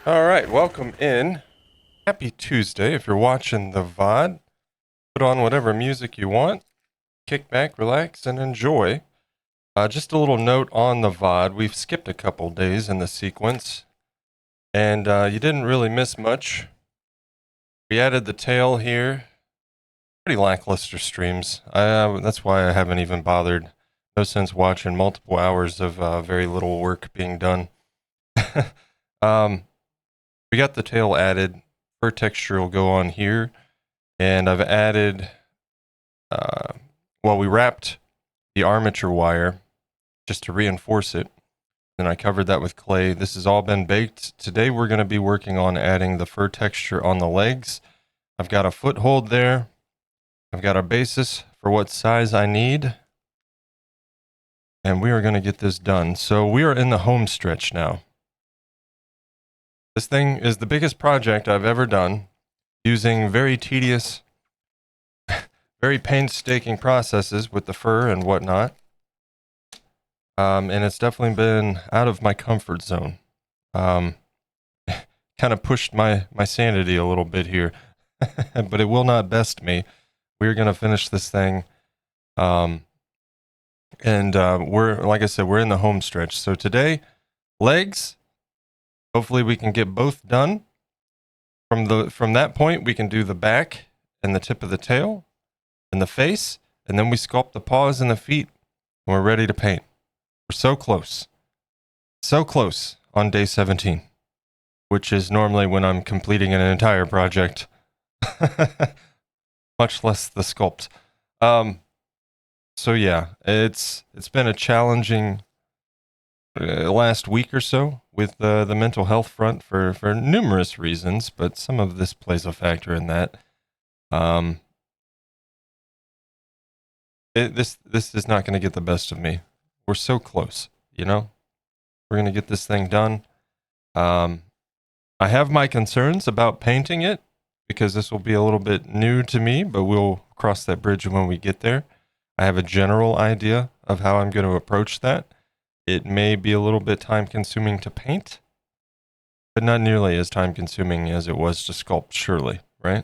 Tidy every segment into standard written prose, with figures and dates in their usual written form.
All right, welcome in. Happy Tuesday. If you're watching the VOD, put on whatever music you want, kick back, relax, and enjoy. Just a little note on the VOD. We've skipped a couple days in the sequence, and you didn't really miss much. We added the tail here. Pretty lackluster streams. That's why I haven't even bothered. No sense watching multiple hours of very little work being done. We got the tail added. Fur texture will go on here. And I've added, we wrapped the armature wire just to reinforce it. Then I covered that with clay. This has all been baked. Today we're going to be working on adding the fur texture on the legs. I've got a foothold there. I've got a basis for what size I need. And we are going to get this done. So we are in the home stretch now. This thing is the biggest project I've ever done, using very tedious, very painstaking processes with the fur and whatnot. And it's definitely been out of my comfort zone. Kind of pushed my sanity a little bit here, but it will not best me. We're going to finish this thing. We're, like I said, we're in the home stretch. So today, legs, hopefully we can get both done. From that point, we can do the back and the tip of the tail and the face, and then we sculpt the paws and the feet, and we're ready to paint. We're so close. So close on day 17, which is normally when I'm completing an entire project, much less the sculpt. So yeah, it's been a challenging last week or so with the mental health front for numerous reasons, but some of this plays a factor in that. This is not going to get the best of me. We're so close, you know? We're going to get this thing done. I have my concerns about painting it because this will be a little bit new to me, but we'll cross that bridge when we get there. I have a general idea of how I'm going to approach that. It may be a little bit time consuming to paint, but not nearly as time consuming as it was to sculpt, surely, right?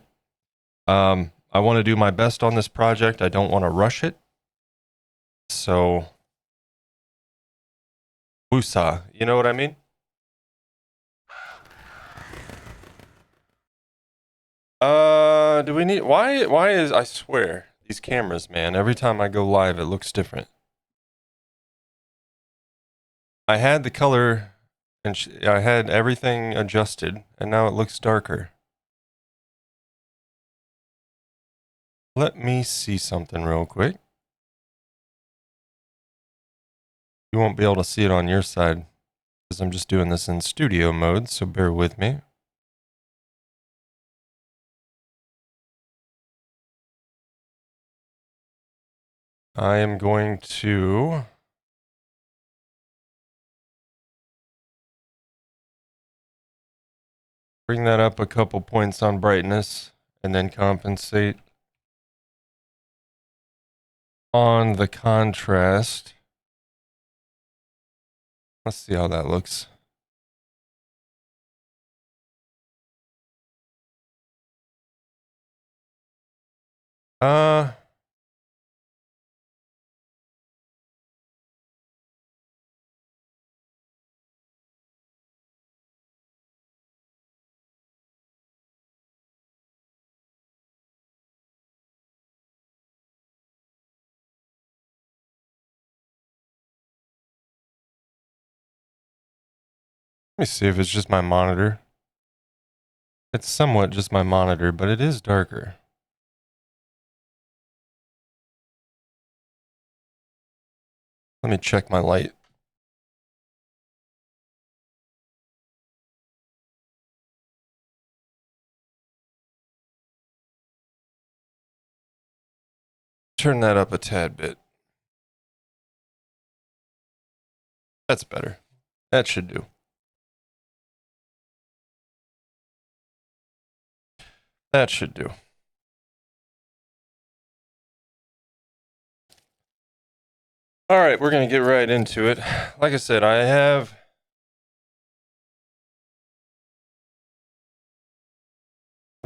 I want to do my best on this project. I don't want to rush it. So, woosah, you know what I mean? Do we need, why is, I swear, these cameras, man, every time I go live, it looks different. I had the color, and I had everything adjusted, and now it looks darker. Let me see something real quick. You won't be able to see it on your side, because I'm just doing this in studio mode, so bear with me. I am going to bring that up a couple points on brightness and then compensate on the contrast. Let's see how that looks. Let me see if it's just my monitor. It's somewhat just my monitor, but it is darker. Let me check my light. Turn that up a tad bit. That's better. That should do. That should do. All right, we're going to get right into it. Like I said, I have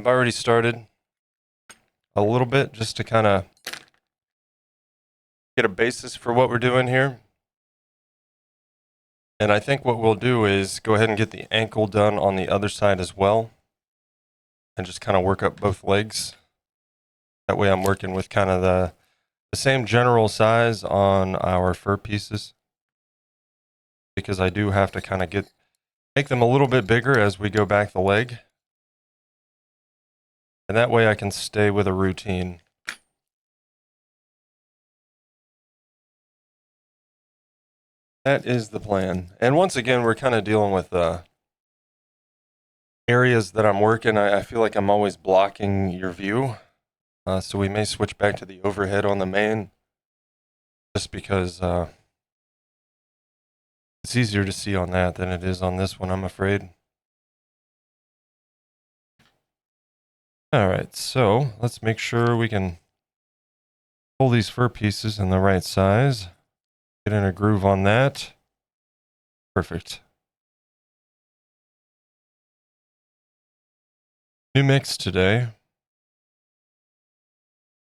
I've already started a little bit just to kind of get a basis for what we're doing here. And I think what we'll do is go ahead and get the ankle done on the other side as well, and just kind of work up both legs. That way I'm working with kind of the same general size on our fur pieces, because I do have to kind of make them a little bit bigger as we go back the leg. And that way I can stay with a routine. That is the plan. And once again, we're kind of dealing with areas that I'm working. I feel like I'm always blocking your view. So we may switch back to the overhead on the main, just because it's easier to see on that than it is on this one, I'm afraid. All right, so let's make sure we can pull these fur pieces in the right size. Get in a groove on that. Perfect. New mix today.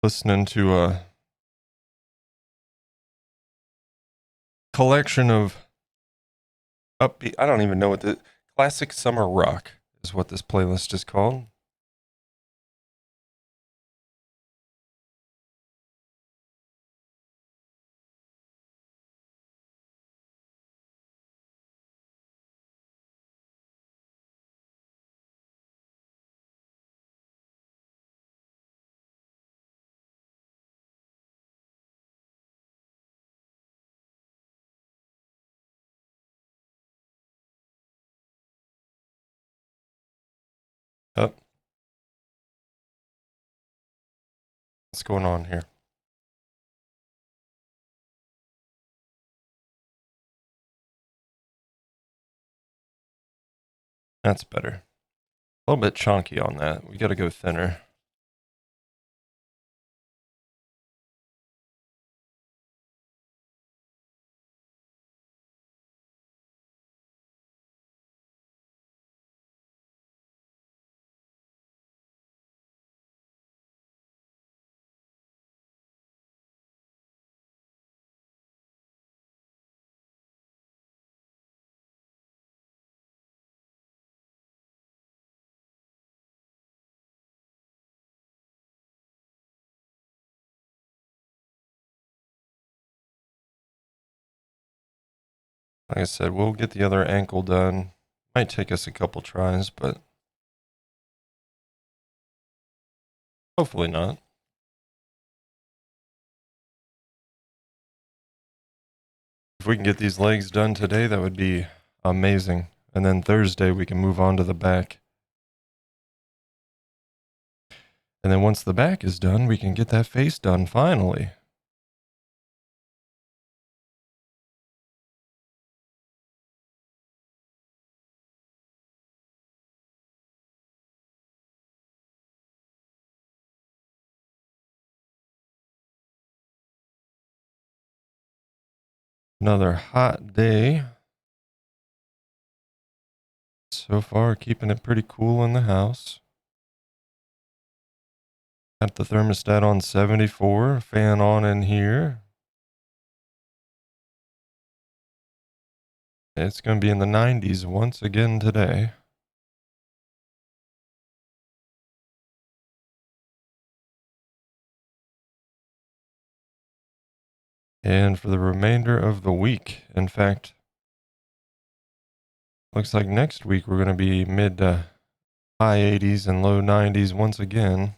Listening to a collection of upbeat, I don't even know what the classic summer rock is what this playlist is called. Up. What's going on here? That's better. A little bit chunky on that. We got to go thinner. Like I said, we'll get the other ankle done. Might take us a couple tries, but hopefully not. If we can get these legs done today, that would be amazing. And then Thursday, we can move on to the back. And then once the back is done, we can get that face done finally. Another hot day. So far, keeping it pretty cool in the house. Got the thermostat on 74, fan on in here. It's going to be in the 90s once again today. And for the remainder of the week, in fact, looks like next week we're going to be mid to high 80s and low 90s once again.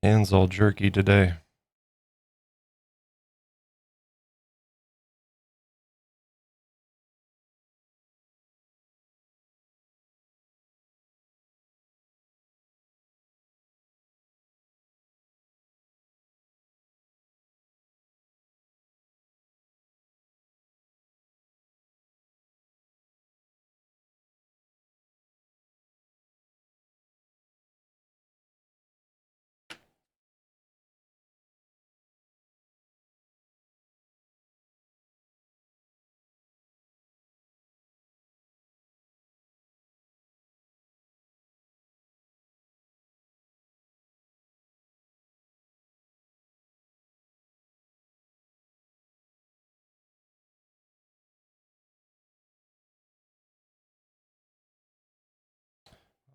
Hands all jerky today.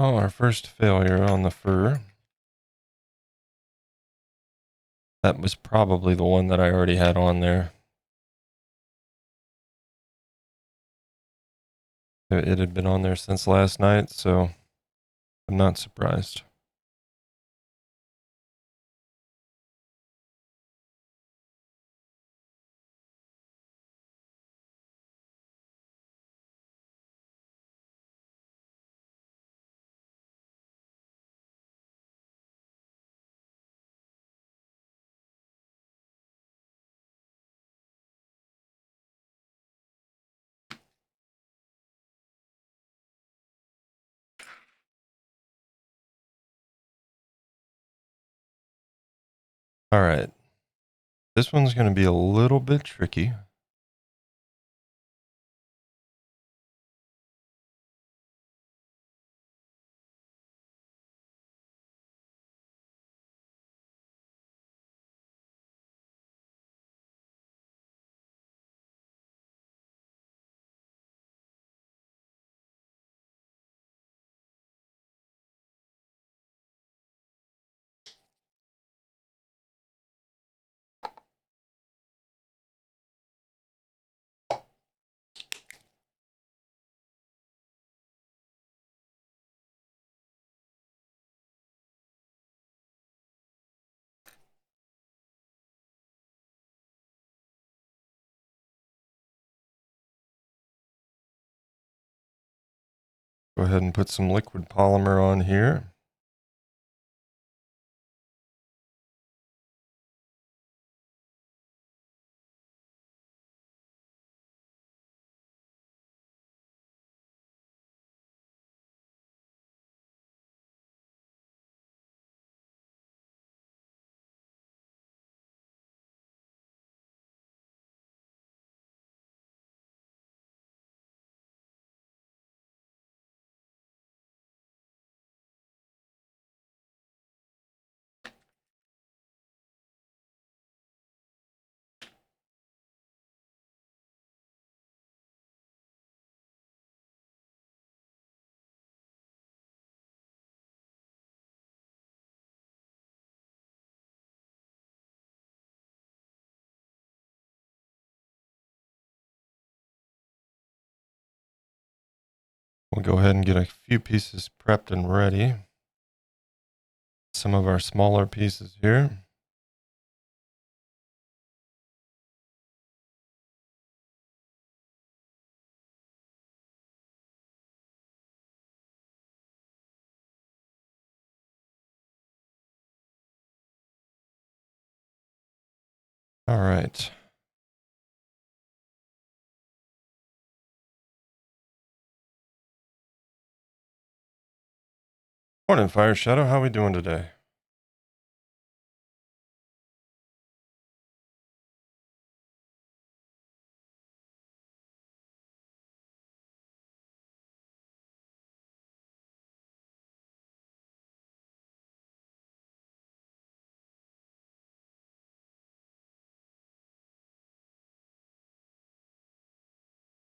Oh, our first failure on the fur. That was probably the one that I already had on there. It had been on there since last night, so I'm not surprised. All right. This one's going to be a little bit tricky. Go ahead and put some liquid polymer on here. We'll go ahead and get a few pieces prepped and ready. Some of our smaller pieces here. All right. Morning, Fire Shadow. How we doing today?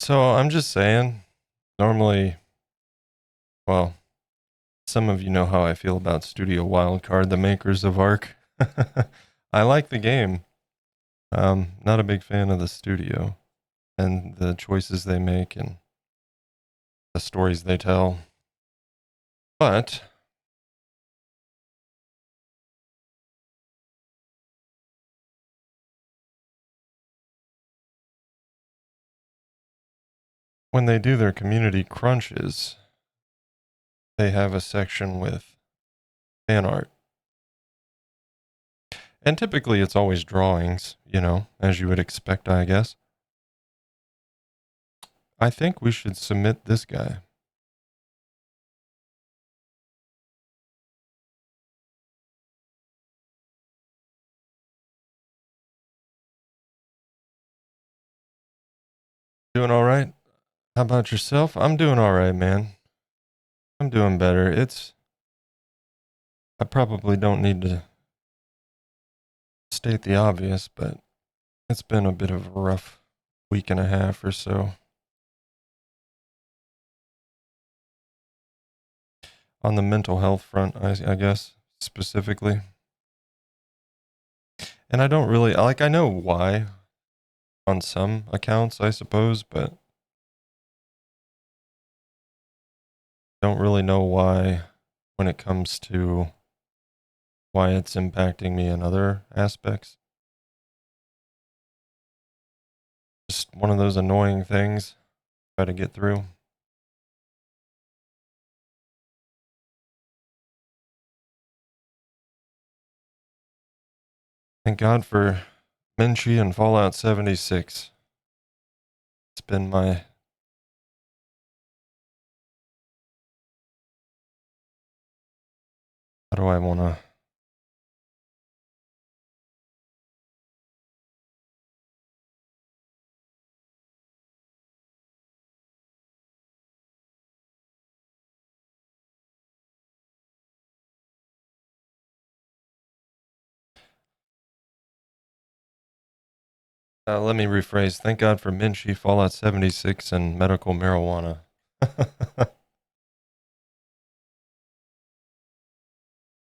So I'm just saying, normally, well, some of you know how I feel about Studio Wildcard, the makers of Ark. I like the game. Not a big fan of the studio and the choices they make and the stories they tell. But when they do their community crunches, they have a section with fan art. And typically it's always drawings, you know, as you would expect, I guess. I think we should submit this guy. Doing all right? How about yourself? I'm doing all right, man. I'm doing better. I probably don't need to state the obvious, but it's been a bit of a rough week and a half or so. on the mental health front, I guess, specifically. And I don't really, like, I know why on some accounts, I suppose, but don't really know why when it comes to why it's impacting me in other aspects. Just one of those annoying things try to get through. Thank God for Minchi and Fallout 76. It's been my how do I want to let me rephrase. Thank God for Minchi, Fallout 76, and medical marijuana.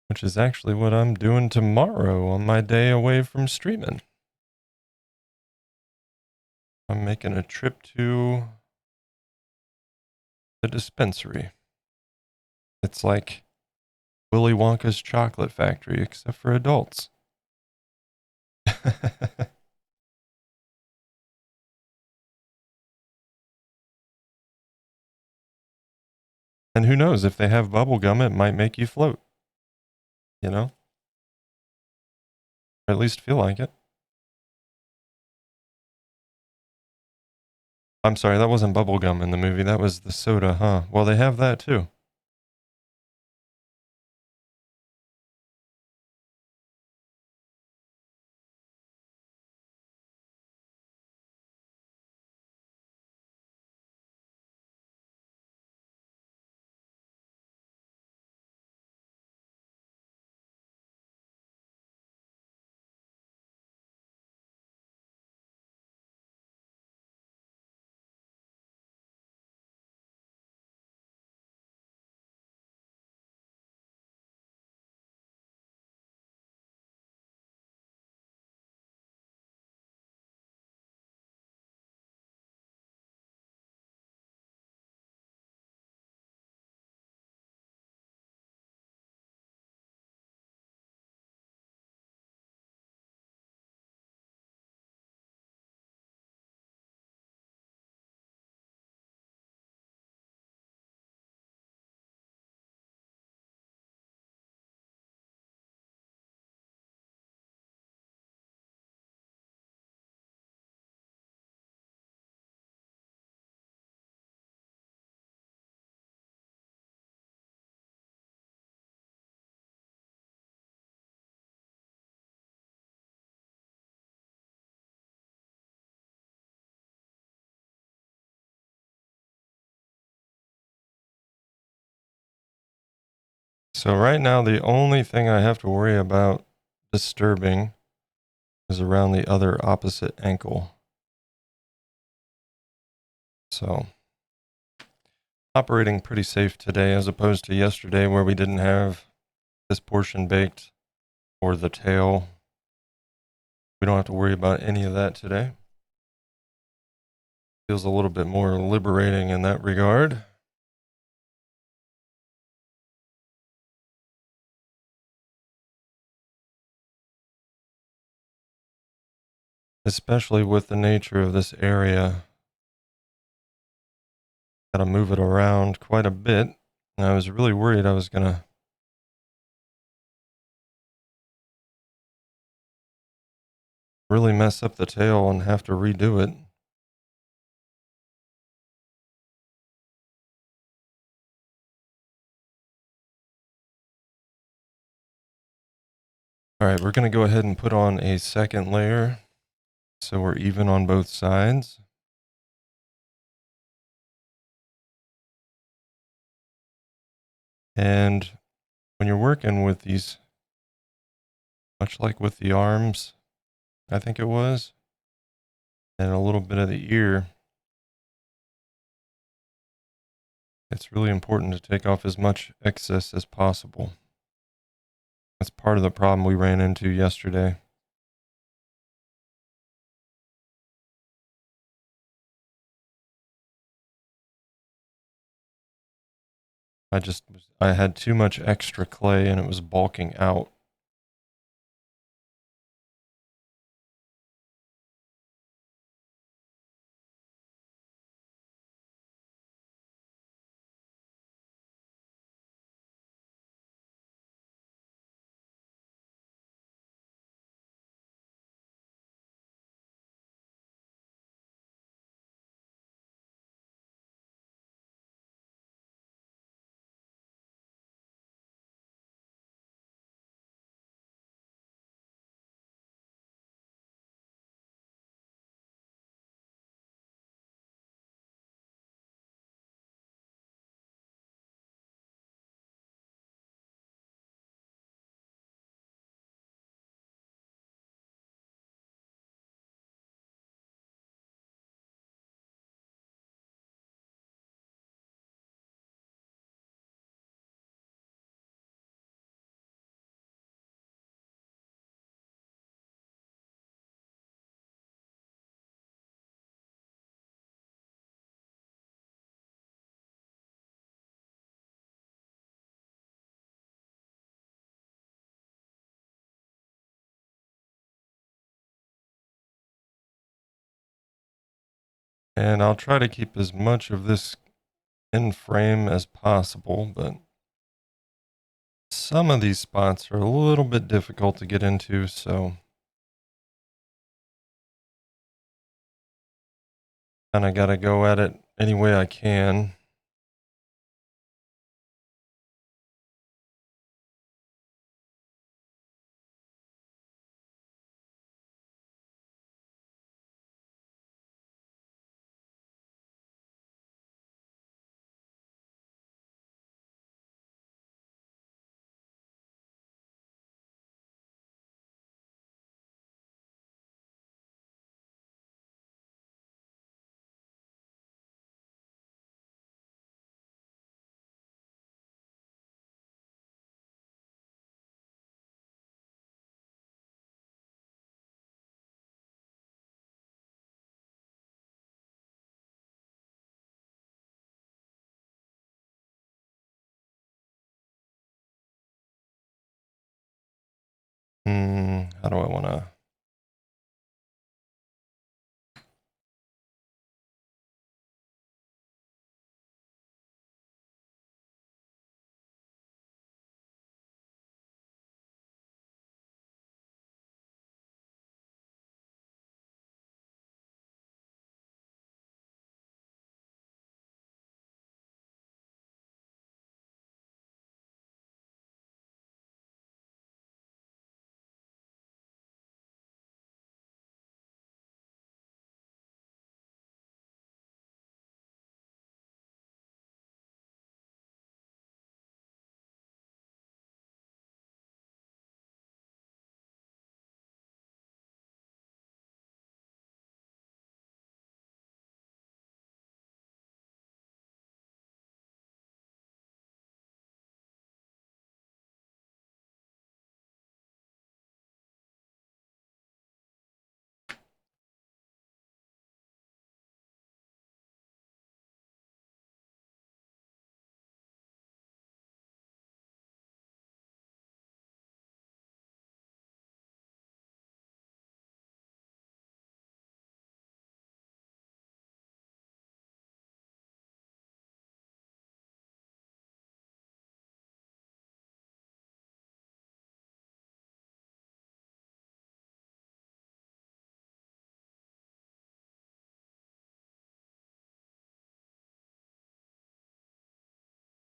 Which is actually what I'm doing tomorrow on my day away from streaming. I'm making a trip to the dispensary. It's like Willy Wonka's chocolate factory, except for adults. And who knows, if they have bubble gum, it might make you float. You know? Or at least feel like it. I'm sorry, that wasn't bubble gum in the movie. That was the soda, huh? Well, they have that too. So right now, the only thing I have to worry about disturbing is around the other opposite ankle. So operating pretty safe today as opposed to yesterday where we didn't have this portion baked or the tail. We don't have to worry about any of that today. Feels a little bit more liberating in that regard. Especially with the nature of this area. Got to move it around quite a bit. And I was really worried I was going to really mess up the tail and have to redo it. All right, we're going to go ahead and put on a second layer so we're even on both sides. And when you're working with these, much like with the arms, I think it was, and a little bit of the ear, It's really important to take off as much excess as possible. That's part of the problem we ran into yesterday. I had too much extra clay and it was bulking out. And I'll try to keep as much of this in frame as possible, but some of these spots are a little bit difficult to get into, so kind of got to go at it any way I can. How do I want to?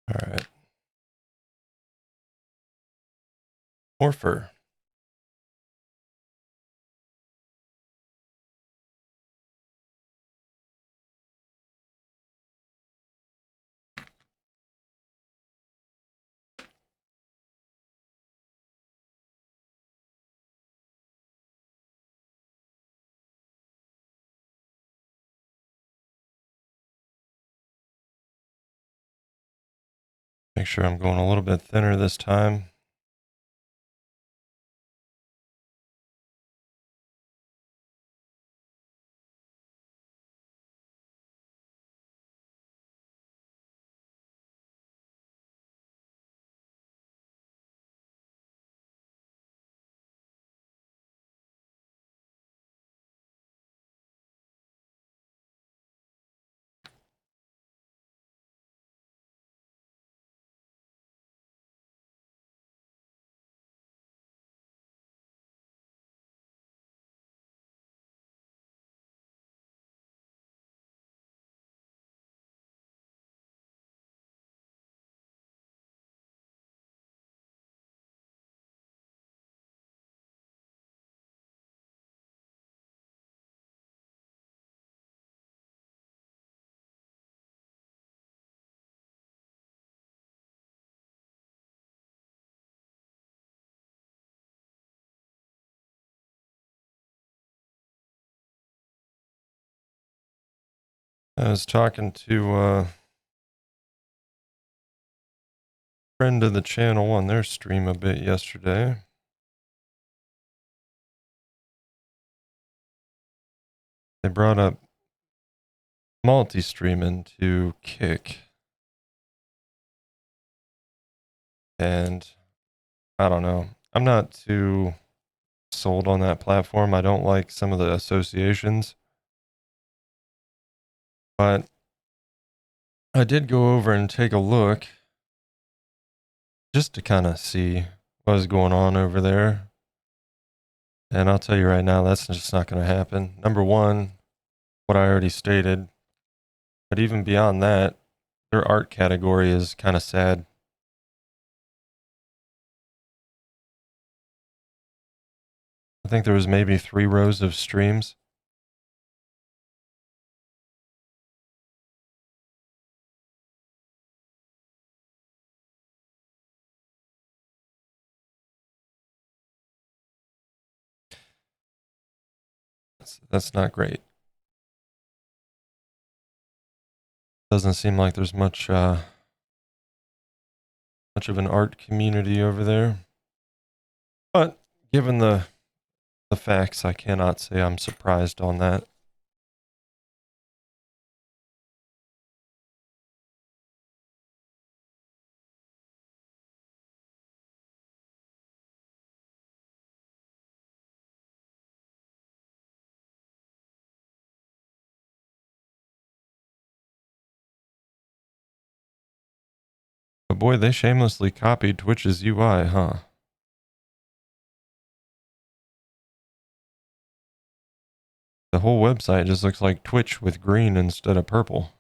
All right. More fur. Make sure I'm going a little bit thinner this time. I was talking to a friend of the channel on their stream a bit yesterday. They brought up multi-stream into Kick. And I don't know. I'm not too sold on that platform. I don't like some of the associations. But I did go over and take a look just to kind of see what was going on over there. And I'll tell you right now, that's just not going to happen. Number one, what I already stated. But even beyond that, their art category is kind of sad. I think there was maybe 3 rows of streams. That's not great. Doesn't seem like there's much of an art community over there. But given the facts, I cannot say I'm surprised on that. But boy, they shamelessly copied Twitch's UI, huh? The whole website just looks like Twitch with green instead of purple.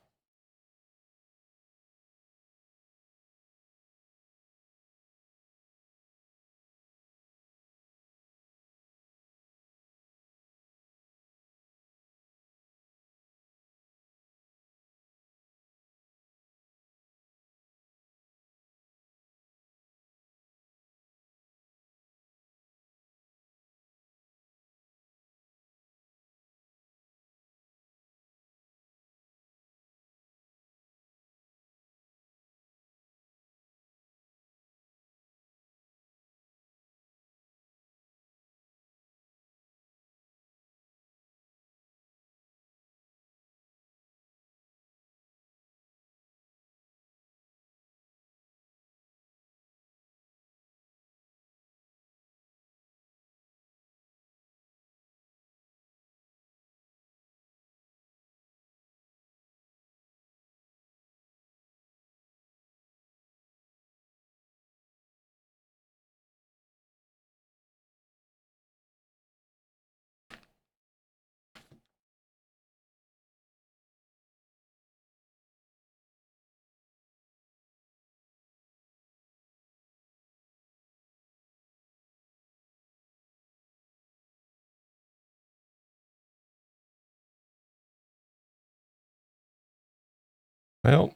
Well,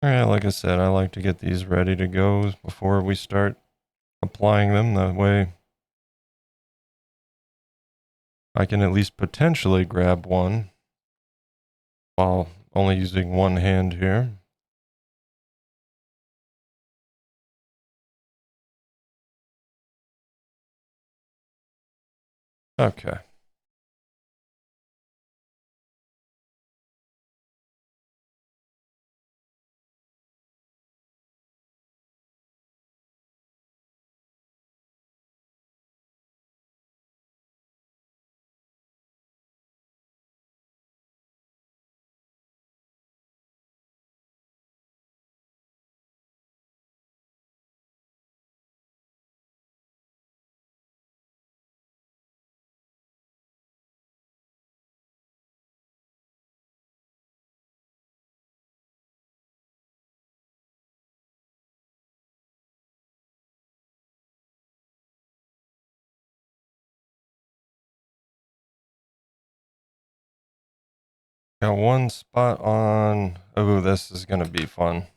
Yeah, like I said, I like to get these ready to go before we start applying them. That way I can at least potentially grab one while only using one hand here. Okay. Got one spot on. Oh, this is going to be fun.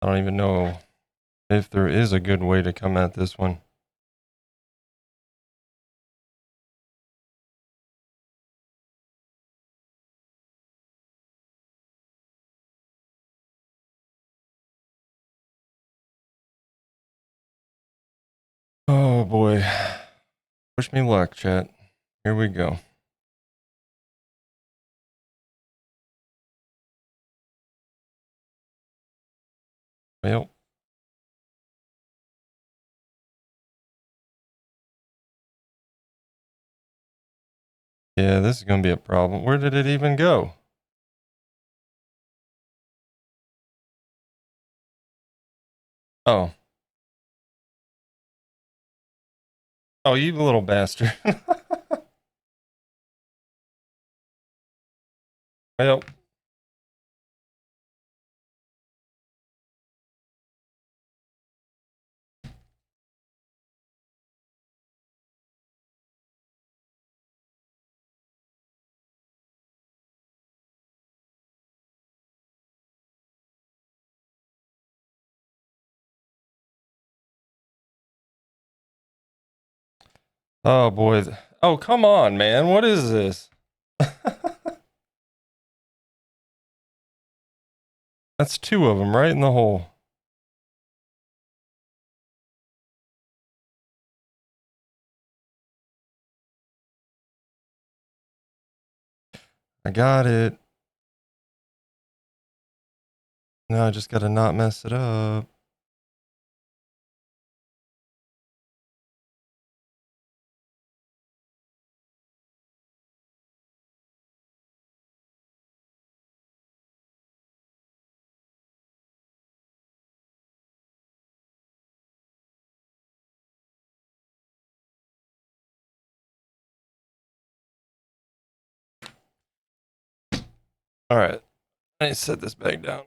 I don't even know if there is a good way to come at this one. Oh boy. Wish me luck, chat. Here we go. Well. Yeah, this is going to be a problem. Where did it even go? Oh. Oh, you little bastard. Well. Oh boy. Oh, come on, man. What is this? That's two of them right in the hole. I got it. Now I just got to not mess it up. All right. I need to set this back down.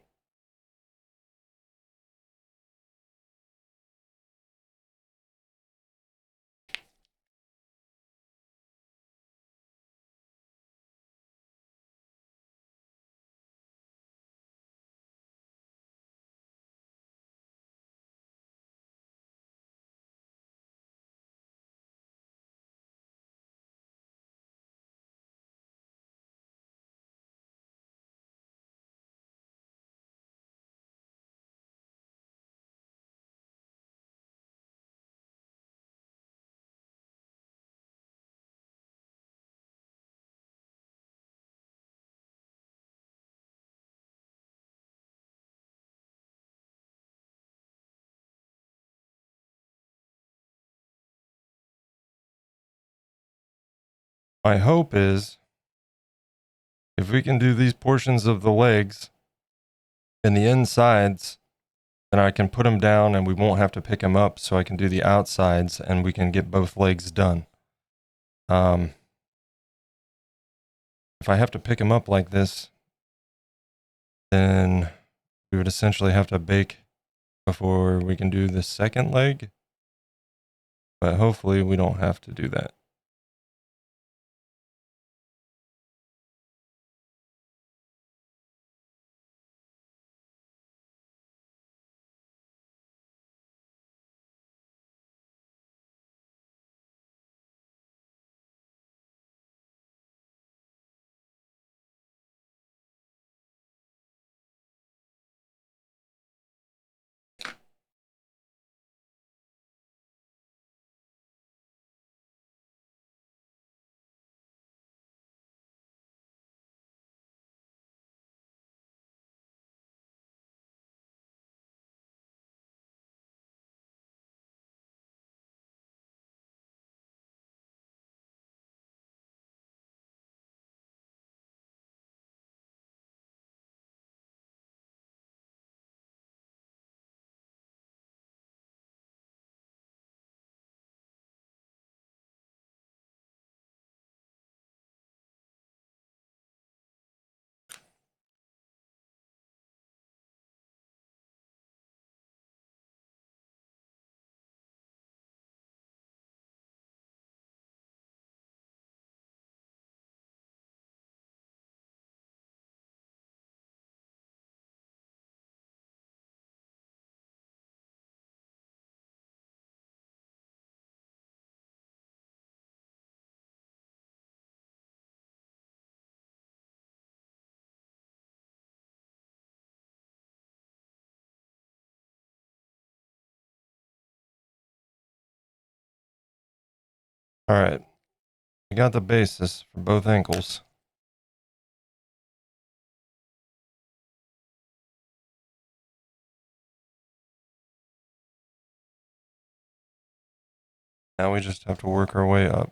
My hope is if we can do these portions of the legs and the insides, then I can put them down and we won't have to pick them up, so I can do the outsides and we can get both legs done. If I have to pick them up like this, then we would essentially have to bake before we can do the second leg, but hopefully we don't have to do that. All right. We got the basis for both ankles. Now we just have to work our way up.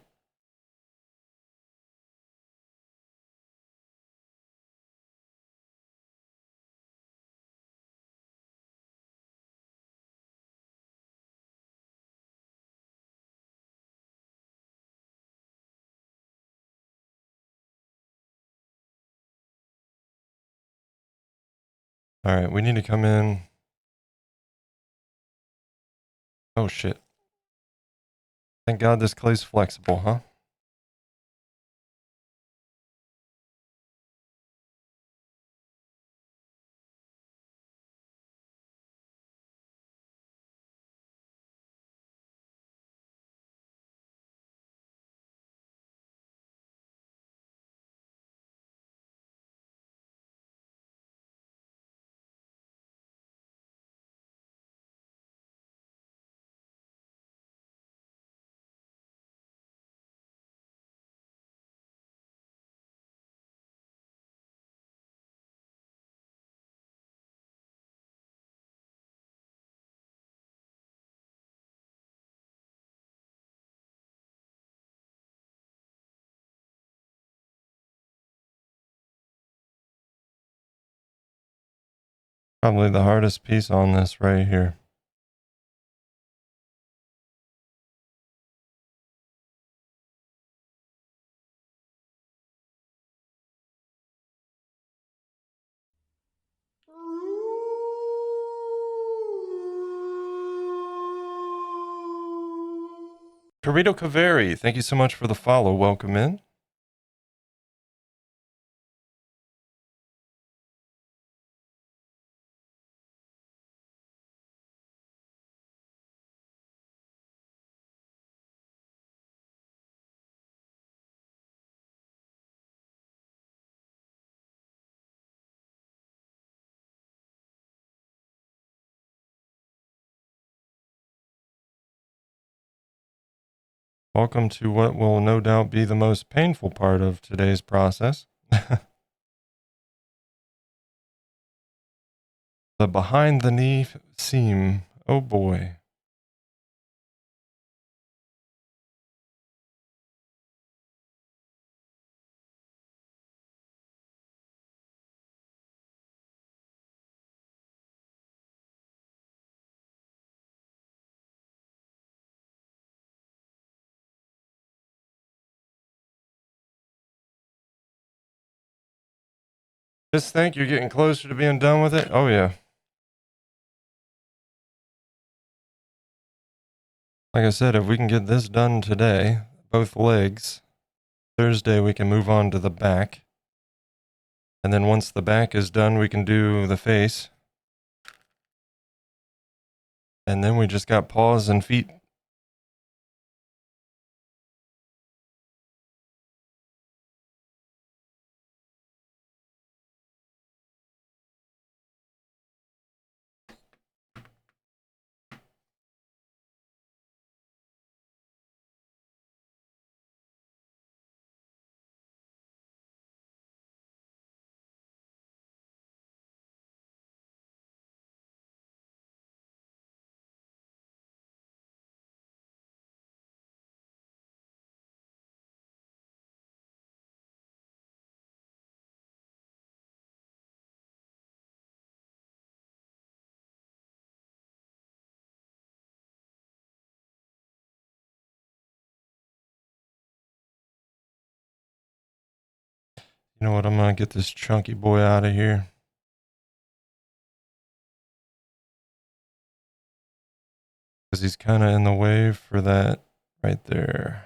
All right, we need to come in. Oh shit. Thank God this clay's flexible, huh? Probably the hardest piece on this right here. Torito Cavari, thank you so much for the follow. Welcome in. Welcome to what will no doubt be the most painful part of today's process. The behind the knee seam. Oh boy. Just think you're getting closer to being done with it. Oh yeah. Like I said, if we can get this done today, both legs, Thursday we can move on to the back. And then once the back is done, we can do the face. And then we just got paws and feet. You know what? I'm going to get this chunky boy out of here. Because he's kind of in the way for that right there.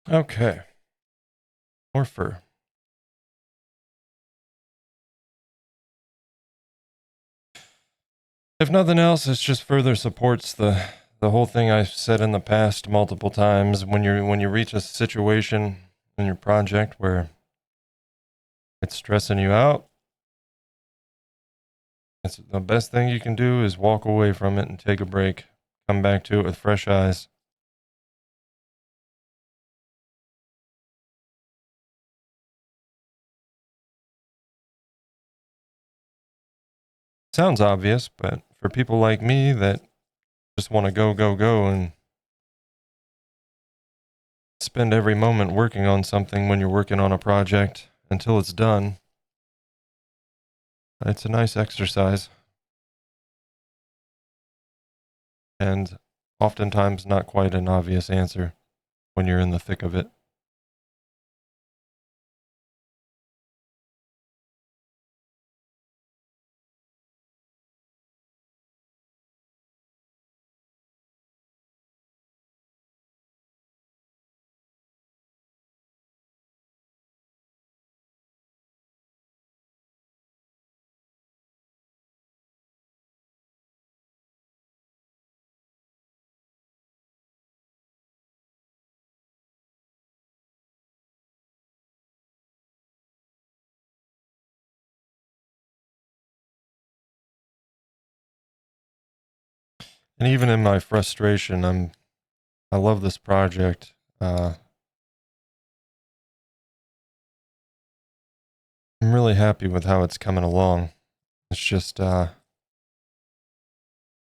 Okay. More fur. If nothing else, it just further supports the whole thing I've said in the past multiple times. When you reach a situation in your project where it's stressing you out, it's the best thing you can do is walk away from it and take a break. Come back to it with fresh eyes. Sounds obvious, but for people like me that just want to go, go, go and spend every moment working on something when you're working on a project until it's done, it's a nice exercise. And oftentimes not quite an obvious answer when you're in the thick of it. And even in my frustration, I love this project. I'm really happy with how it's coming along. It's just out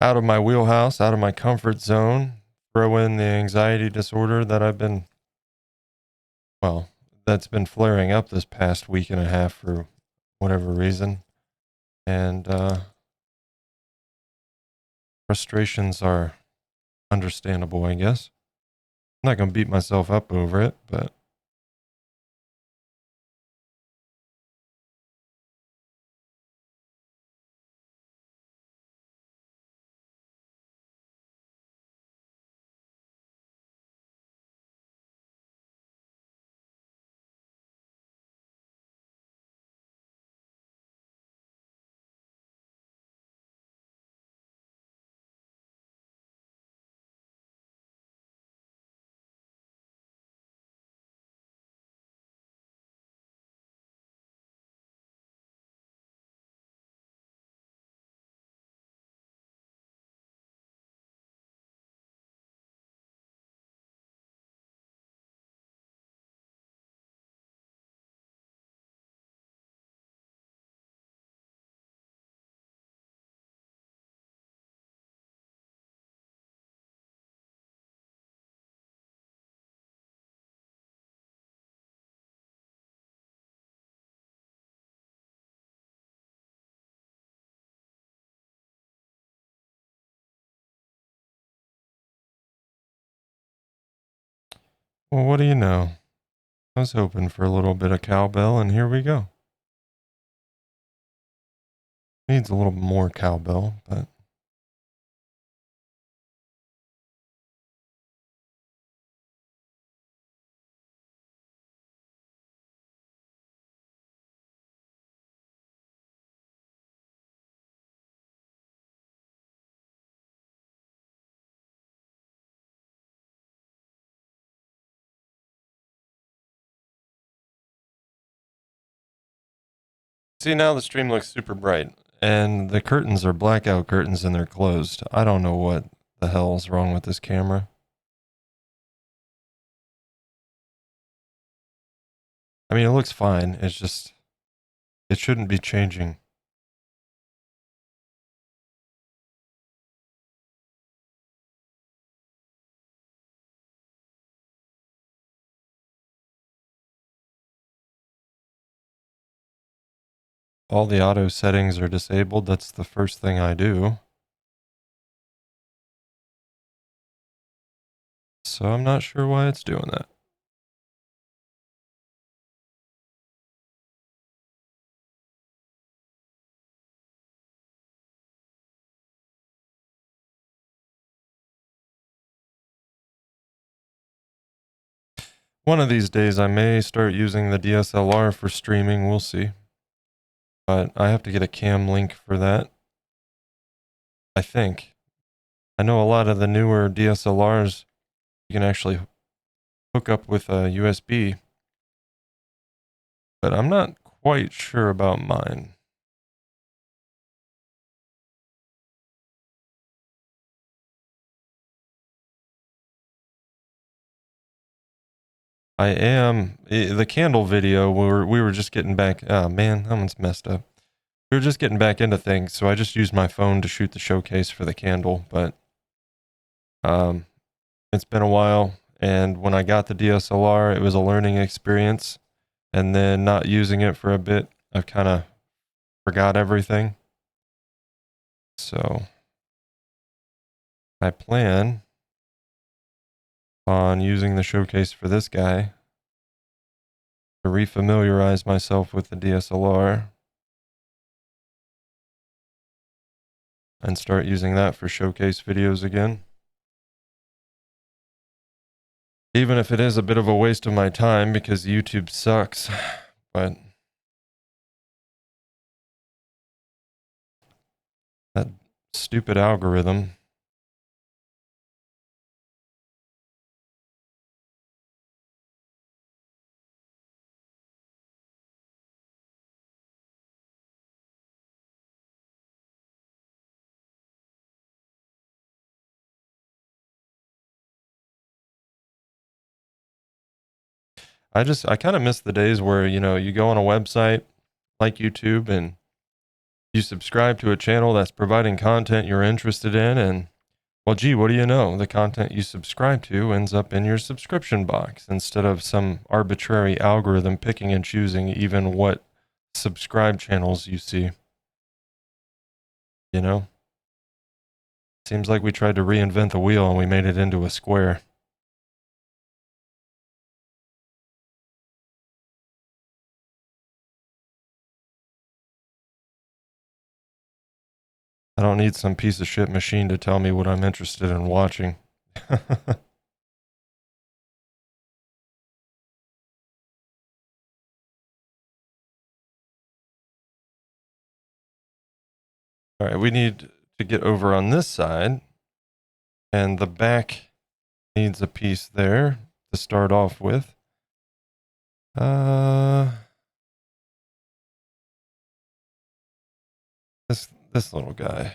of my wheelhouse, out of my comfort zone. Throw in the anxiety disorder that that's been flaring up this past week and a half for whatever reason. And frustrations are understandable, I guess. I'm not going to beat myself up over it, but well, what do you know? I was hoping for a little bit of cowbell, and here we go. Needs a little more cowbell, but see, now the stream looks super bright, and the curtains are blackout curtains and they're closed. I don't know what the hell's wrong with this camera. I mean, it looks fine. It's just, it shouldn't be changing. All the auto settings are disabled. That's the first thing I do. So I'm not sure why it's doing that. One of these days I may start using the DSLR for streaming, we'll see. But I have to get a cam link for that, I think. I know a lot of the newer DSLRs you can actually hook up with a USB, but I'm not quite sure about mine. I am the candle video. We were just getting back. Oh man, that one's messed up. We were just getting back into things, so I just used my phone to shoot the showcase for the candle. But it's been a while, and when I got the DSLR, it was a learning experience. And then not using it for a bit, I've kind of forgot everything. So I plan on using the showcase for this guy to refamiliarize myself with the DSLR and start using that for showcase videos again. Even if it is a bit of a waste of my time because YouTube sucks, but that stupid algorithm. I kind of miss the days where, you go on a website like YouTube and you subscribe to a channel that's providing content you're interested in, and well, gee, what do you know? The content you subscribe to ends up in your subscription box instead of some arbitrary algorithm picking and choosing even what subscribe channels you see. You know? Seems like we tried to reinvent the wheel and we made it into a square. I don't need some piece of shit machine to tell me what I'm interested in watching. All right, we need to get over on this side, and the back needs a piece there to start off with. This little guy.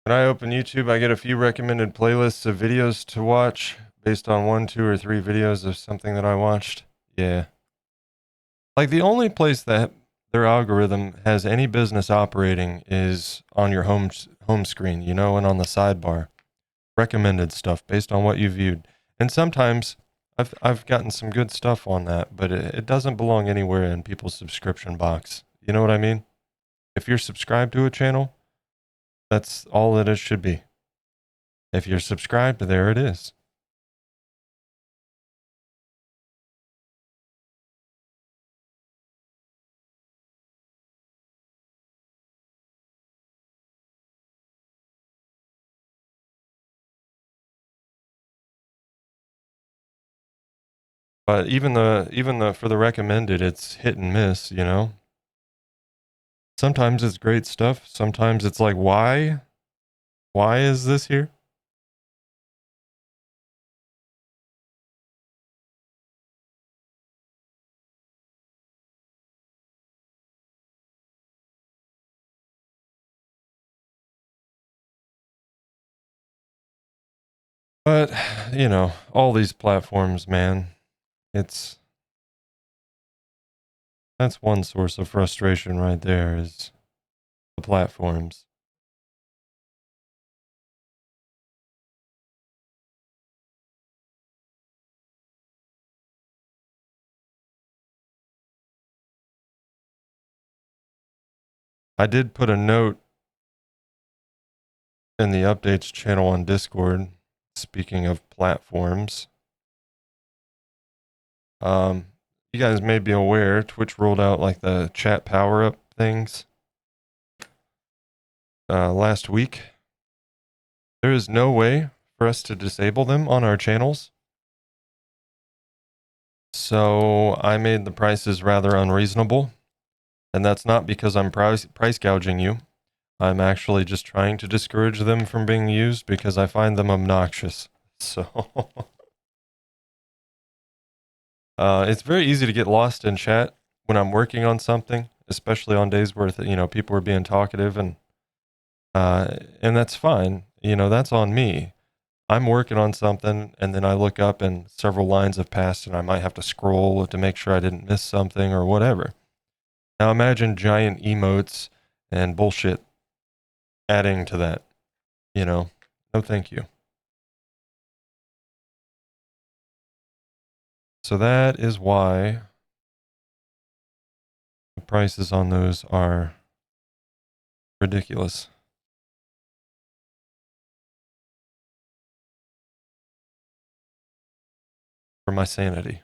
When I open YouTube, I get a few recommended playlists of videos to watch based on 1, 2, or 3 videos of something that I watched. Yeah. Like the only place that their algorithm has any business operating is on your home screen, and on the sidebar. Recommended stuff based on what you viewed. And sometimes I've gotten some good stuff on that, but it doesn't belong anywhere in people's subscription box. You know what I mean? If you're subscribed to a channel, that's all that it should be. If you're subscribed, there it is. But even the for the recommended, it's hit and miss. Sometimes it's great stuff. Sometimes it's like, why? Why is this here? But, all these platforms, man, that's one source of frustration right there is the platforms. I did put a note in the updates channel on Discord. Speaking of platforms, you guys may be aware Twitch rolled out like the chat power up things last week. There is no way for us to disable them on our channels. So I made the prices rather unreasonable. And that's not because I'm price gouging you. I'm actually just trying to discourage them from being used because I find them obnoxious. So it's very easy to get lost in chat when I'm working on something, especially on days where people are being talkative, and that's fine. That's on me. I'm working on something, and then I look up and several lines have passed, and I might have to scroll to make sure I didn't miss something or whatever. Now imagine giant emotes and bullshit adding to that. No thank you. So that is why the prices on those are ridiculous. For my sanity.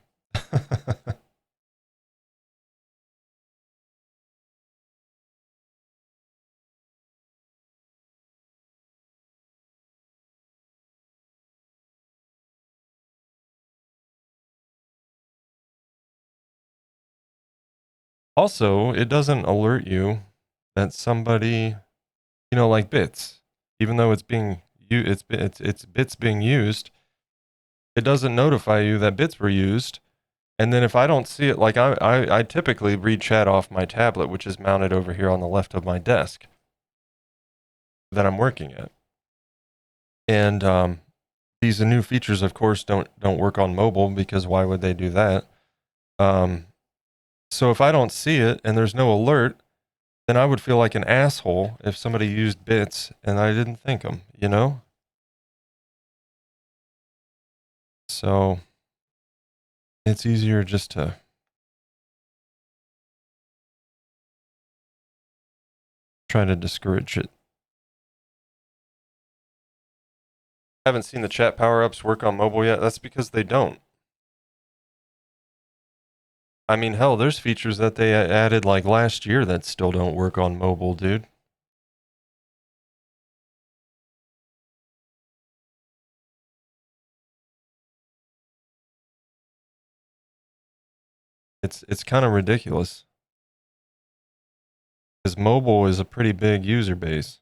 Also, it doesn't alert you that somebody, like bits, even though it's bits being used, it doesn't notify you that bits were used. And then if I don't see it, like I typically read chat off my tablet, which is mounted over here on the left of my desk that I'm working at. And these new features, of course, don't work on mobile, because why would they do that? So if I don't see it and there's no alert, then I would feel like an asshole if somebody used bits and I didn't thank them, So it's easier just to try to discourage it. Haven't seen the chat power-ups work on mobile yet. That's because they don't. I mean, hell, there's features that they added like last year that still don't work on mobile, dude. It's kind of ridiculous, because mobile is a pretty big user base.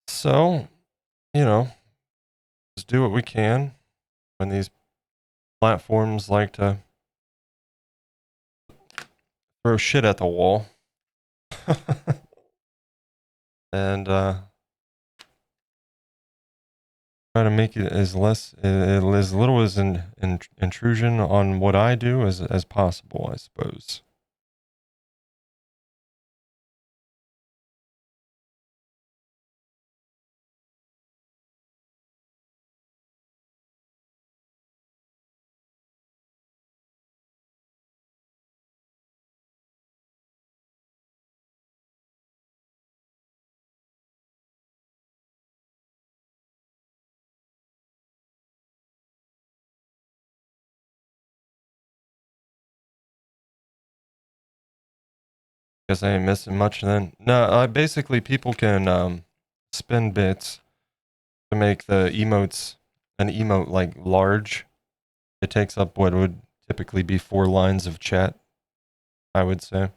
So, just do what we can when these platforms like to throw shit at the wall. And try to make it as little as an intrusion on what I do as possible, I suppose. Guess I ain't missing much then. No, basically people can spend bits to make the an emote like large. It takes up what would typically be 4 lines of chat, I would say.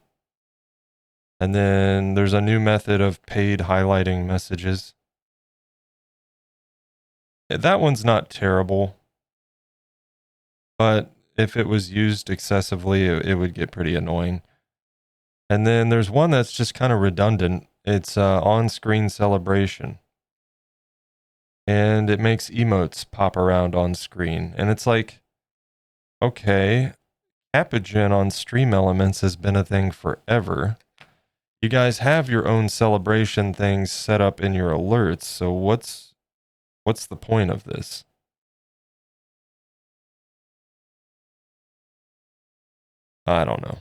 And then there's a new method of paid highlighting messages. That one's not terrible, but if it was used excessively, it would get pretty annoying. And then there's one that's just kind of redundant. It's on-screen celebration. And it makes emotes pop around on screen. And it's like, okay, Capogen on Stream Elements has been a thing forever. You guys have your own celebration things set up in your alerts, so what's the point of this? I don't know.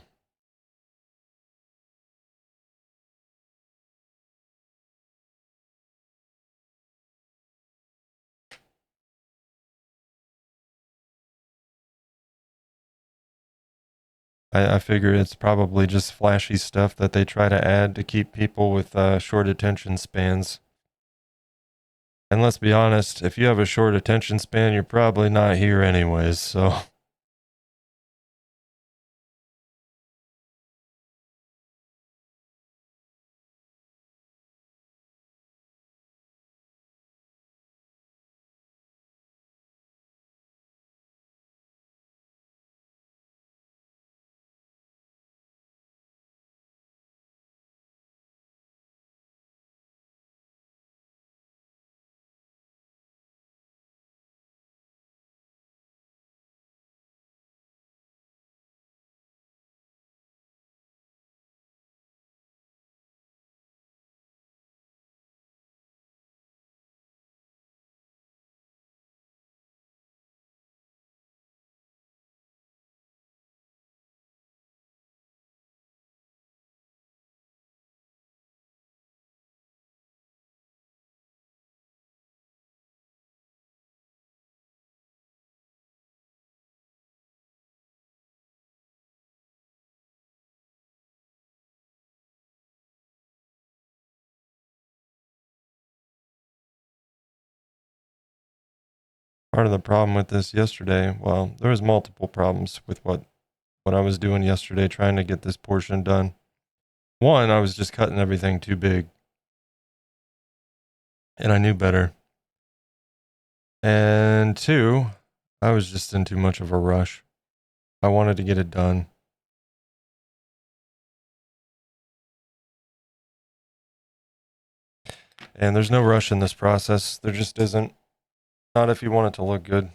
I figure it's probably just flashy stuff that they try to add to keep people with short attention spans. And let's be honest, if you have a short attention span, you're probably not here anyways, so. Part of the problem with this yesterday, well, there was multiple problems with what I was doing yesterday trying to get this portion done. One, I was just cutting everything too big. And I knew better. And two, I was just in too much of a rush. I wanted to get it done. And there's no rush in this process. There just isn't. Not if you want it to look good.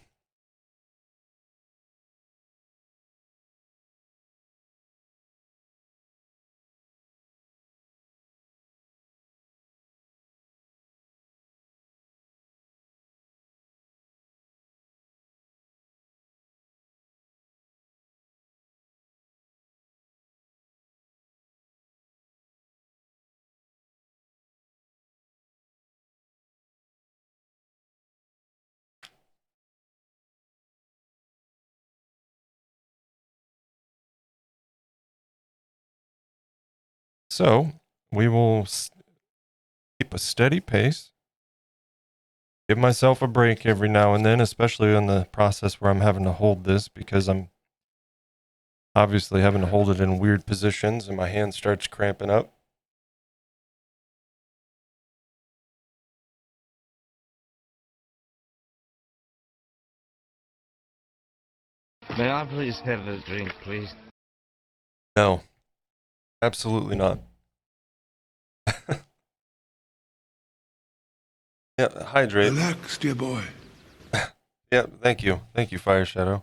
So we will keep a steady pace. Give myself a break every now and then, especially in the process where I'm having to hold this because I'm obviously having to hold it in weird positions and my hand starts cramping up. May I please have a drink, please? No, absolutely not. Yeah, hydrate. Relax, dear boy. Yeah, thank you. Thank you, Fire Shadow.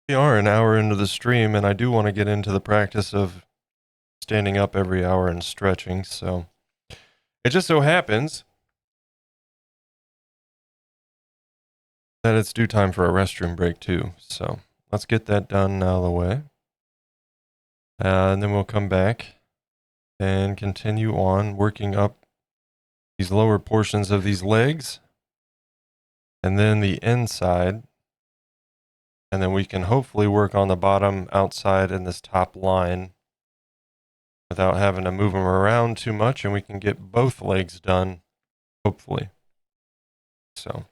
We are an hour into the stream, and I do want to get into the practice of standing up every hour and stretching, so it just so happens that it's due time for a restroom break too, so let's get that done out of the way. And then we'll come back and continue on working up these lower portions of these legs and then the inside. And then we can hopefully work on the bottom, outside, and this top line without having to move them around too much, and we can get both legs done, hopefully. So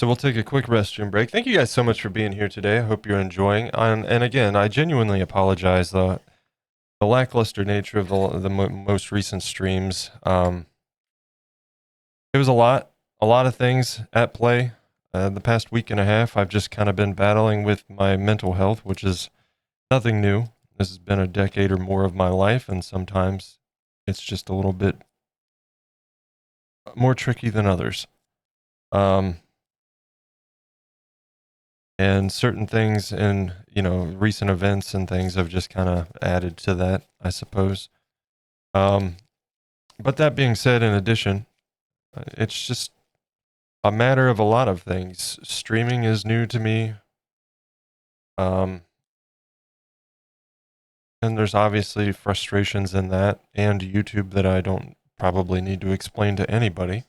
we'll take a quick restroom break. Thank you guys so much for being here today. I hope you're enjoying. And again, I genuinely apologize. The lackluster nature of the most recent streams. It was a lot of things at play. The past week and a half, I've just kind of been battling with my mental health, which is nothing new. This has been a decade or more of my life, and sometimes it's just a little bit more tricky than others. And certain things in, recent events and things have just kind of added to that, I suppose. But that being said, in addition, it's just a matter of a lot of things. Streaming is new to me. And there's obviously frustrations in that, and YouTube that I don't probably need to explain to anybody.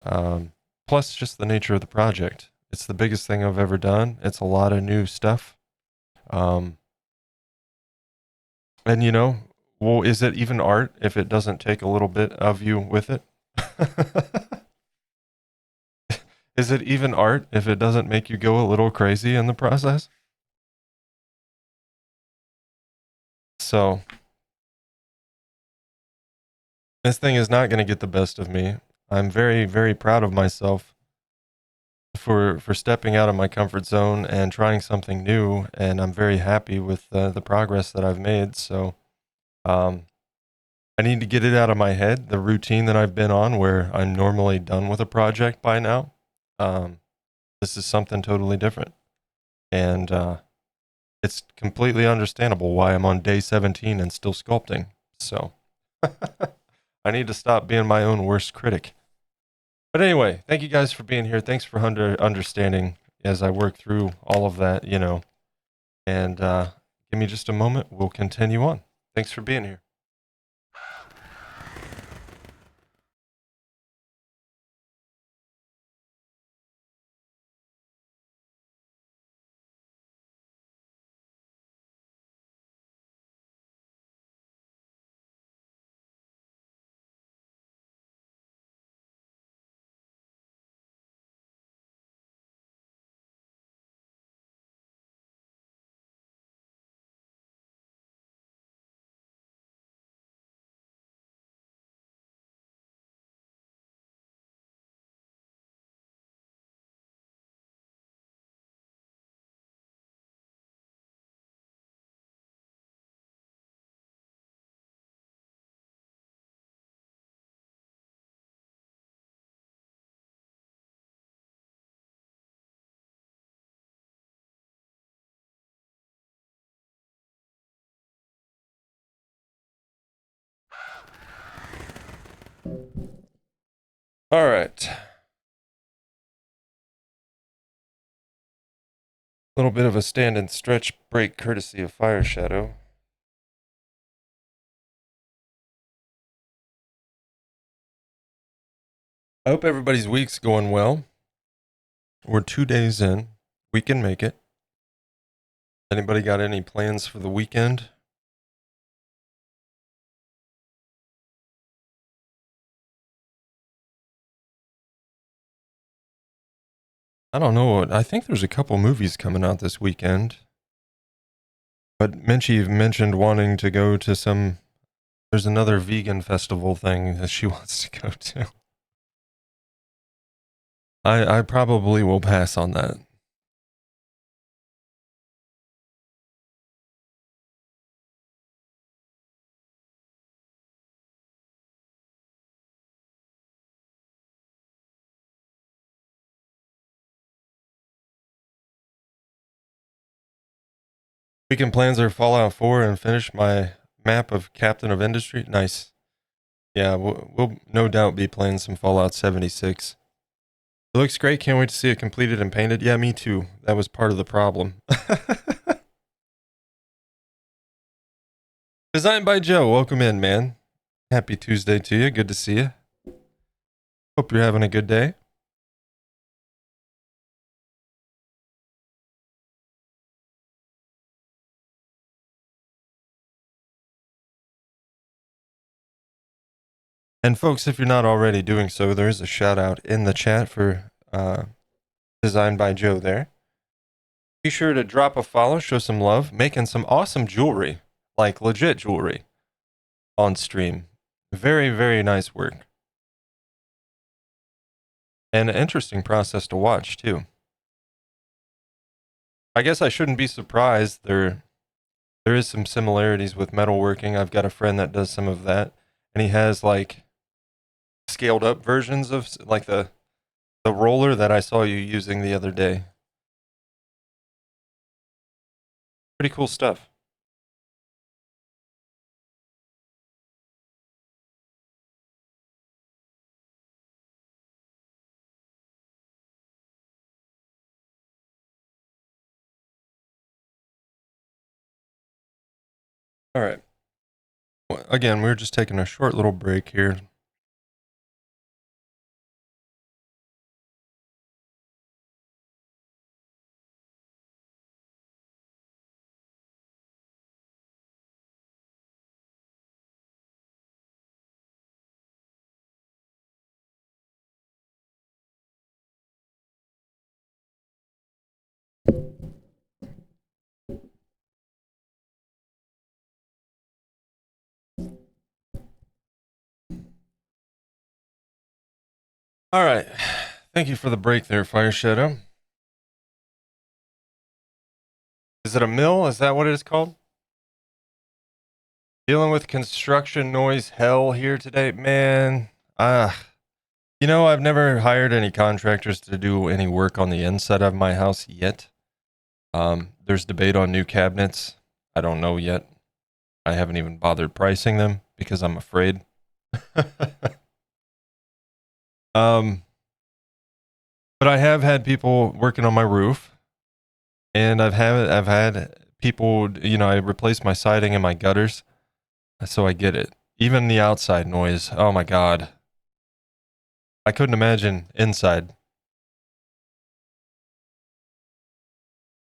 Plus, just the nature of the project. It's the biggest thing I've ever done. It's a lot of new stuff. And well, is it even art if it doesn't take a little bit of you with it? Is it even art if it doesn't make you go a little crazy in the process? So, this thing is not going to get the best of me. I'm very, very proud of myself for stepping out of my comfort zone and trying something new, and I'm very happy with the progress that I've made. So, I need to get it out of my head, the routine that I've been on where I'm normally done with a project by now. This is something totally different. And it's completely understandable why I'm on day 17 and still sculpting. So I need to stop being my own worst critic. But anyway, thank you guys for being here. Thanks for understanding as I work through all of that, And give me just a moment. We'll continue on. Thanks for being here. All right. A little bit of a stand and stretch break courtesy of Fire Shadow. I hope everybody's week's going well. We're 2 days in. We can make it. Anybody got any plans for the weekend? I don't know. I think there's a couple movies coming out this weekend. But Menchie mentioned wanting to go to some. There's another vegan festival thing that she wants to go to. I probably will pass on that. Weekend plans are Fallout 4 and finish my map of Captain of Industry. Nice. Yeah, we'll no doubt be playing some Fallout 76. It looks great. Can't wait to see it completed and painted. Yeah, me too. That was part of the problem. Designed by Joe. Welcome in, man. Happy Tuesday to you. Good to see you. Hope you're having a good day. And folks, if you're not already doing so, there is a shout out in the chat for Designed by Joe there. Be sure to drop a follow, show some love, making some awesome jewelry, like legit jewelry, on stream. Very, very nice work. And an interesting process to watch, too. I guess I shouldn't be surprised. There is some similarities with metalworking. I've got a friend that does some of that, and he has like scaled up versions of like the roller that I saw you using the other day. Pretty cool stuff. All right. Well, again, we're just taking a short little break here. All right. Thank you for the break there, Fire Shadow. Is it a mill? Is that what it is called? Dealing with construction noise hell here today, man. You know, I've never hired any contractors to do any work on the inside of my house yet. There's debate on new cabinets. I don't know yet. I haven't even bothered pricing them because I'm afraid. But I have had people working on my roof, and I've had people, you know, I replaced my siding and my gutters, so I get it. Even the outside noise, oh my god. I couldn't imagine inside.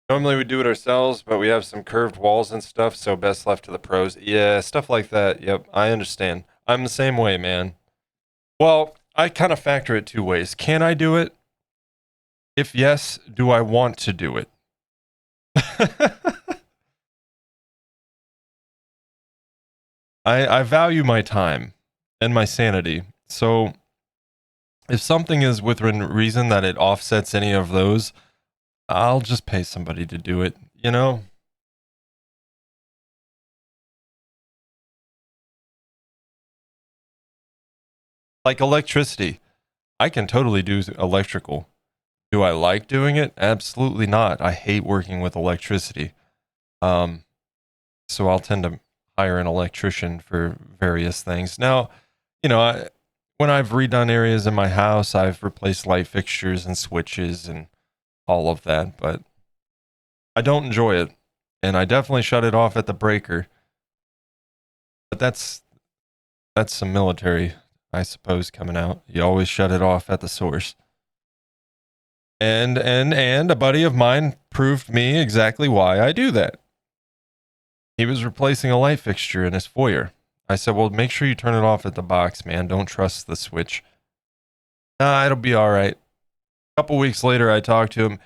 Normally we do it ourselves, but we have some curved walls and stuff, so best left to the pros. Yeah, stuff like that. Yep, I understand. I'm the same way, man. Well, I kind of factor it two ways. Can I do it? If yes, do I want to do it? I value my time and my sanity. So if something is within reason that it offsets any of those, I'll just pay somebody to do it, you know? Like electricity. I can totally do electrical. Do I like doing it? Absolutely not. I hate working with electricity. So I'll tend to hire an electrician for various things. Now, you know, when I've redone areas in my house, I've replaced light fixtures and switches and all of that, but I don't enjoy it. And I definitely shut it off at the breaker. But that's some military, I suppose, coming out. You always shut it off at the source. And a buddy of mine proved me exactly why I do that. He was replacing a light fixture in his foyer. I said, well, make sure you turn it off at the box, man. Don't trust the switch. Nah, it'll be all right. A couple weeks later, I talked to him.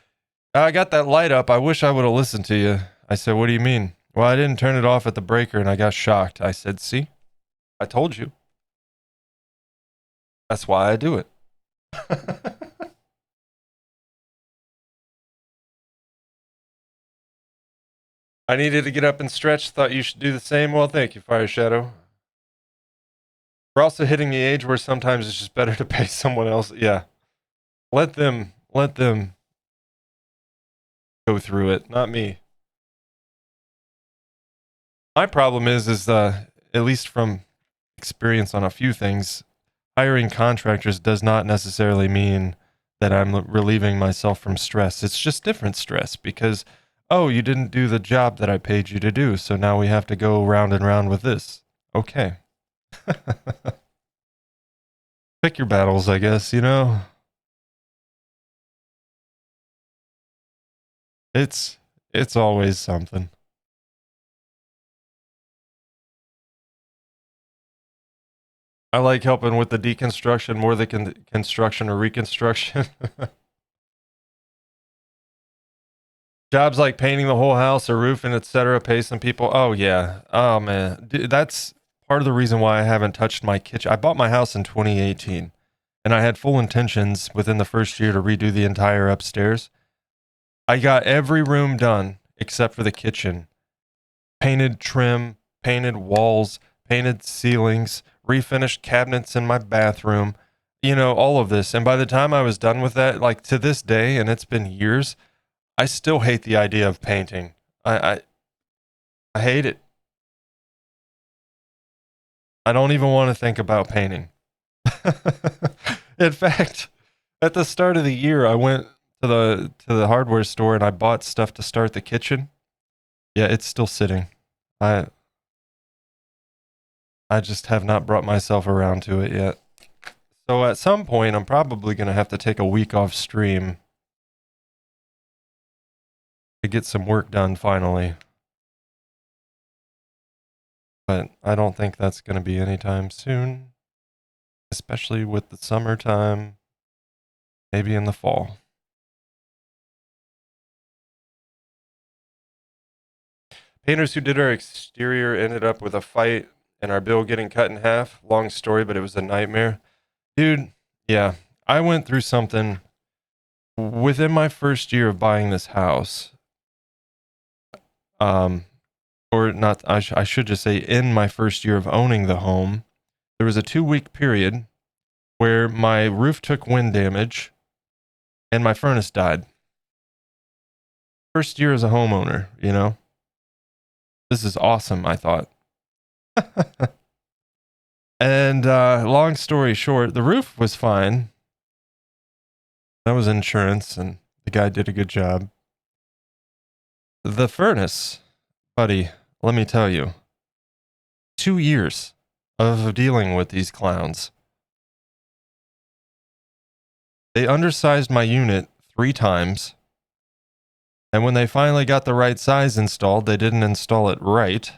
I got that light up. I wish I would have listened to you. I said, what do you mean? Well, I didn't turn it off at the breaker and I got shocked. I said, see? I told you. That's why I do it. I needed to get up and stretch. Thought you should do the same. Well, thank you, Fire Shadow. We're also hitting the age where sometimes it's just better to pay someone else. Yeah. Let them go through it, not me. My problem is at least from experience on a few things, hiring contractors does not necessarily mean that I'm relieving myself from stress. It's just different stress because, oh, you didn't do the job that I paid you to do, so now we have to go round and round with this. Okay. Pick your battles, I guess, you know? It's always something. I like helping with the deconstruction more than construction or reconstruction. Jobs like painting the whole house or roofing, etc. Pay some people. Oh yeah. Oh man, that's part of the reason why I haven't touched my kitchen. I bought my house in 2018, and I had full intentions within the first year to redo the entire upstairs. I got every room done except for the kitchen. Painted trim, painted walls, painted ceilings, refinished cabinets in my bathroom. you know, all of this. And by the time I was done with that, like to this day, and it's been years, I still hate the idea of painting. I hate it. I don't even want to think about painting. In fact, at the start of the year, I went to the hardware store and I bought stuff to start the kitchen. Yeah, it's still sitting. I I just have not brought myself around to it yet. So at some point, I'm probably going to have to take a week off stream to get some work done finally. But I don't think that's going to be anytime soon, especially with the summertime, maybe in the fall. Painters who did our exterior ended up with a fight and our bill getting cut in half. Long story, but it was a nightmare. Dude, yeah, I went through something within my first year of buying this house. Um, or not, I should just say in my first year of owning the home, there was a 2-week period where my roof took wind damage and my furnace died. First year as a homeowner, you know? This is awesome, I thought. And long story short, the roof was fine. That was insurance, and the guy did a good job. The furnace, buddy, let me tell you, 2 years of dealing with these clowns. They undersized my unit 3 times, and when they finally got the right size installed, they didn't install it right.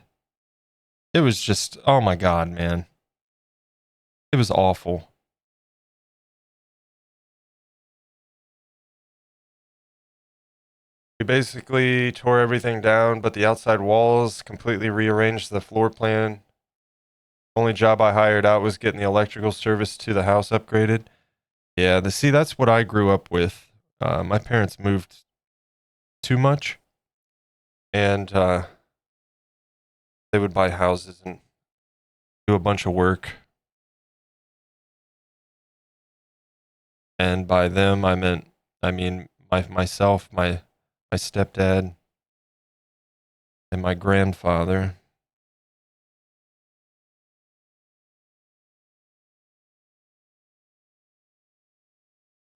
It was just, oh my God, man. It was awful. We basically tore everything down, but the outside walls, completely rearranged the floor plan. Only job I hired out was getting the electrical service to the house upgraded. Yeah, see, that's what I grew up with. My parents moved too much, and they would buy houses and do a bunch of work. And by them, I mean myself, my stepdad, and my grandfather.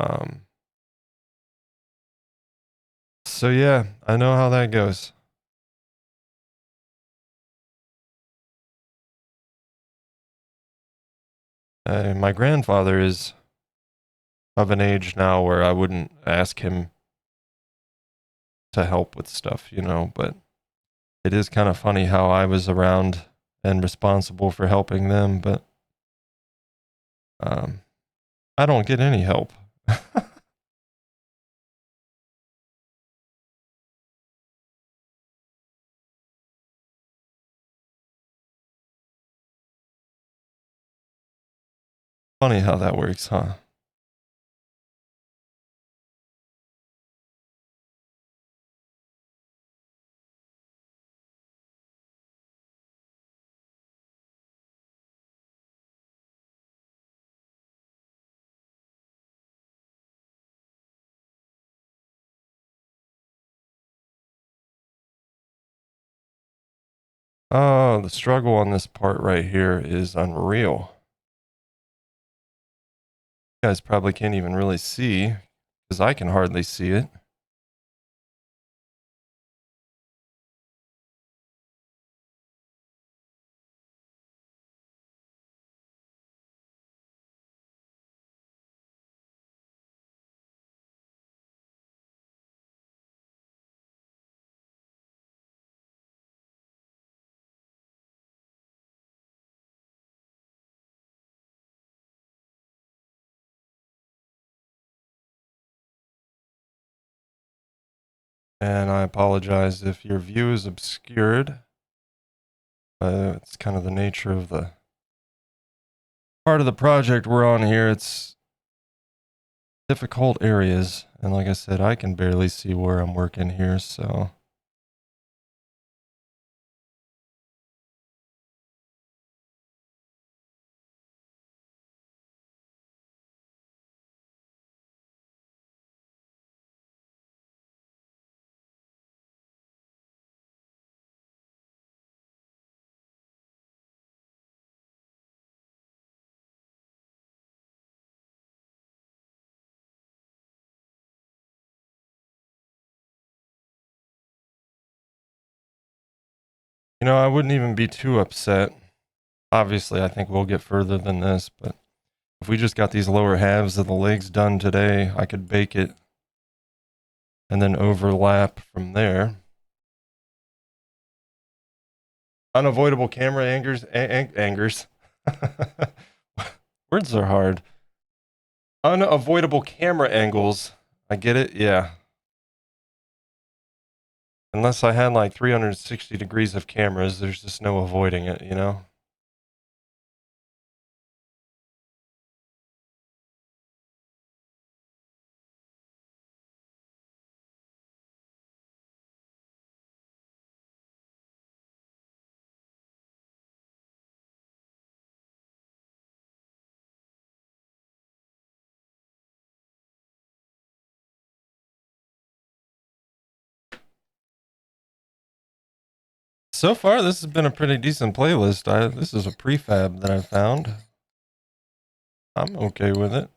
Um, so yeah, I know how that goes. My grandfather is of an age now where I wouldn't ask him to help with stuff, you know, but it is kind of funny how I was around and responsible for helping them, but I don't get any help. Funny how that works, huh? Oh, the struggle on this part right here is unreal. You guys probably can't even really see because I can hardly see it. And I apologize if your view is obscured. It's kind of the nature of the part of the project we're on here. It's difficult areas. And like I said, I can barely see where I'm working here, so. You know, I wouldn't even be too upset. Obviously, I think we'll get further than this, but if we just got these lower halves of the legs done today, I could bake it and then overlap from there. Unavoidable camera angers. Words are hard. Unavoidable camera angles. I get it, yeah. Unless I had like 360 degrees of cameras, there's just no avoiding it, you know? So far, this has been a pretty decent playlist. This is a prefab that I found. I'm okay with it.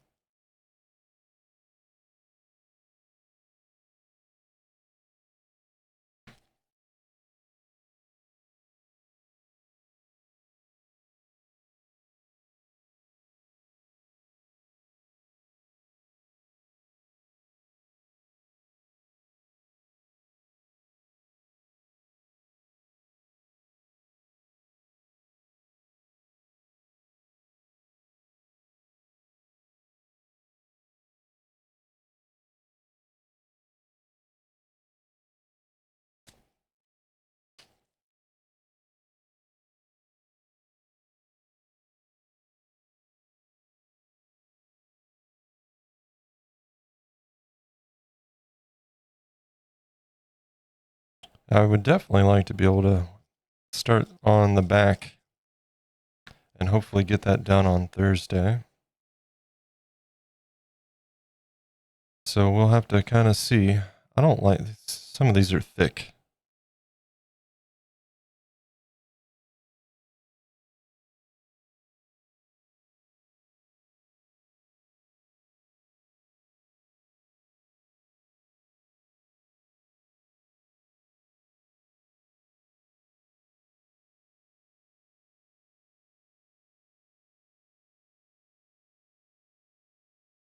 I would definitely like to be able to start on the back and hopefully get that done on Thursday. So we'll have to kind of see. I don't like some of these are thick.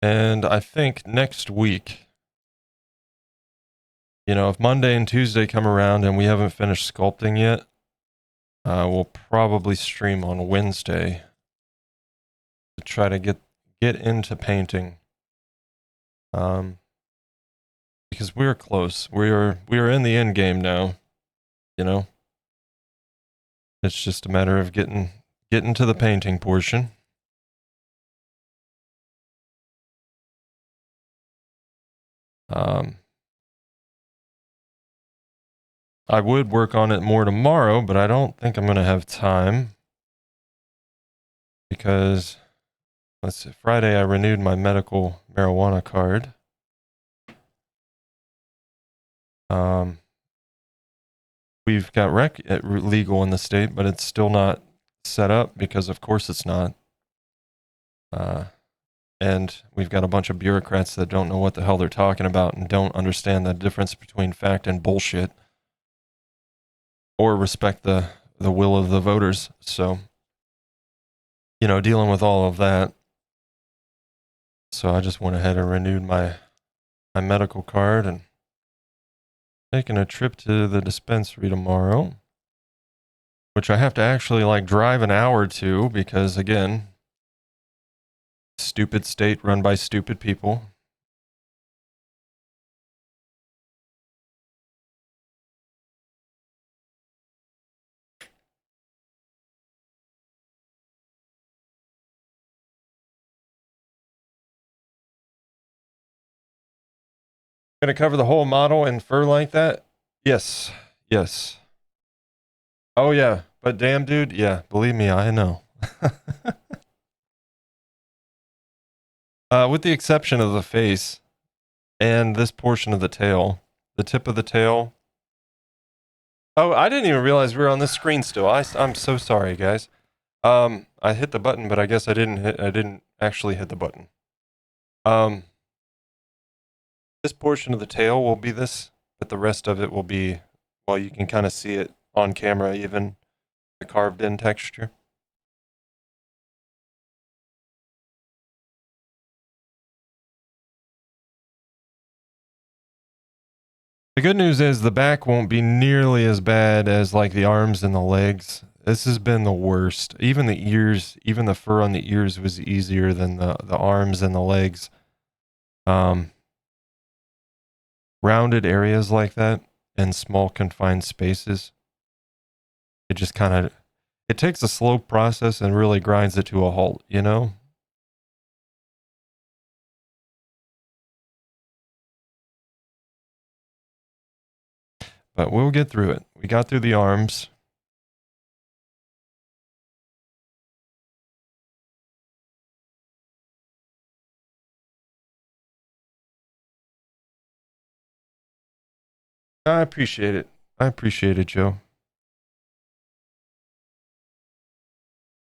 And I think next week, you know, if Monday and Tuesday come around and we haven't finished sculpting yet, we'll probably stream on Wednesday to try to get into painting. Because we're close. We are in the end game now. You know, it's just a matter of getting to the painting portion. I would work on it more tomorrow, but I don't think I'm going to have time because, let's see, Friday I renewed my medical marijuana card. We've got legal in the state, but it's still not set up because, of course, it's not. And we've got a bunch of bureaucrats that don't know what the hell they're talking about and don't understand the difference between fact and bullshit or respect the will of the voters. So, you know, dealing with all of that. So I just went ahead and renewed my medical card and taking a trip to the dispensary tomorrow, which I have to actually like drive an hour to because, again, stupid state run by stupid people. Gonna cover the whole model in fur like that? Yes. Yes. Oh yeah. But damn dude, yeah, believe me, I know. With the exception of the face and this portion of the tail, the tip of the tail. Oh, I didn't even realize we were on this screen still. I'm so sorry, guys. I hit the button, but I guess I didn't actually hit the button. This portion of the tail will be this, but the rest of it will be, well, you can kind of see it on camera, even the carved in texture. The good news is the back won't be nearly as bad as like the arms and the legs. This has been the worst. Even the ears, even the fur on the ears was easier than the arms and the legs. Rounded areas like that and small confined spaces, it just kind of, it takes a slow process and really grinds it to a halt, you know? But we'll get through it. We got through the arms. I appreciate it. I appreciate it, Joe.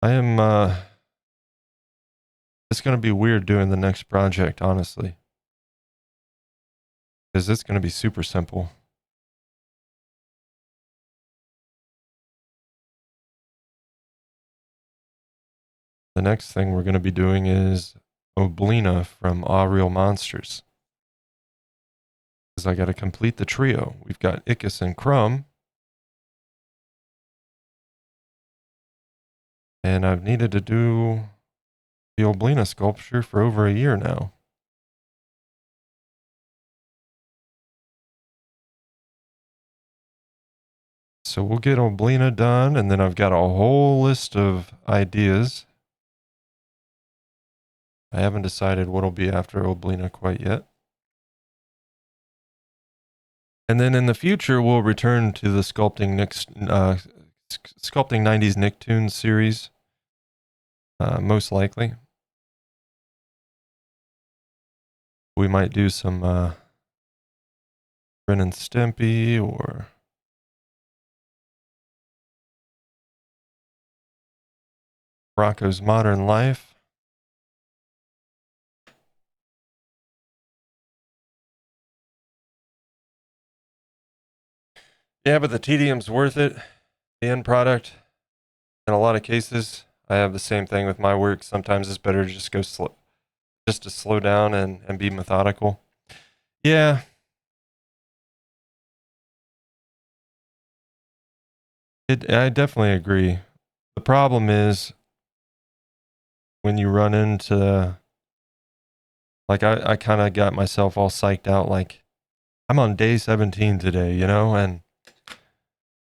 I am, it's going to be weird doing the next project, honestly. Because it's going to be super simple. The next thing we're going to be doing is Oblina from Aw Real Monsters. Because I got to complete the trio. We've got Ickis and Crumb. And I've needed to do the Oblina sculpture for over a year now. So we'll get Oblina done, and then I've got a whole list of ideas. I haven't decided what'll be after Oblina quite yet. And then in the future, we'll return to the Sculpting 90s Nicktoons series, most likely. We might do some Ren and Stimpy or Rocco's Modern Life. Yeah, but the tedium's worth it. The end product, in a lot of cases, I have the same thing with my work. Sometimes it's better to just go slow, just to slow down and be methodical. Yeah. I definitely agree. The problem is when you run into, like, I kind of got myself all psyched out, like, I'm on day 17 today, you know, and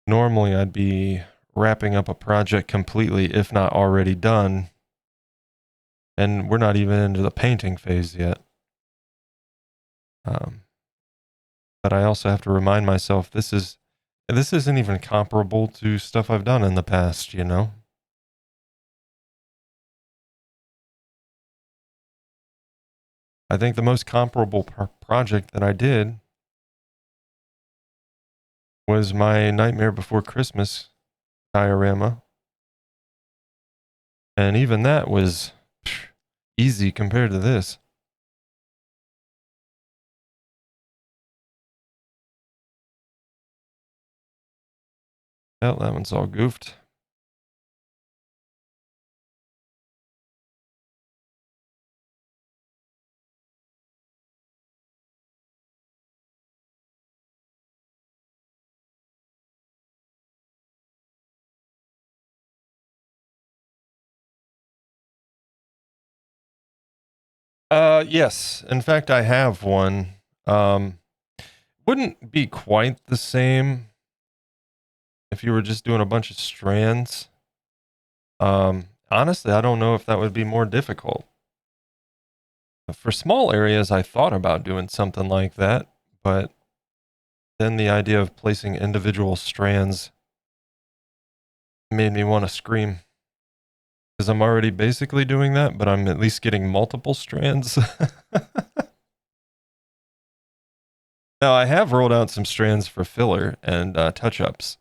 normally I'd be wrapping up a project completely, if not already done. And we're not even into the painting phase yet. But I also have to remind myself this isn't even comparable to stuff I've done in the past, you know? I think the most comparable project that I did was my Nightmare Before Christmas diorama. And even that was easy compared to this. Well, that one's all goofed. Yes. In fact, I have one. Wouldn't be quite the same if you were just doing a bunch of strands. Honestly, I don't know if that would be more difficult. For small areas, I thought about doing something like that, but then the idea of placing individual strands made me want to scream. Because I'm already basically doing that, but I'm at least getting multiple strands. Now, I have rolled out some strands for filler and touch-ups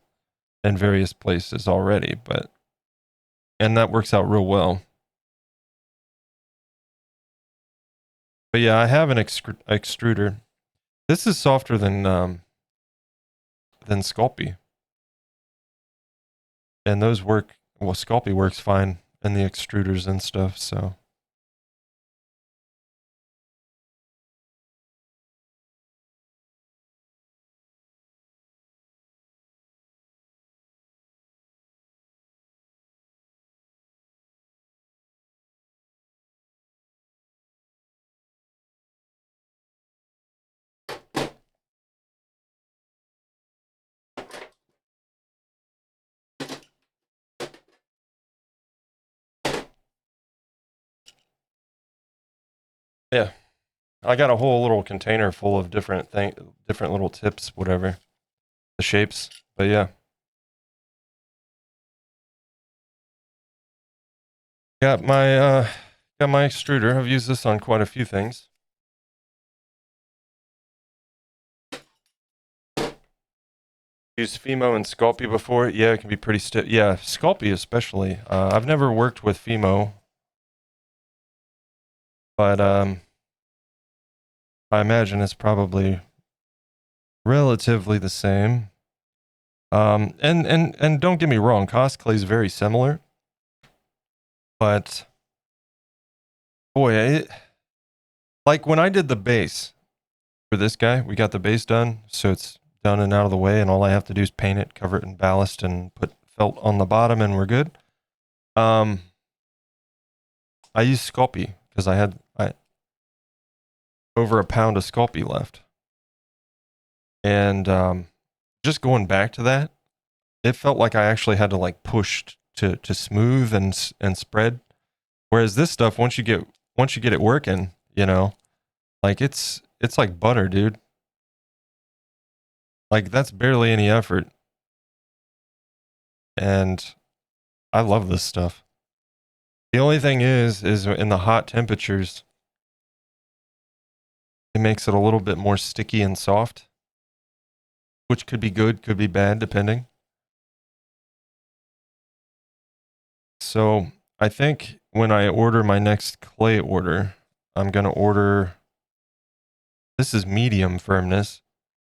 in various places already, and that works out real well. But yeah, I have an extruder. This is softer than Sculpey. and those work. Well, Sculpey works fine in the extruders and stuff. So. Yeah, I got a whole little container full of different little tips, whatever, the shapes. But yeah, got my extruder. I've used this on quite a few things. Used Fimo and Sculpey before. Yeah, it can be pretty stiff. Yeah, Sculpey especially. I've never worked with Fimo, but I imagine it's probably relatively the same. And don't get me wrong, Cosclay is very similar, but boy, like when I did the base for this guy, we got the base done, so it's done and out of the way, and all I have to do is paint it, cover it in ballast, and put felt on the bottom, and we're good. I used Sculpey because I had over a pound of Sculpey left. And just going back to that, it felt like I actually had to like push to smooth and spread. Whereas this stuff, once you get it working, you know, like it's like butter, dude. Like that's barely any effort. And I love this stuff. The only thing is in the hot temperatures, it makes it a little bit more sticky and soft, which could be good, could be bad, depending. So I think when I order my next clay order, I'm going to order, this is medium firmness.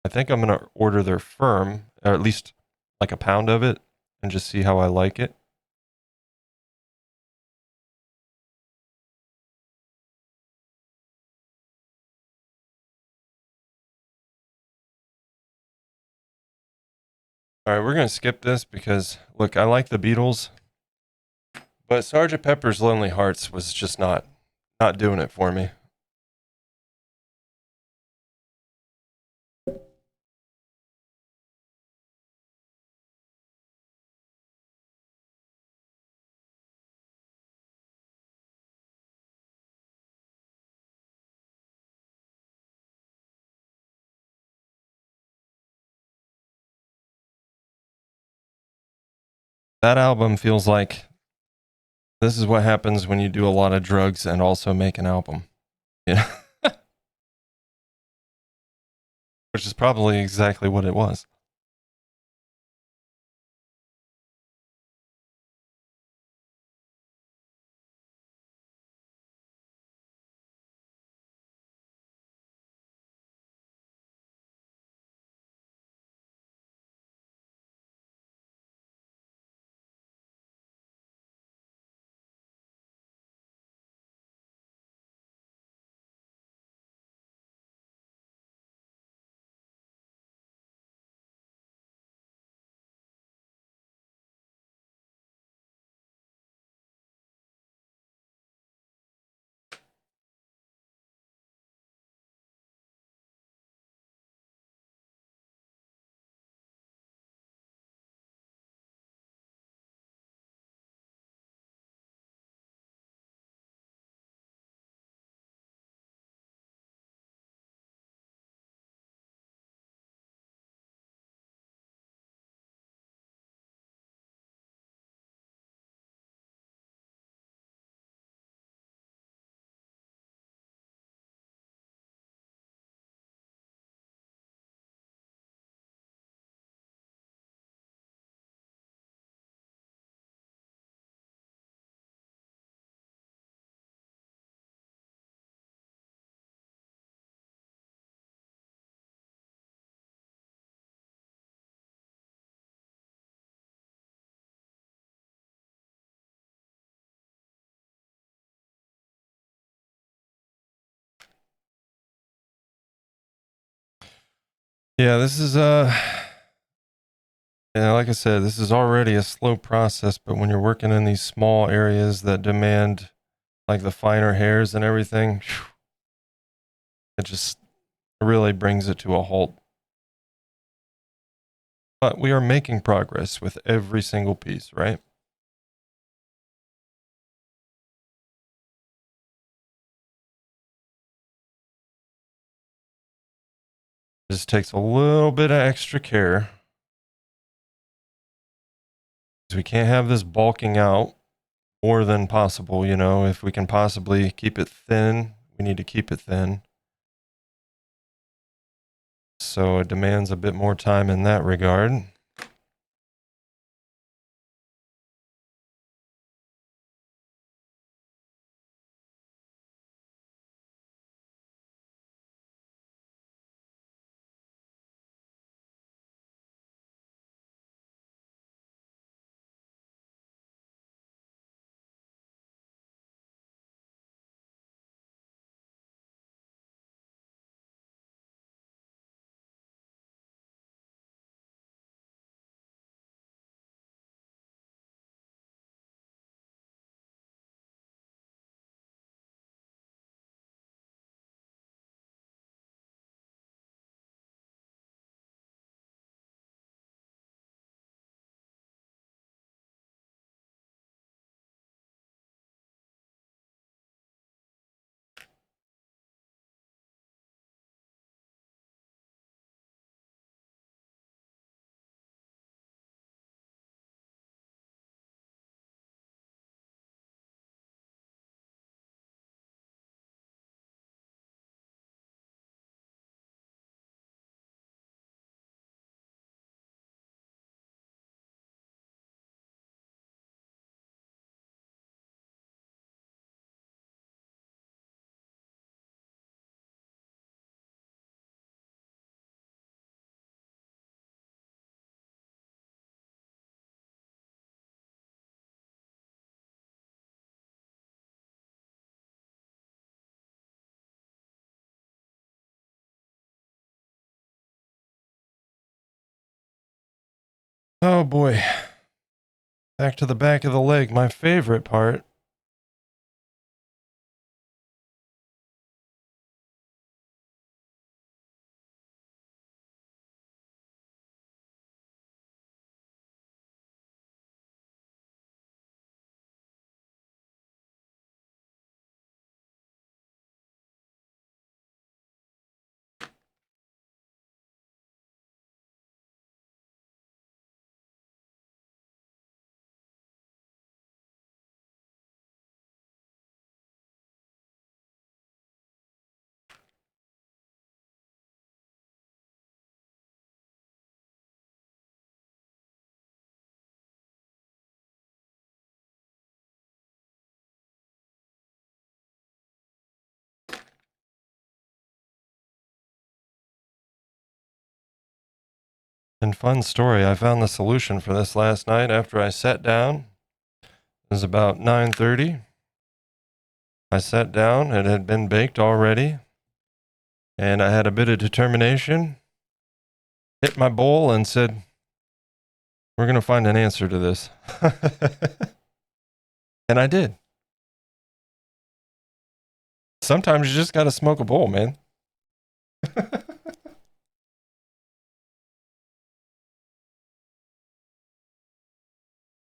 I think I'm going to order their firm, or at least like a pound of it, and just see how I like it. All right, we're going to skip this because, look, I like the Beatles, but Sgt. Pepper's Lonely Hearts was just not doing it for me. That album feels like this is what happens when you do a lot of drugs and also make an album. Yeah. Which is probably exactly what it was. Yeah, this is yeah, like I said, this is already a slow process, but when you're working in these small areas that demand like the finer hairs and everything, it just really brings it to a halt. But we are making progress with every single piece, right? Just takes a little bit of extra care. We can't have this bulking out more than possible, you know. If we can possibly keep it thin, we need to keep it thin. So it demands a bit more time in that regard. Oh boy. Back to the back of the leg, my favorite part. And fun story, I found the solution for this last night after I sat down. It was about 9:30. I sat down, it had been baked already, and I had a bit of determination, hit my bowl and said, we're going to find an answer to this. And I did. Sometimes you just got to smoke a bowl, man.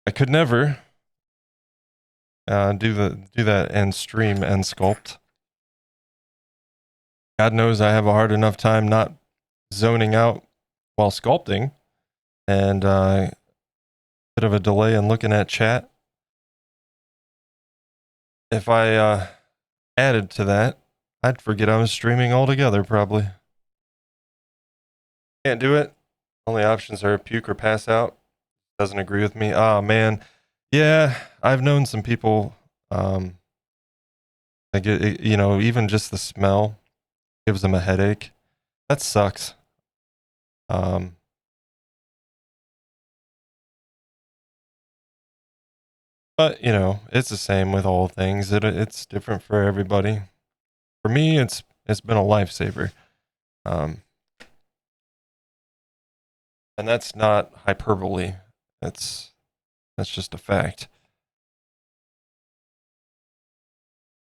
I could never do that and stream and sculpt. God knows I have a hard enough time not zoning out while sculpting, and bit of a delay in looking at chat. If I added to that, I'd forget I was streaming altogether, probably. Can't do it. Only options are puke or pass out. Doesn't agree with me. Oh, man. Yeah, I've known some people, that get, you know, even just the smell gives them a headache. That sucks. Um, but, you know, it's the same with all things. It's different for everybody. For me, it's been a lifesaver. Um, And that's not hyperbole. That's just a fact.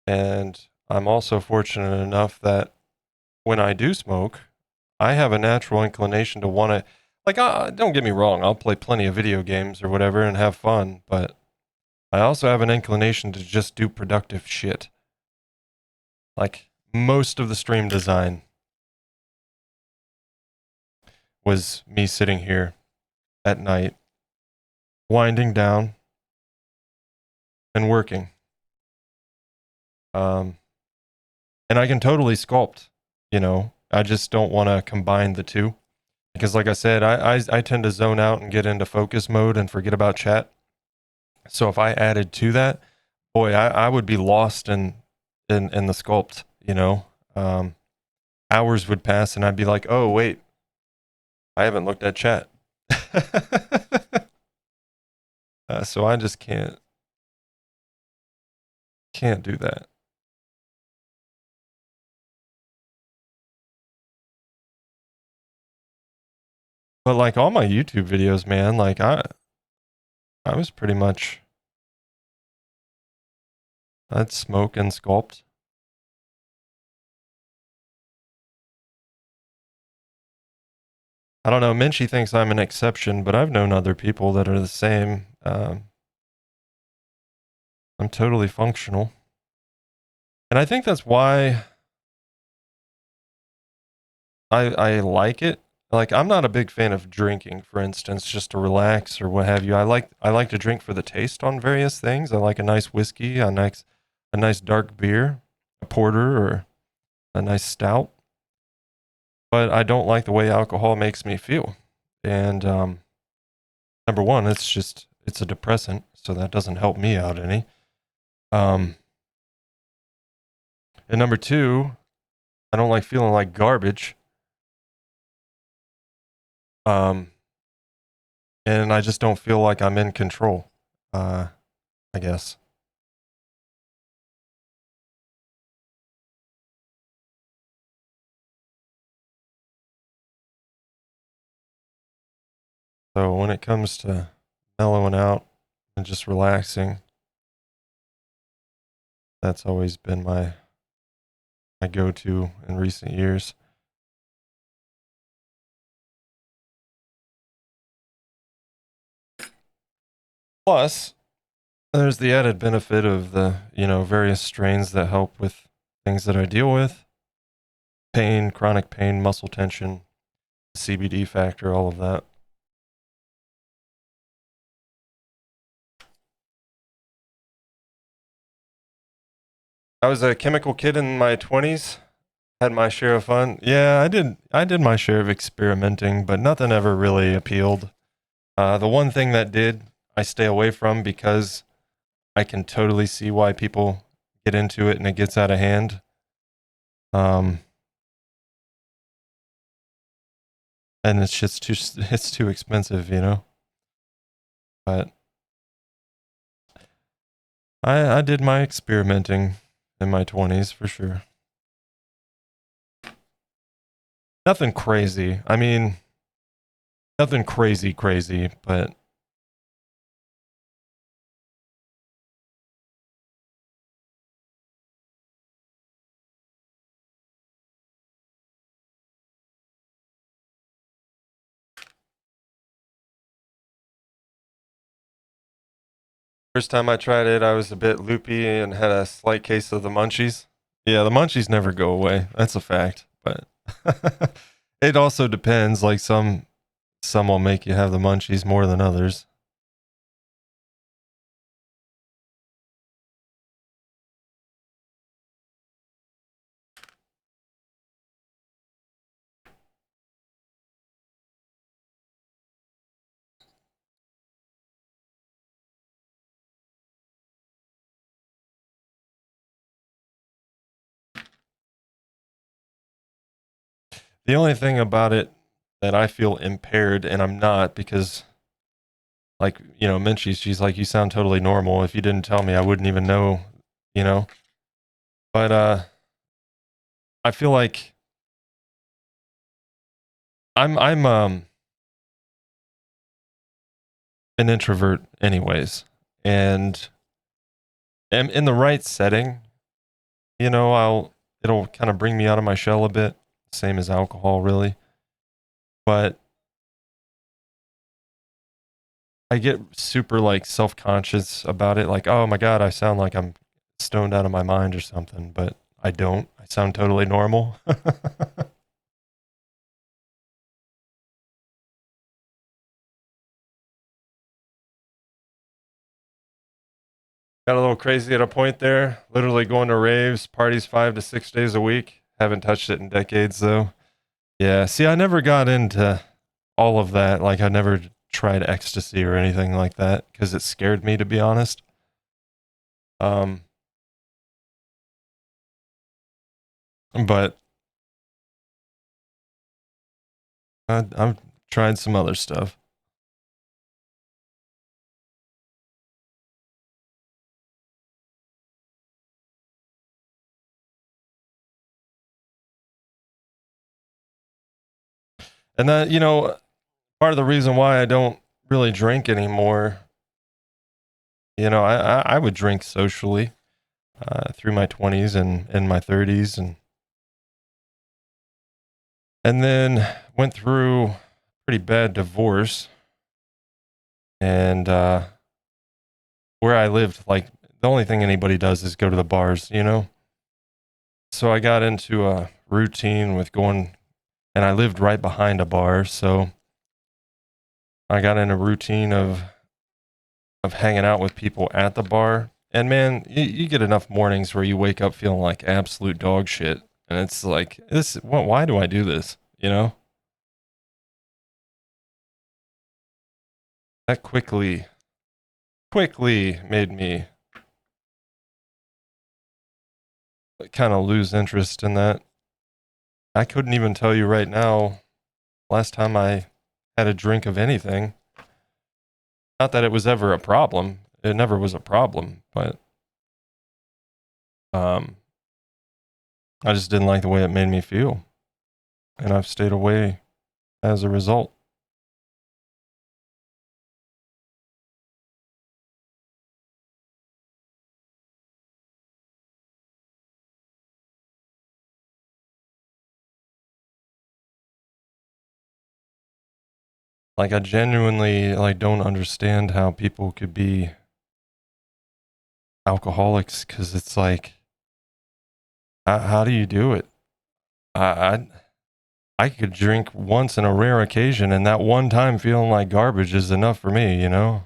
And I'm also fortunate enough that when I do smoke, I have a natural inclination to want to, like, don't get me wrong, I'll play plenty of video games or whatever and have fun, but I also have an inclination to just do productive shit. Like, most of the stream design was me sitting here at night, winding down and working. And I can totally sculpt, you know, I just don't want to combine the two. Because like I said, I tend to zone out and get into focus mode and forget about chat. So if I added to that, boy, I would be lost in the sculpt, you know. Hours would pass and I'd be like, oh wait, I haven't looked at chat. So I just can't do that. But like all my YouTube videos, man, like I was pretty much, I'd smoke and sculpt. I don't know. Minchie thinks I'm an exception, but I've known other people that are the same. I'm totally functional. And I think that's why I like it. Like I'm not a big fan of drinking, for instance, just to relax or what have you. I like to drink for the taste on various things. I like a nice whiskey, a nice dark beer, a porter or a nice stout. But I don't like the way alcohol makes me feel. And number one, it's a depressant, so that doesn't help me out any. And number two, I don't like feeling like garbage. And I just don't feel like I'm in control. I guess. So when it comes to mellowing out and just relaxing, that's always been my go-to in recent years. Plus, there's the added benefit of the, you know, various strains that help with things that I deal with. Pain, chronic pain, muscle tension, CBD factor, all of that. I was a chemical kid in my 20s. Had my share of fun. Yeah, I did my share of experimenting, but nothing ever really appealed. The one thing that did, I stay away from because I can totally see why people get into it and it gets out of hand. And it's just it's too expensive, you know. But I did my experimenting in my 20s for sure. Nothing crazy. I mean, nothing crazy, but first time I tried it, I was a bit loopy and had a slight case of the munchies. Yeah, the munchies never go away. That's a fact. But it also depends. Like some will make you have the munchies more than others. The only thing about it that I feel impaired, and I'm not because, like, you know, Minchie, she's like, you sound totally normal. If you didn't tell me, I wouldn't even know, you know. But I feel like I'm an introvert anyways. And am in the right setting, you know, it'll kind of bring me out of my shell a bit, same as alcohol really. But I get super like self-conscious about it, like, oh my god, I sound like I'm stoned out of my mind or something, but I don't. I sound totally normal. Got a little crazy at a point there. Literally going to raves, parties 5 to 6 days a week. Haven't touched it in decades though. Yeah, see, I never got into all of that. Like, I never tried ecstasy or anything like that because it scared me, to be honest. Um, but I've tried some other stuff. And that, you know, part of the reason why I don't really drink anymore, you know, I would drink socially through my 20s and in my 30s, and then went through a pretty bad divorce. And where I lived, like, the only thing anybody does is go to the bars, you know? So I got into a routine with going, and I lived right behind a bar. So I got in a routine of hanging out with people at the bar. And man, you get enough mornings where you wake up feeling like absolute dog shit. And it's like, why do I do this? You know? That quickly made me kind of lose interest in that. I couldn't even tell you right now last time I had a drink of anything. Not that it was ever a problem. It never was a problem, but um, I just didn't like the way it made me feel, and I've stayed away as a result. Like, I genuinely like don't understand how people could be alcoholics, because it's like, how do you do it? I, I I could drink once in a rare occasion, and that one time feeling like garbage is enough for me, you know?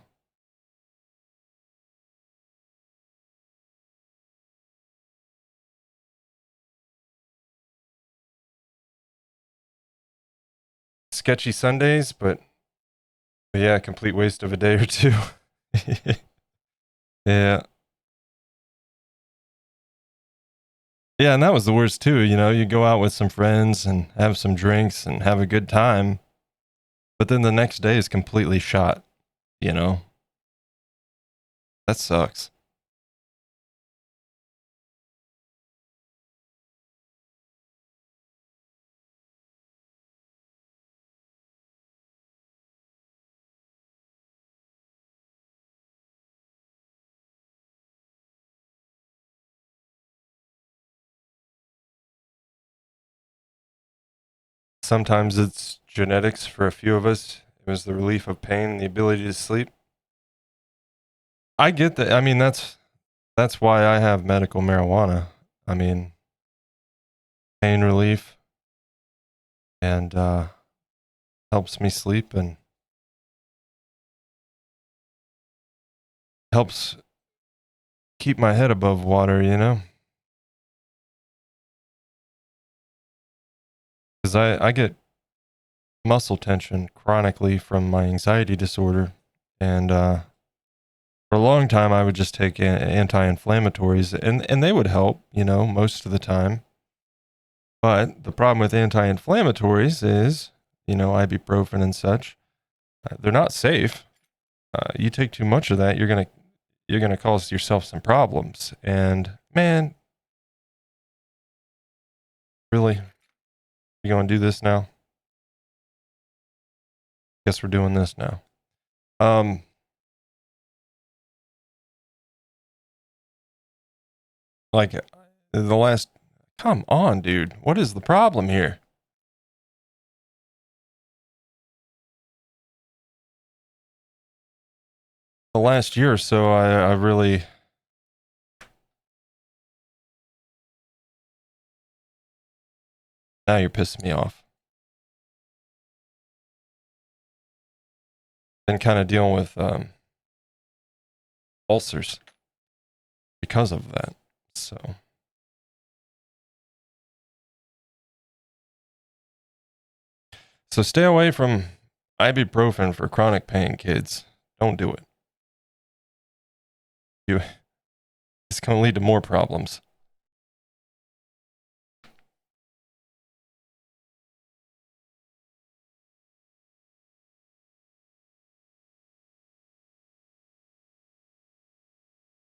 Sketchy Sundays, but yeah, complete waste of a day or two. Yeah. Yeah, and that was the worst too, you know, you go out with some friends and have some drinks and have a good time, but then the next day is completely shot, you know? That sucks. Sometimes it's genetics for a few of us. It was the relief of pain and the ability to sleep. I get that. I mean, that's why I have medical marijuana. I mean, pain relief, and helps me sleep and helps keep my head above water, you know? Cuz I get muscle tension chronically from my anxiety disorder, and for a long time I would just take anti-inflammatories, and they would help, you know, most of the time. But the problem with anti-inflammatories is, you know, ibuprofen and such, they're not safe. You take too much of that, you're gonna cause yourself some problems. And man, really, you gonna do this now? Guess we're doing this now. Like the last, come on, dude. What is the problem here? The last year or so, I really, now you're pissing me off. Been kind of dealing with ulcers because of that. So stay away from ibuprofen for chronic pain, kids. Don't do it. It's going to lead to more problems.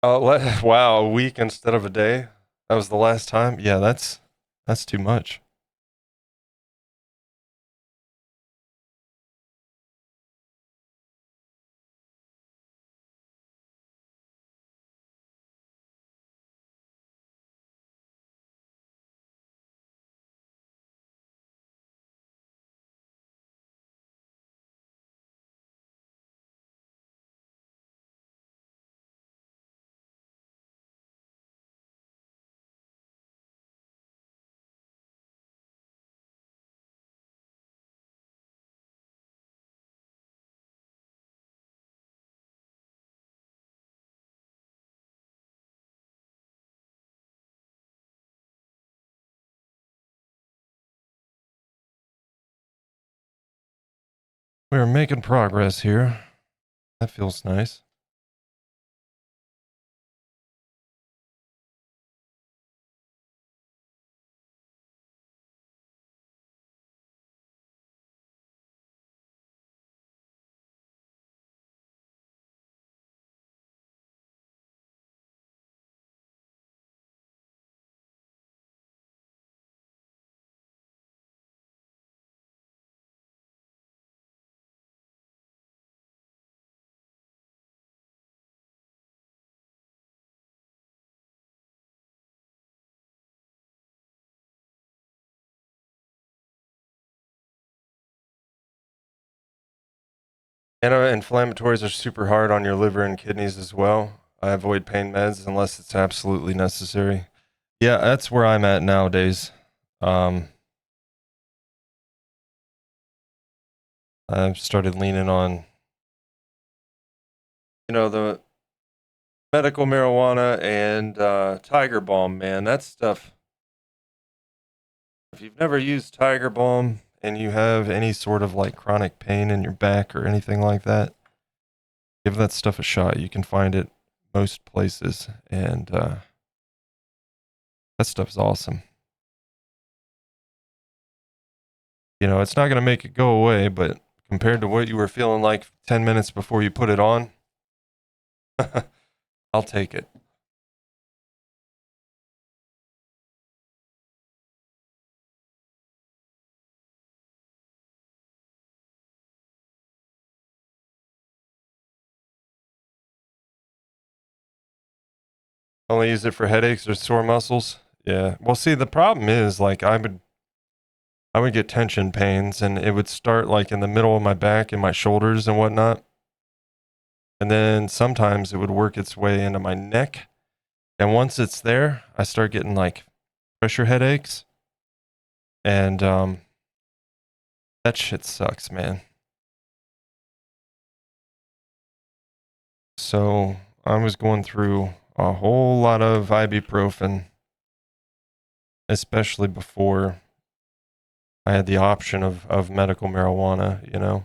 Wow, a week instead of a day. That was the last time. Yeah, that's too much. We're making progress here. That feels nice. Anti-inflammatories are super hard on your liver and kidneys as well. I avoid pain meds unless it's absolutely necessary. Yeah, that's where I'm at nowadays. I've started leaning on, the medical marijuana and Tiger Balm, man. That stuff. If you've never used Tiger Balm and you have any sort of like chronic pain in your back or anything like that, give that stuff a shot. You can find it most places, and that stuff's awesome. It's not going to make it go away, but compared to what you were feeling like 10 minutes before you put it on, I'll take it. Only use it for headaches or sore muscles. Yeah. Well, see, the problem is like I would get tension pains, and it would start like in the middle of my back and my shoulders and whatnot. And then sometimes it would work its way into my neck. And once it's there, I start getting like pressure headaches. And that shit sucks, man. So I was going through a whole lot of ibuprofen, especially before I had the option of medical marijuana.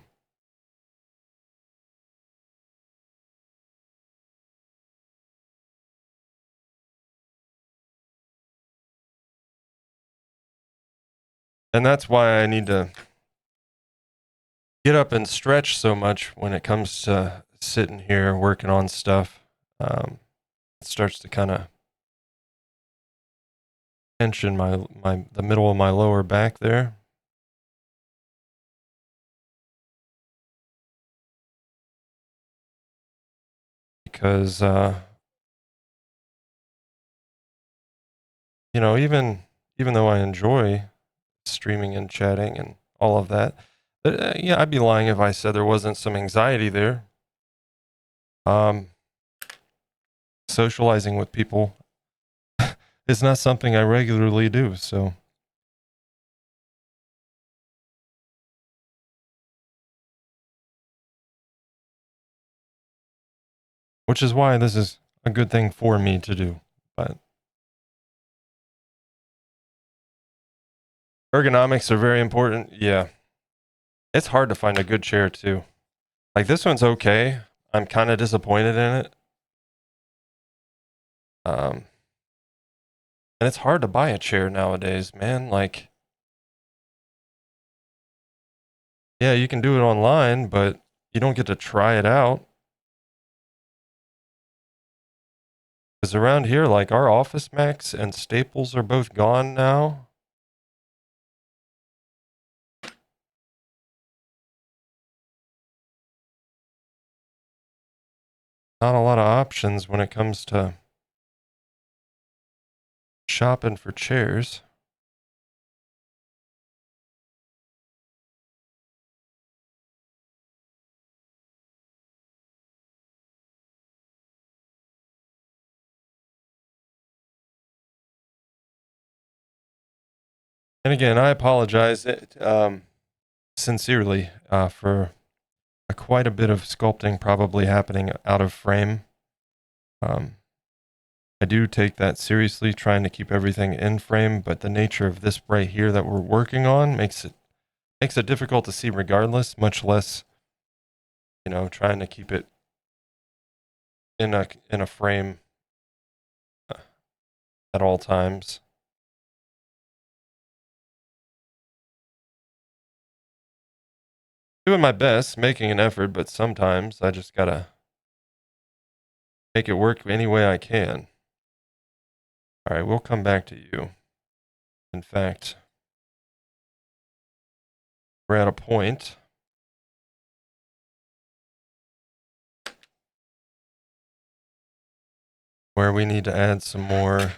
And that's why I need to get up and stretch so much when it comes to sitting here working on stuff. It starts to kind of tension the middle of my lower back there. Because you know, even though I enjoy streaming and chatting and all of that, but yeah, I'd be lying if I said there wasn't some anxiety there. Socializing with people is not something I regularly do, so. Which is why this is a good thing for me to do. But ergonomics are very important. Yeah. It's hard to find a good chair too. Like this one's okay. I'm kind of disappointed in it. And it's hard to buy a chair nowadays, man. Like, yeah, you can do it online, but you don't get to try it out. Because around here, like our Office Max and Staples are both gone now. Not a lot of options when it comes to shopping for chairs. And again, I apologize sincerely for quite a bit of sculpting probably happening out of frame. I do take that seriously, trying to keep everything in frame, but the nature of this right here that we're working on makes it difficult to see regardless, much less, you know, trying to keep it in a frame at all times. Doing my best, making an effort, but sometimes I just gotta make it work any way I can. All right, we'll come back to you. In fact, we're at a point where we need to add some more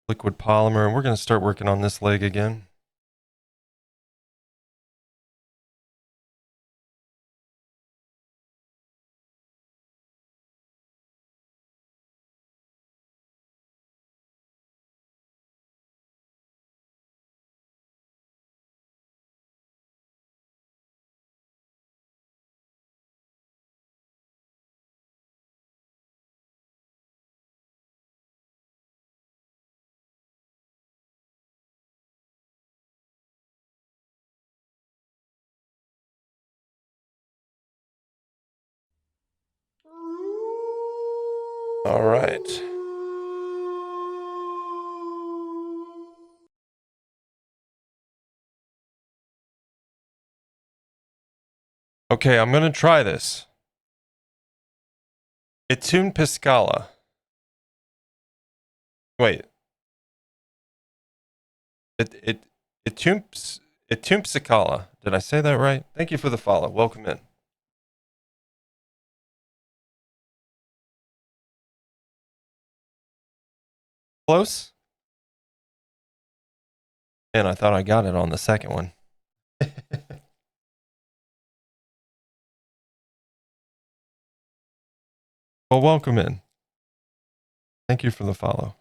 liquid polymer, and we're going to start working on this leg again. All right. Okay, I'm going to try this. Itune Piscala. Wait. Itune Piscala. Did I say that right? Thank you for the follow. Welcome in. Close? And I thought I got it on the second one. Well, welcome in. Thank you for the follow.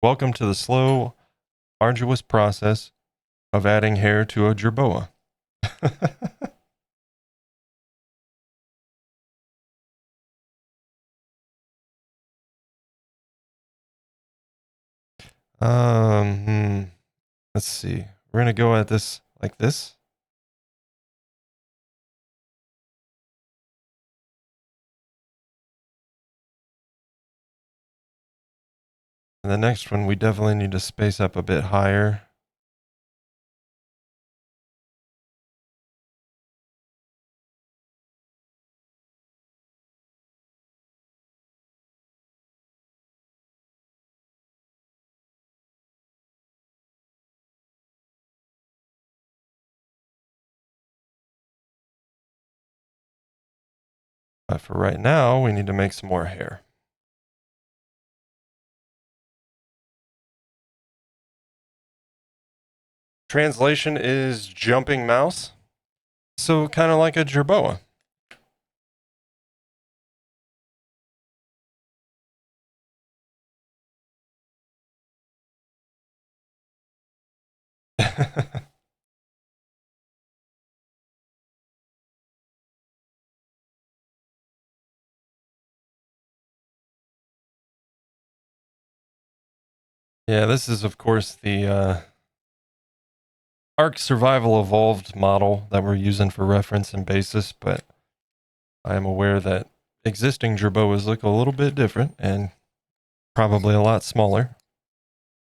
Welcome to the slow, arduous process of adding hair to a jerboa. Let's see. We're going to go at this like this. And the next one, we definitely need to space up a bit higher. But for right now, we need to make some more hair. Translation is jumping mouse. So kind of like a jerboa. Yeah, this is of course the Ark Survival Evolved model that we're using for reference and basis, but I am aware that existing jerboas look a little bit different and probably a lot smaller.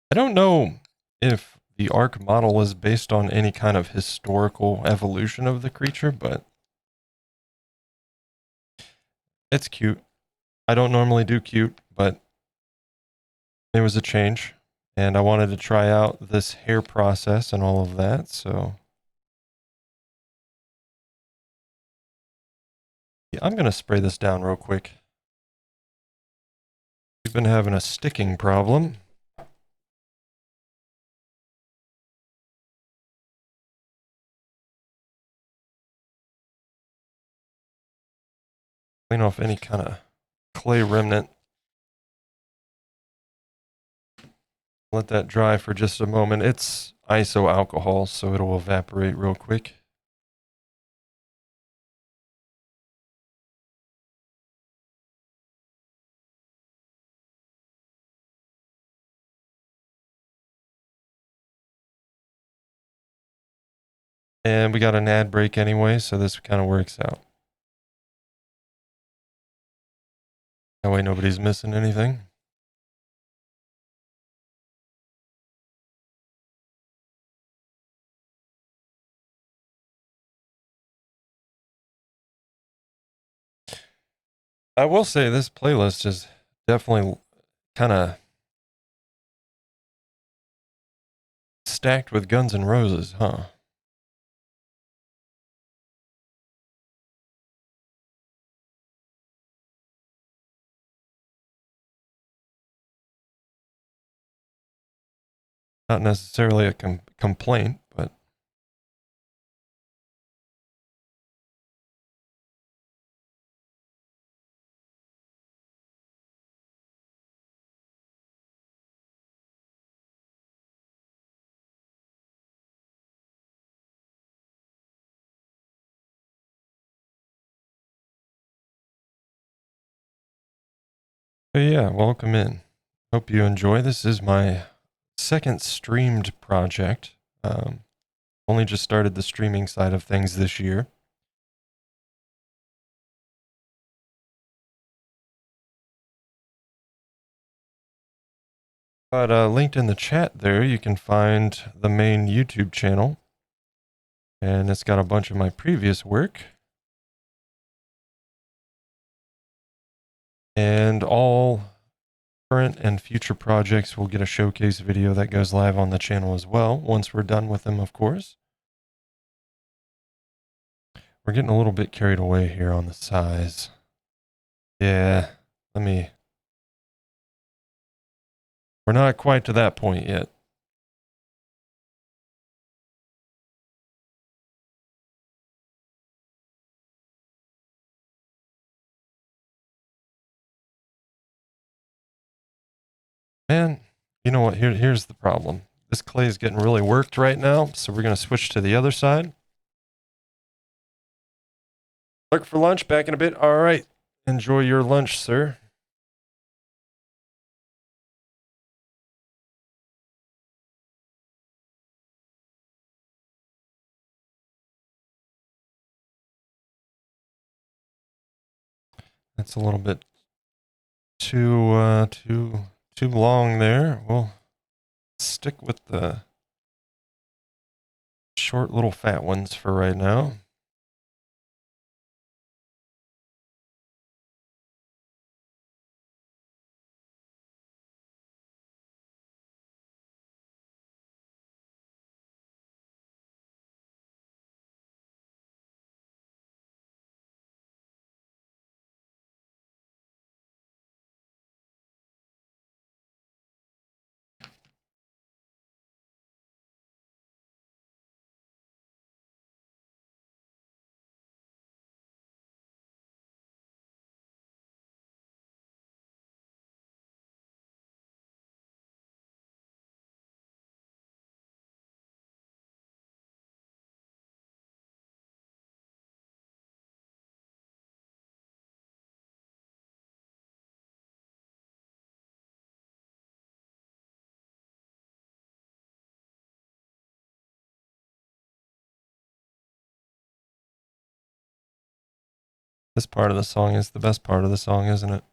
I don't know if the Ark model is based on any kind of historical evolution of the creature, but it's cute. I don't normally do cute, but it was a change, and I wanted to try out this hair process and all of that, so yeah, I'm going to spray this down real quick. We've been having a sticking problem. Clean off any kind of clay remnant. Let that dry for just a moment. It's iso alcohol, so it'll evaporate real quick. And we got an ad break anyway, so this kind of works out. That way nobody's missing anything. I will say this playlist is definitely kind of stacked with Guns N' Roses, huh? Not necessarily a complaint, but yeah, welcome in. Hope you enjoy. This is my second streamed project. Only just started the streaming side of things this year. But linked in the chat there, you can find the main YouTube channel. And it's got a bunch of my previous work. And all current and future projects will get a showcase video that goes live on the channel as well, once we're done with them, of course. We're getting a little bit carried away here on the size. Yeah, we're not quite to that point yet. Man, you know what? Here's the problem. This clay is getting really worked right now, so we're going to switch to the other side. Look for lunch back in a bit. All right. Enjoy your lunch, sir. That's a little bit too long there. We'll stick with the short little fat ones for right now. This part of the song is the best part of the song, isn't it?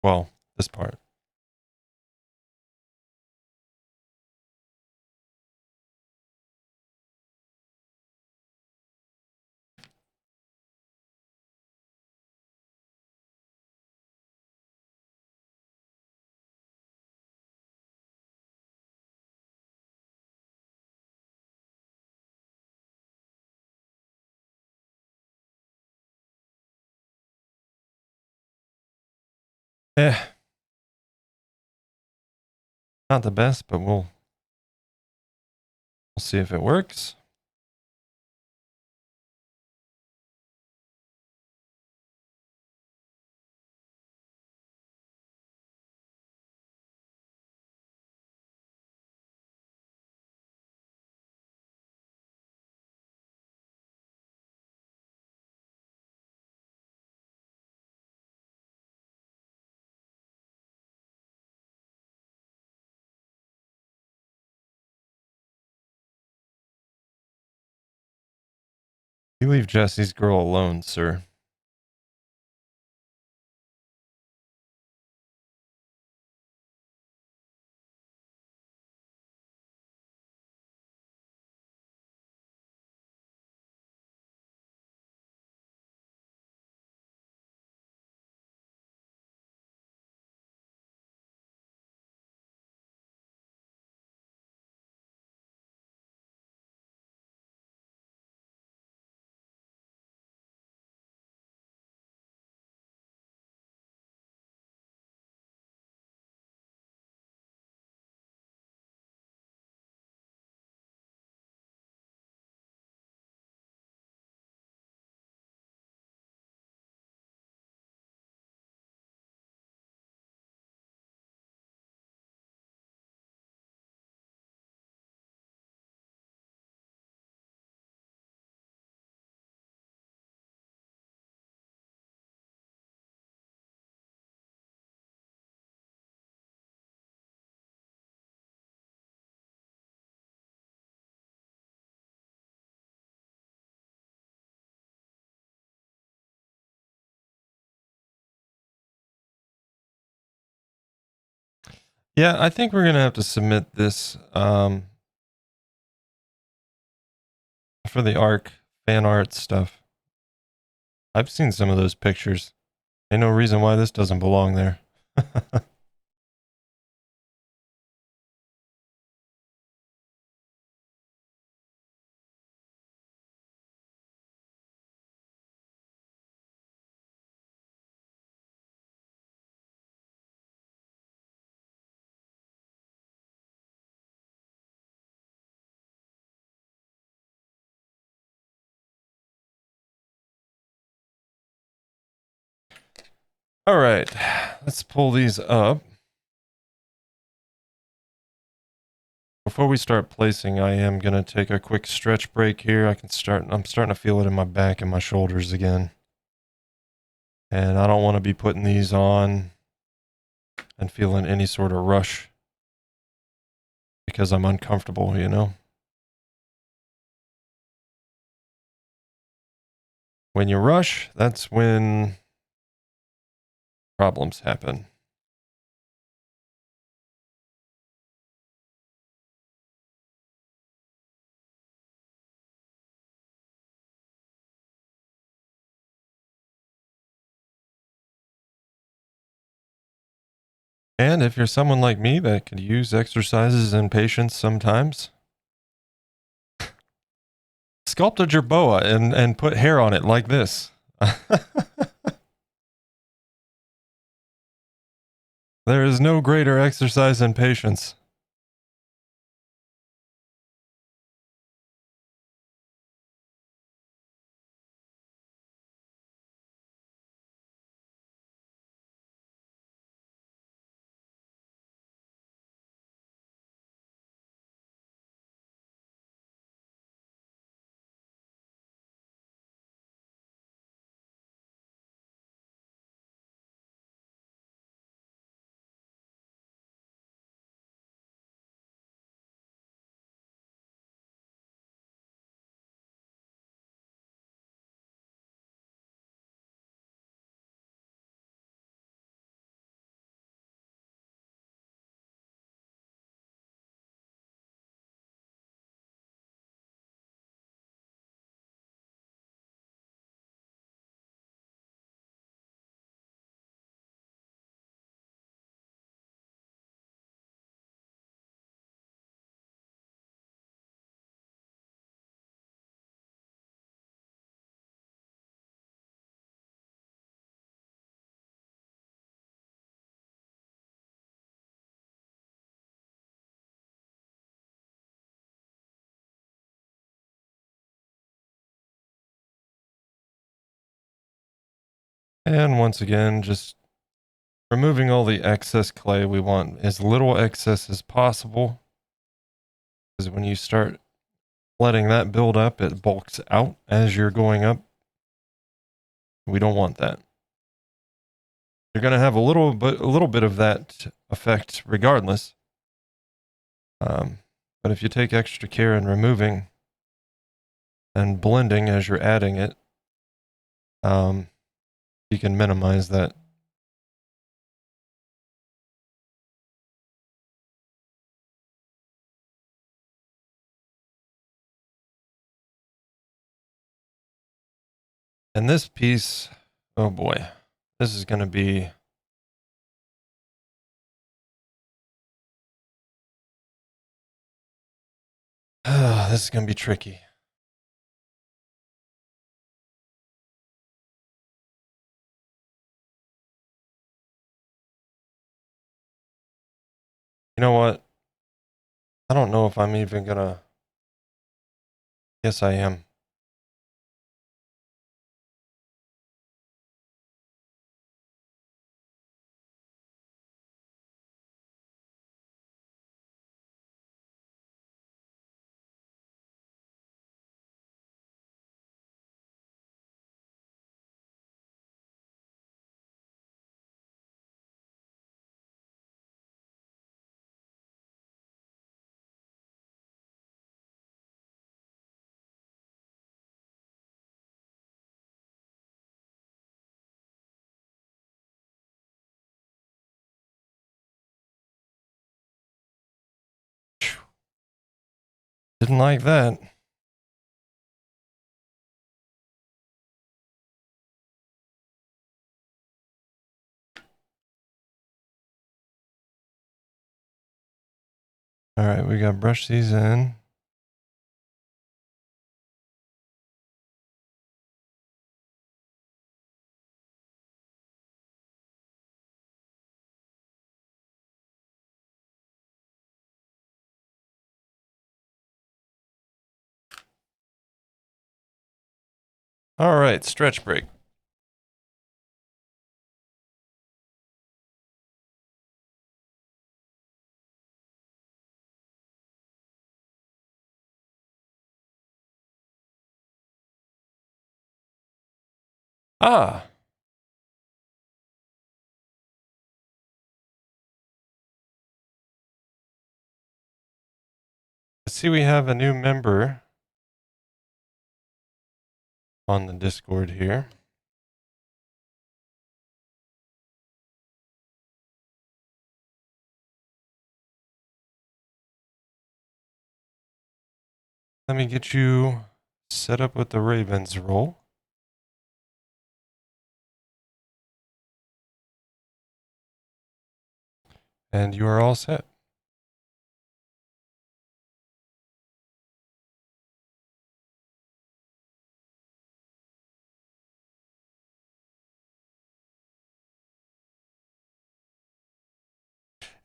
Well, this part. Eh, not the best, but we'll see if it works. You leave Jesse's girl alone, sir. Yeah, I think we're gonna have to submit this for the ARC fan art stuff. I've seen some of those pictures. Ain't no reason why this doesn't belong there. All right, let's pull these up. Before we start placing, I am going to take a quick stretch break here. I'm starting to feel it in my back and my shoulders again. And I don't want to be putting these on and feeling any sort of rush because I'm uncomfortable, you know? When you rush, that's when problems happen. And if you're someone like me that could use exercises and patience sometimes, sculpt a jerboa and put hair on it like this. There is no greater exercise than patience. And once again, just removing all the excess clay. We want as little excess as possible, because when you start letting that build up, it bulks out as you're going up. We don't want that. You're going to have a little bit of that effect regardless. But if you take extra care in removing and blending as you're adding it, you can minimize that. And this piece, oh boy, this is going to be this is going to be tricky. You know what? I don't know if I'm even going to. Yes, I am. Didn't like that. All right, we got to brush these in. All right, stretch break. Ah, I see we have a new member on the Discord here. Let me get you set up with the Ravens role. And you are all set.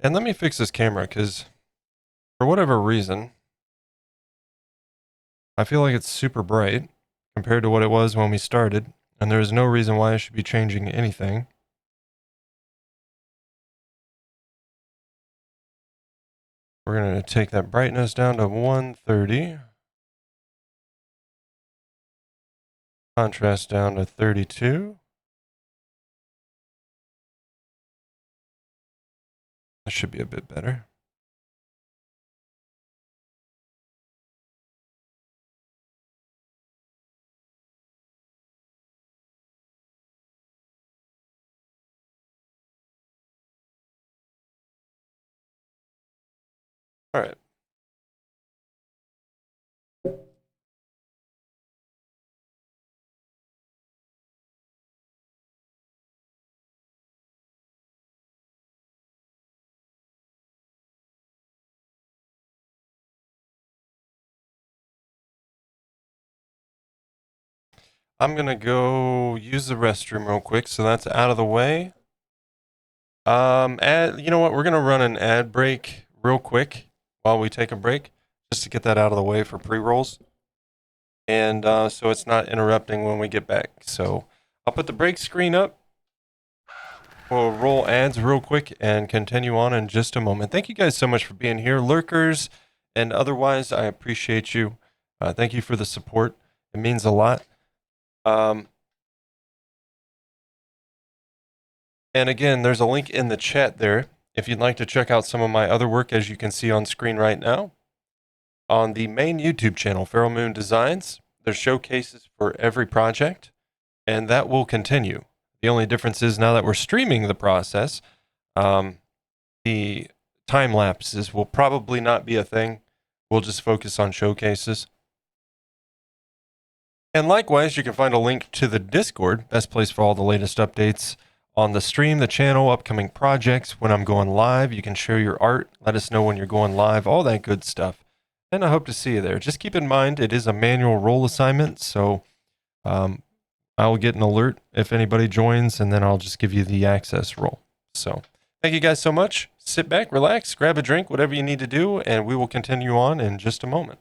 And let me fix this camera, because for whatever reason, I feel like it's super bright compared to what it was when we started, and there is no reason why I should be changing anything. We're going to take that brightness down to 130. Contrast down to 32. That should be a bit better. All right. I'm going to go use the restroom real quick, so that's out of the way. You know what? We're going to run an ad break real quick while we take a break, just to get that out of the way for pre-rolls. And so it's not interrupting when we get back. So I'll put the break screen up, We'll roll ads real quick and continue on in just a moment. Thank you guys so much for being here, lurkers and otherwise. I appreciate you. Thank you for the support. It means a lot. And again, there's a link in the chat there if you'd like to check out some of my other work, as you can see on screen right now. On the main YouTube channel, Feral Moon Designs, there's showcases for every project, and that will continue. The only difference is now that we're streaming the process, the time lapses will probably not be a thing. We'll just focus on showcases. And likewise, you can find a link to the Discord, best place for all the latest updates on the stream, the channel, upcoming projects, when I'm going live. You can share your art, let us know when you're going live, all that good stuff. And I hope to see you there. Just keep in mind, it is a manual role assignment, so I'll get an alert if anybody joins, and then I'll just give you the access role. So thank you guys so much. Sit back, relax, grab a drink, whatever you need to do, and we will continue on in just a moment.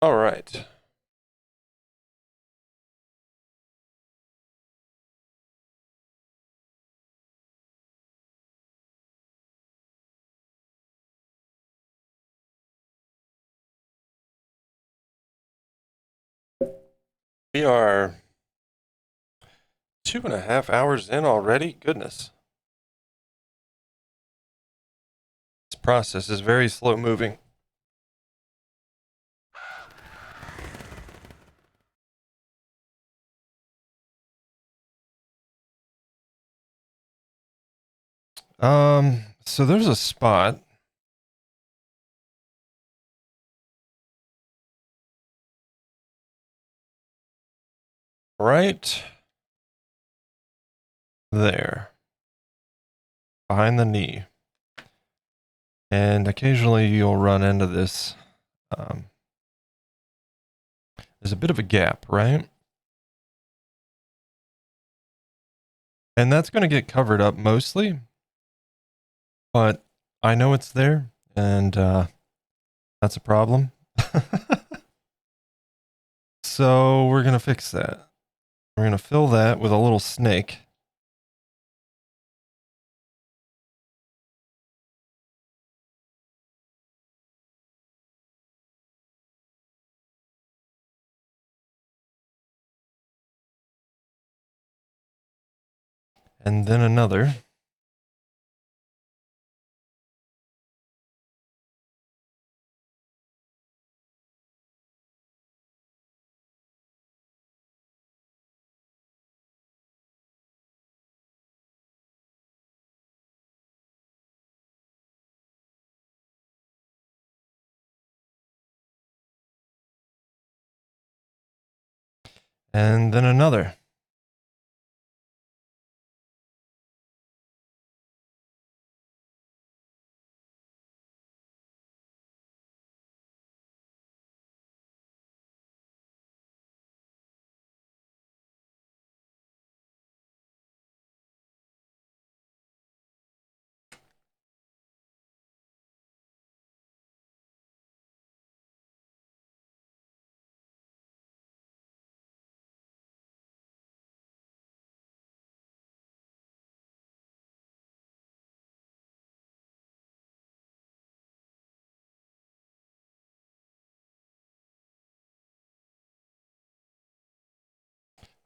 All right. We are 2.5 hours in already. Goodness. This process is very slow moving. So there's a spot. Right there. Behind the knee. And occasionally you'll run into this. There's a bit of a gap, right? And that's going to get covered up mostly. But I know it's there, and that's a problem. So we're going to fix that. We're going to fill that with a little snake. And then another. And then another.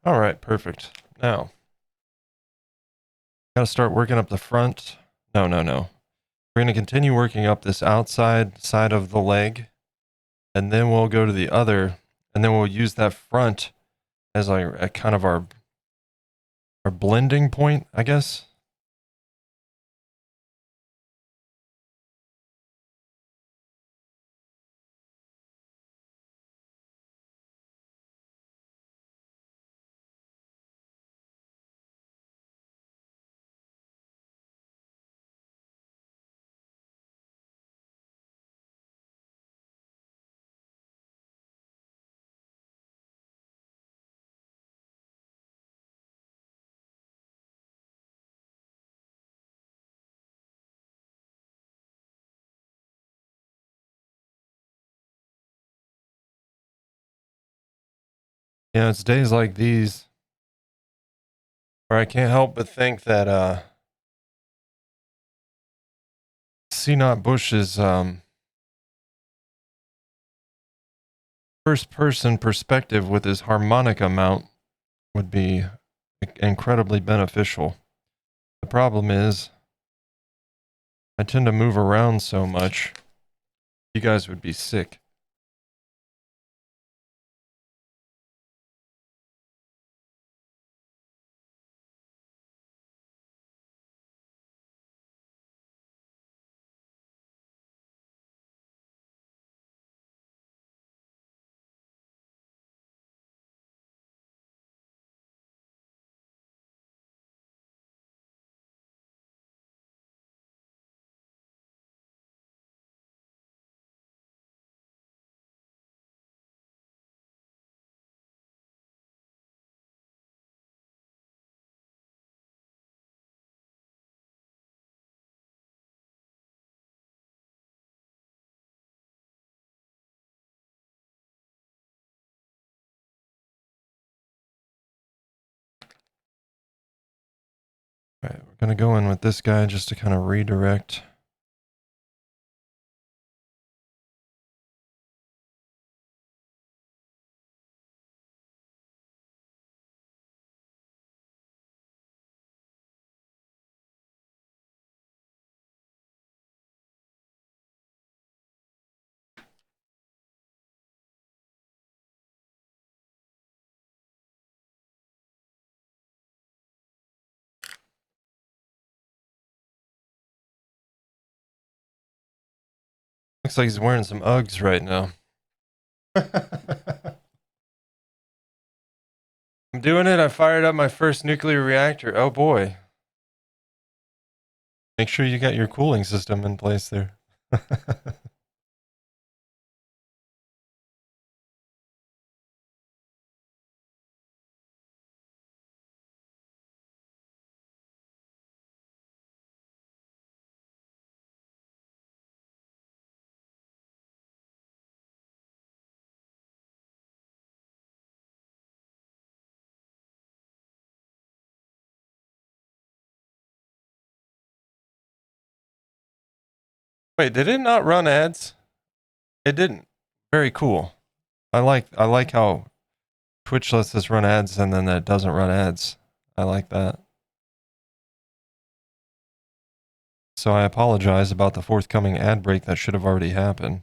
All right, perfect. Now, gotta start working up the front. No. We're gonna continue working up this outside side of the leg, and then we'll go to the other, and then we'll use that front as a kind of our blending point, I guess. You know, it's days like these where I can't help but think that C-Not Bush's first person perspective with his harmonica mount would be incredibly beneficial. The problem is, I tend to move around so much, you guys would be sick. All right, we're gonna go in with this guy just to kind of redirect. Looks like he's wearing some Uggs right now. I'm doing it. I fired up my first nuclear reactor. Oh boy. Make sure you got your cooling system in place there. Wait, did it not run ads? It didn't. Very cool. I like how Twitch lets us run ads and then it doesn't run ads. I like that. So I apologize about the forthcoming ad break that should have already happened.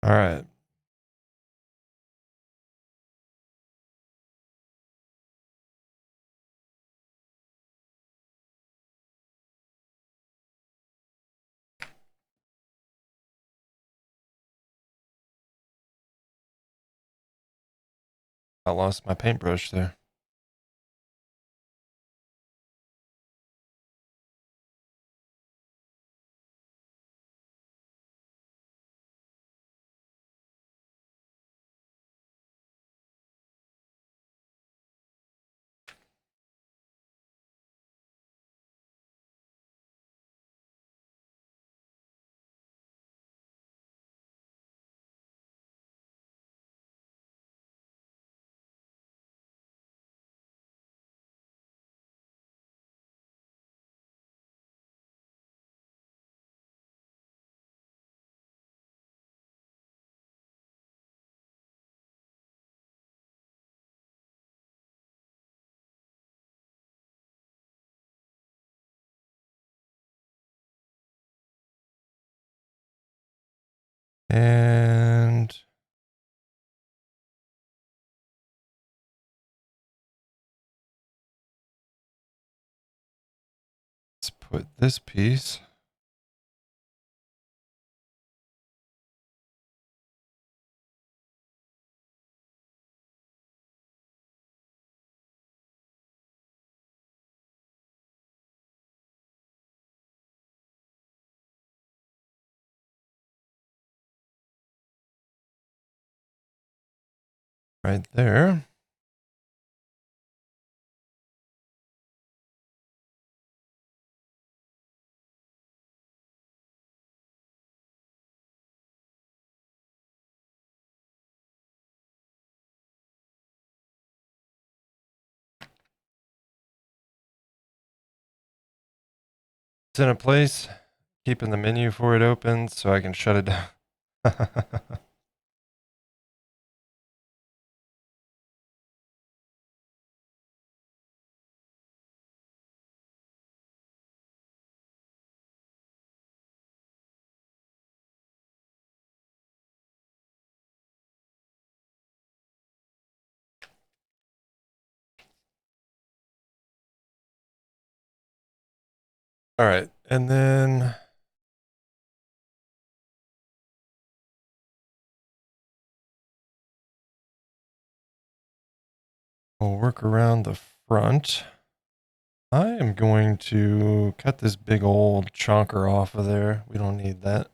All right. I lost my paintbrush there. And let's put this piece. Right there. It's in a place, keeping the menu for it open so I can shut it down. All right. And then we'll work around the front. I am going to cut this big old chonker off of there. We don't need that.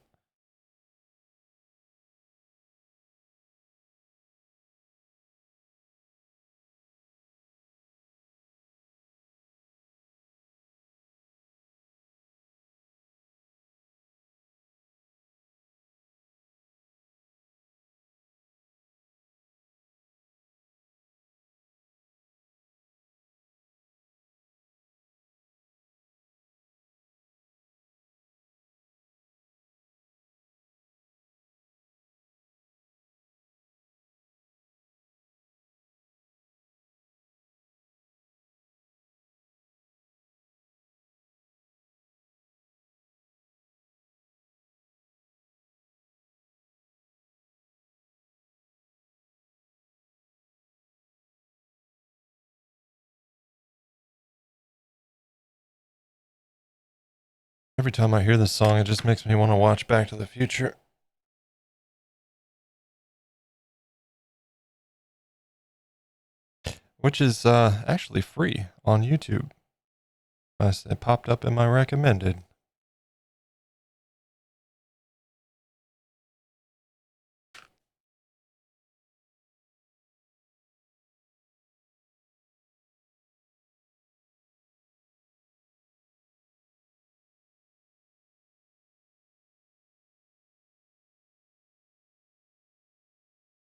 Every time I hear this song, it just makes me want to watch Back to the Future. Which is actually free on YouTube. It popped up in my recommended.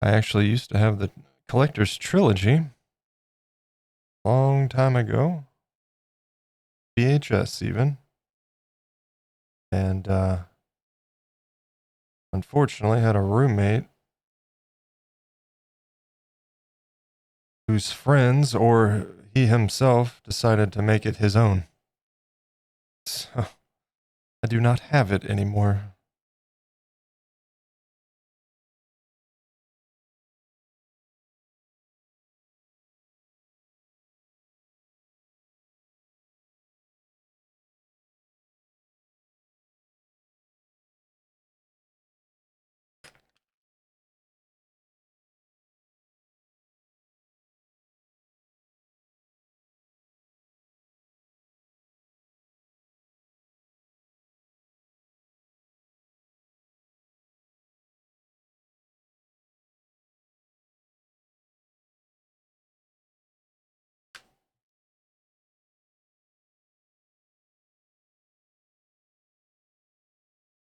I actually used to have the Collector's Trilogy a long time ago. VHS even. And unfortunately had a roommate whose friends or he himself decided to make it his own. So I do not have it anymore.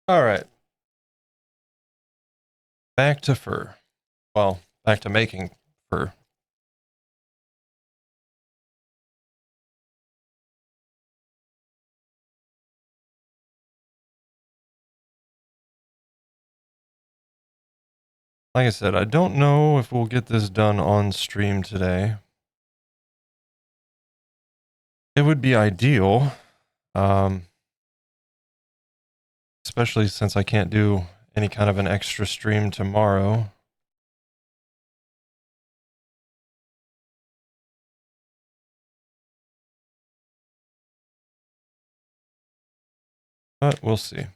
All right. Back to fur. Well, back to making fur. Like I said, I don't know if we'll get this done on stream today. It would be ideal, especially since I can't do any kind of an extra stream tomorrow. But we'll see.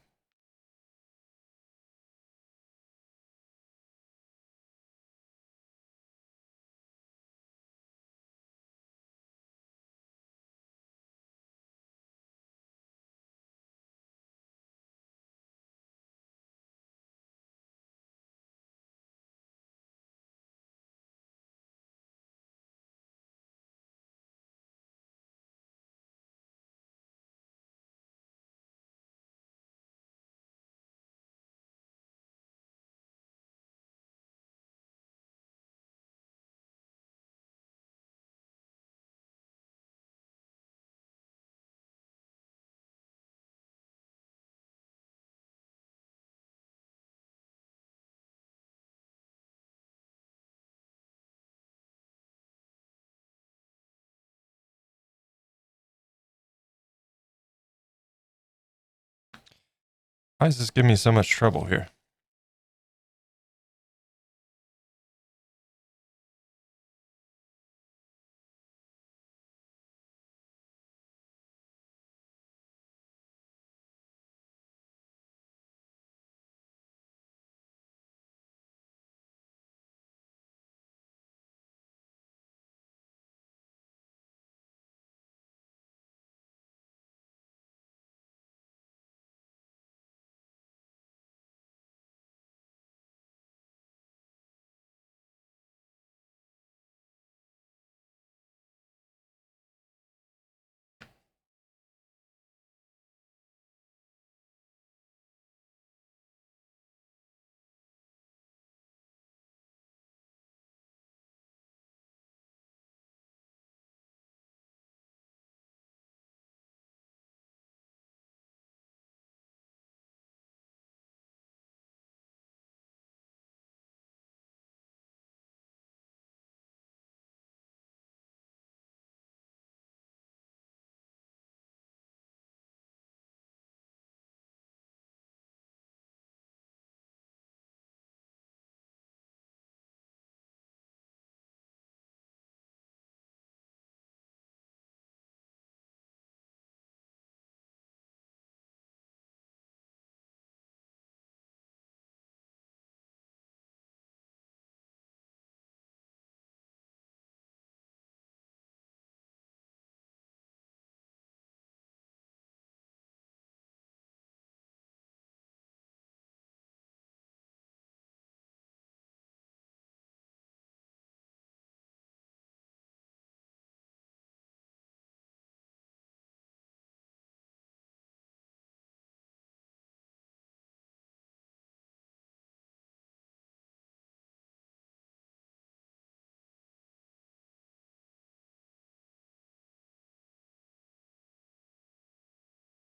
Why is this giving me so much trouble here?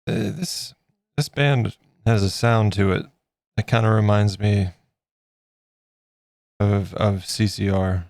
This band has a sound to it that kind of reminds me of CCR.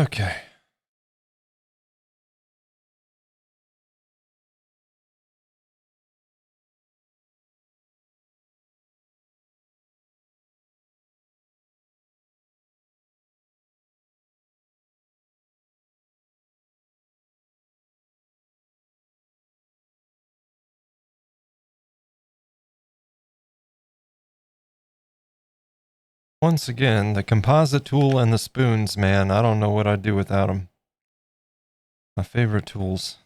Okay. Once again, the composite tool and the spoons, man. I don't know what I'd do without them. My favorite tools.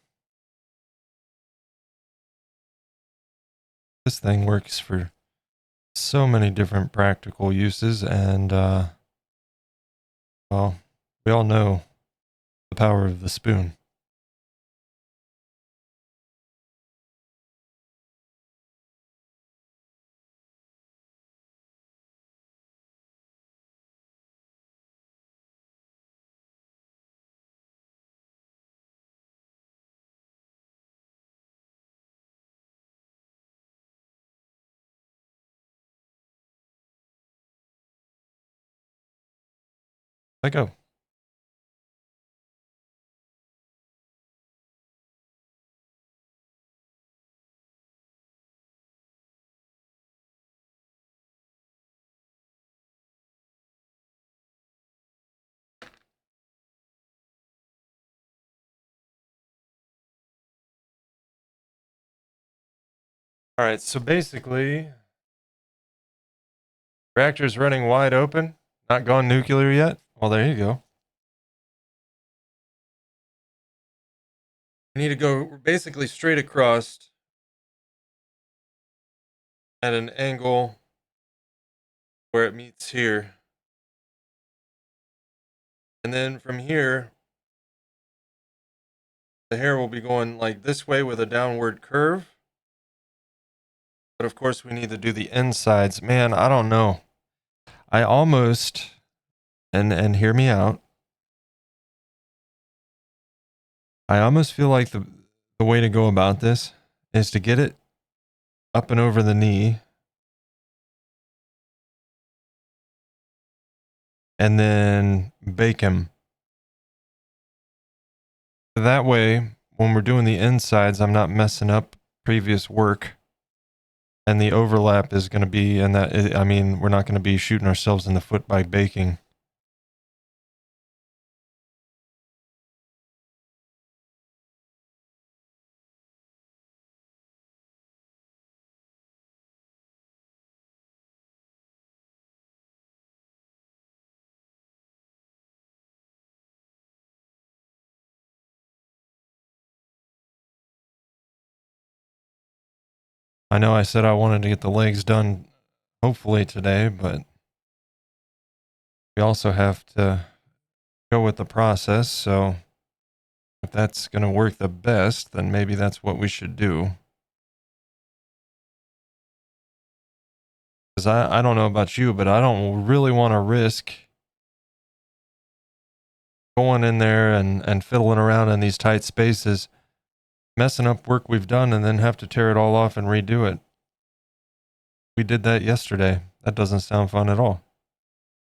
This thing works for so many different practical uses, and well, we all know the power of the spoon. Let go. All right, so basically, reactor's running wide open, not gone nuclear yet. Well, there you go. We need to go basically straight across at an angle where it meets here. And then from here, the hair will be going like this way with a downward curve. But of course, we need to do the insides. Man, I don't know. I almost, and hear me out. I almost feel like the way to go about this is to get it up and over the knee, and then bake him. That way, when we're doing the insides, I'm not messing up previous work, and the overlap is going to be, and that, I mean, we're not going to be shooting ourselves in the foot by baking. I know I said I wanted to get the legs done hopefully today, but we also have to go with the process. So if that's going to work the best, then maybe that's what we should do. Because I don't know about you, but I don't really want to risk going in there and fiddling around in these tight spaces, messing up work we've done, and then have to tear it all off and redo it. We did that yesterday. That doesn't sound fun at all.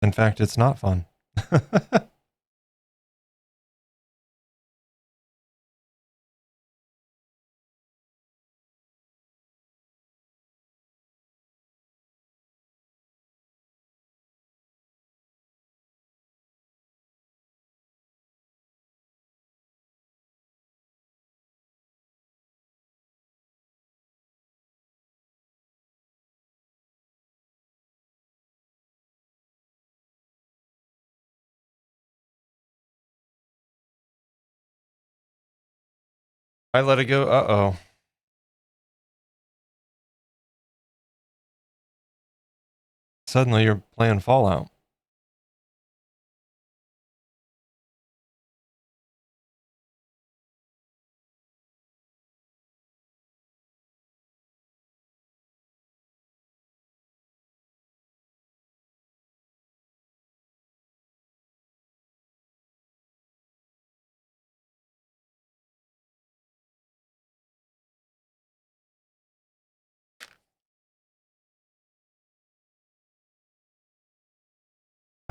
In fact, it's not fun. I let it go. Uh-oh. Suddenly you're playing Fallout.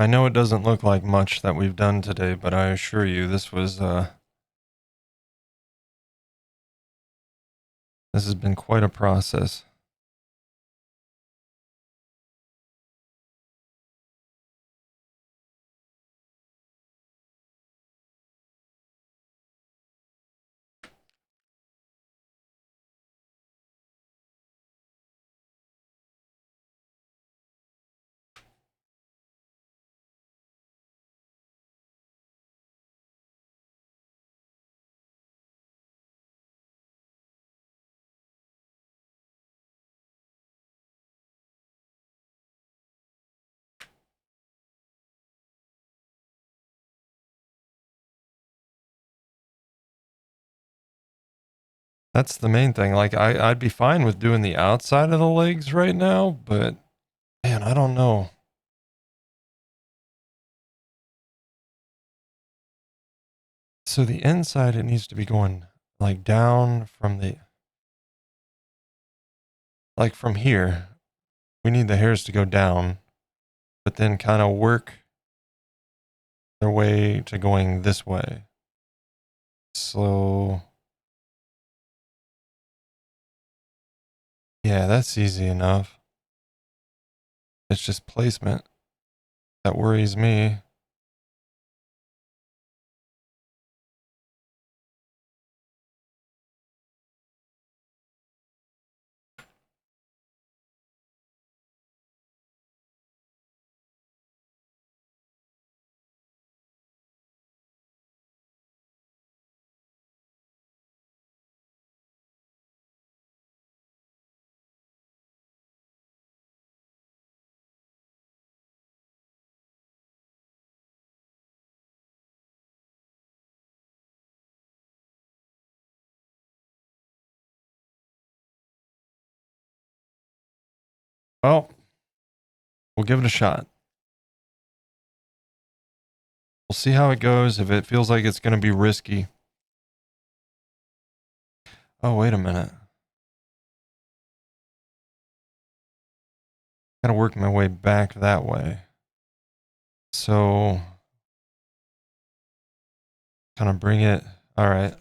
I know it doesn't look like much that we've done today, but I assure you this has been quite a process. That's the main thing. Like I'd be fine with doing the outside of the legs right now, but man, I don't know. So the inside, it needs to be going like down from like from here. We need the hairs to go down, but then kind of work their way to going this way. So yeah, that's easy enough. It's just placement that worries me. Well, we'll give it a shot. We'll see how it goes. If it feels like it's going to be risky. Oh, wait a minute. Got to work my way back that way. So kind of bring it. All right.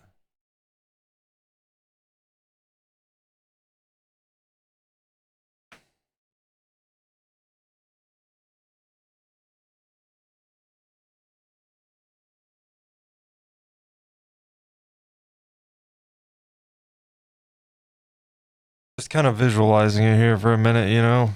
Just kind of visualizing it here for a minute, you know?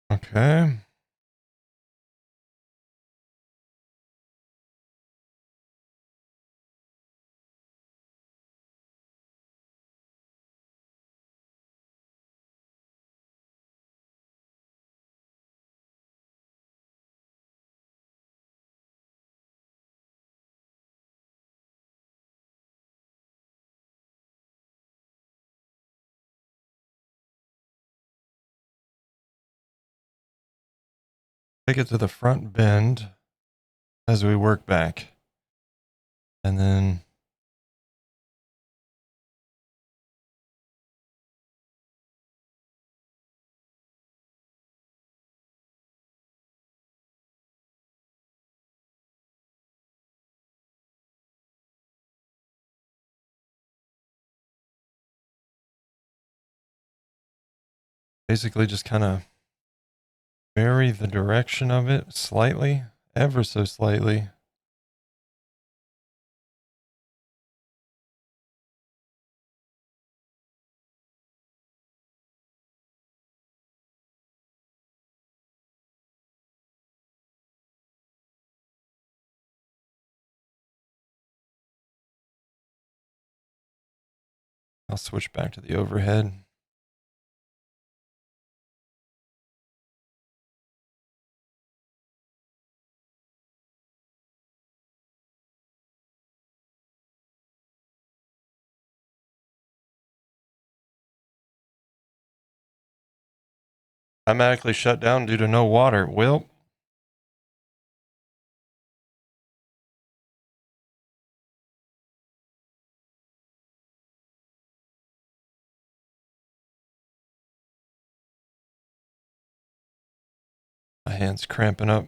Okay. Take it to the front bend as we work back. And then Basically just kind of vary the direction of it slightly, ever so slightly. I'll switch back to the overhead. Automatically shut down due to no water. Well, my hand's cramping up.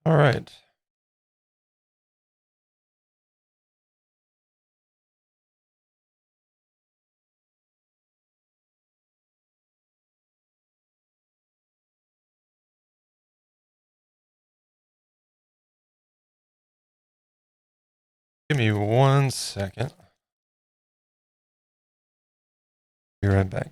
All right. Give me 1 second. Be right back.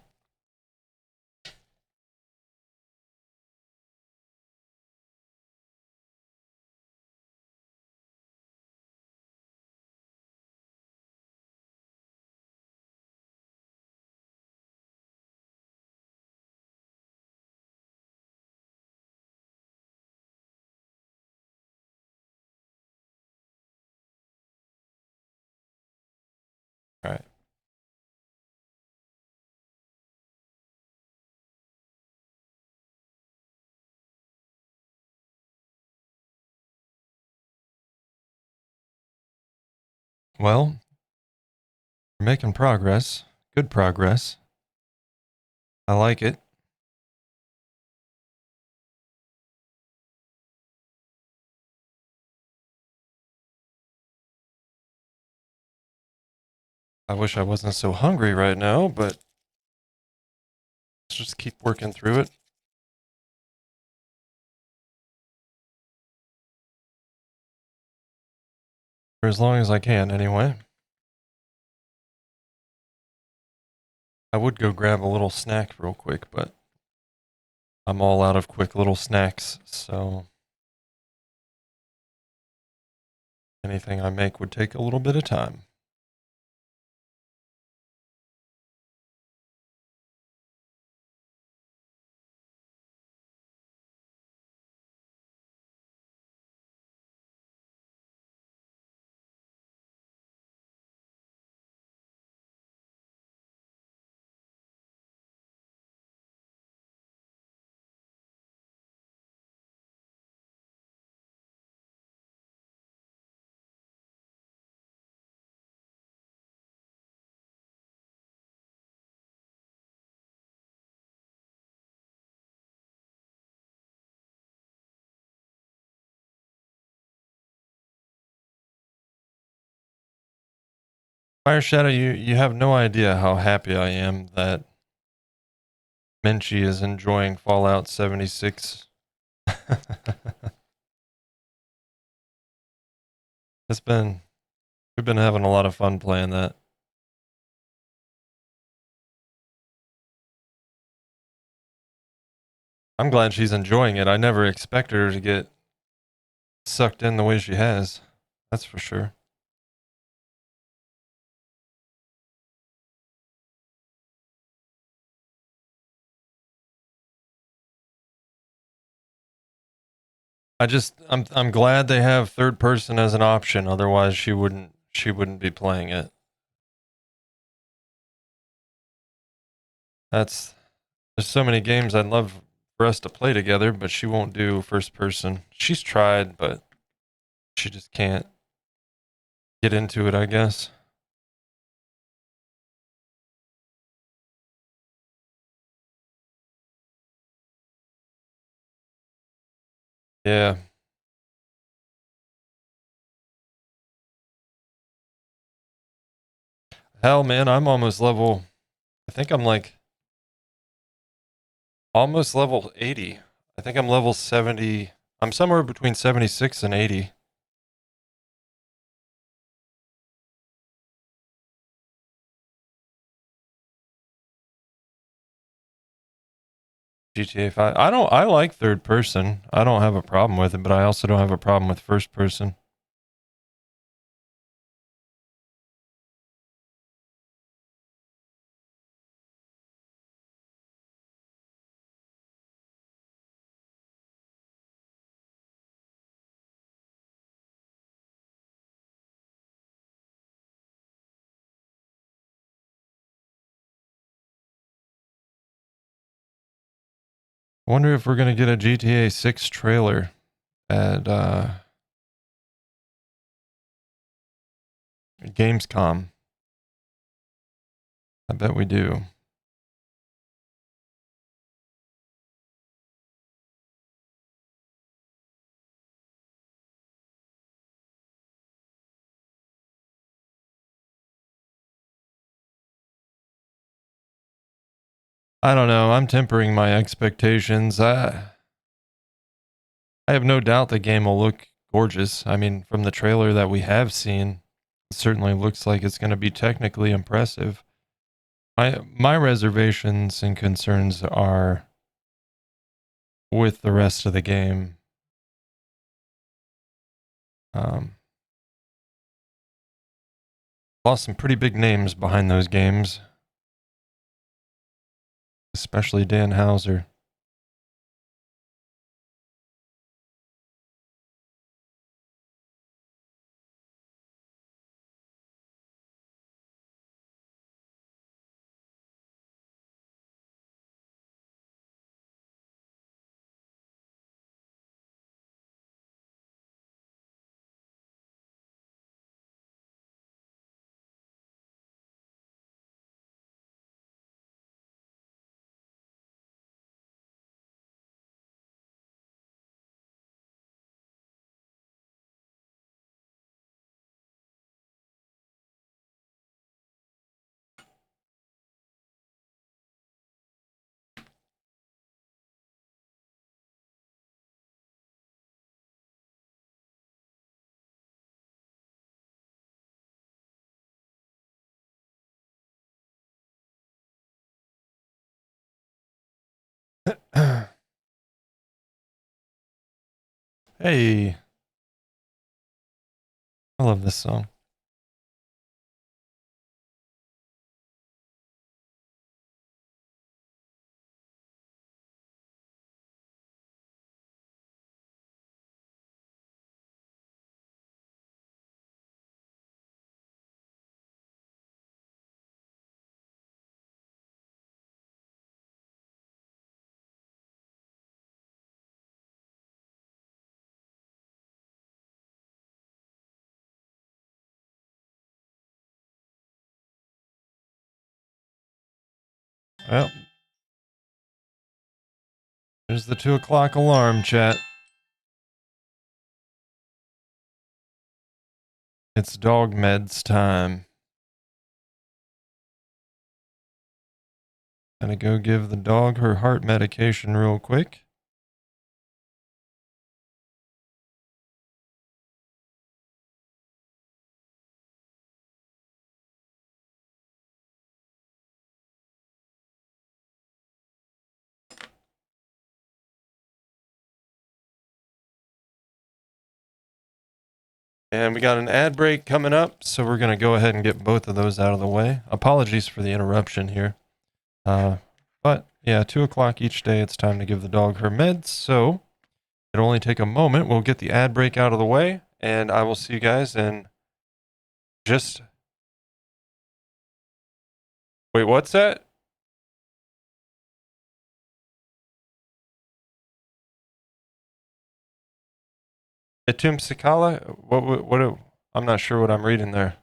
All right. Well, we're making progress. Good progress. I like it. I wish I wasn't so hungry right now, but let's just keep working through it. For as long as I can, anyway. I would go grab a little snack real quick, but I'm all out of quick little snacks, so anything I make would take a little bit of time. Fire Shadow, you have no idea how happy I am that Minchie is enjoying Fallout 76. We've been having a lot of fun playing that. I'm glad she's enjoying it. I never expected her to get sucked in the way she has. That's for sure. I'm glad they have third person as an option. Otherwise, she wouldn't be playing it. There's so many games I'd love for us to play together, but she won't do first person. She's tried, but she just can't get into it, I guess. Yeah. Hell, man, I'm almost level. I think I'm like almost level 80. I think I'm level 70. I'm somewhere between 76 and 80. GTA 5. I like third person. I don't have a problem with it, but I also don't have a problem with first person. I wonder if we're going to get a GTA 6 trailer at Gamescom. I bet we do. I don't know. I'm tempering my expectations. I have no doubt the game will look gorgeous. I mean, from the trailer that we have seen, it certainly looks like it's going to be technically impressive. My reservations and concerns are with the rest of the game. Lost some pretty big names behind those games, especially Dan Houser. Hey, I love this song. Well, there's the 2 o'clock alarm, chat. It's dog meds time. Gonna go give the dog her heart medication real quick. And we got an ad break coming up, so we're going to go ahead and get both of those out of the way. Apologies for the interruption here. But yeah, 2 o'clock each day, it's time to give the dog her meds, so it'll only take a moment. We'll get the ad break out of the way, and I will see you guys in just... Wait, what's that? Itum Sikala? What, I'm not sure what I'm reading there.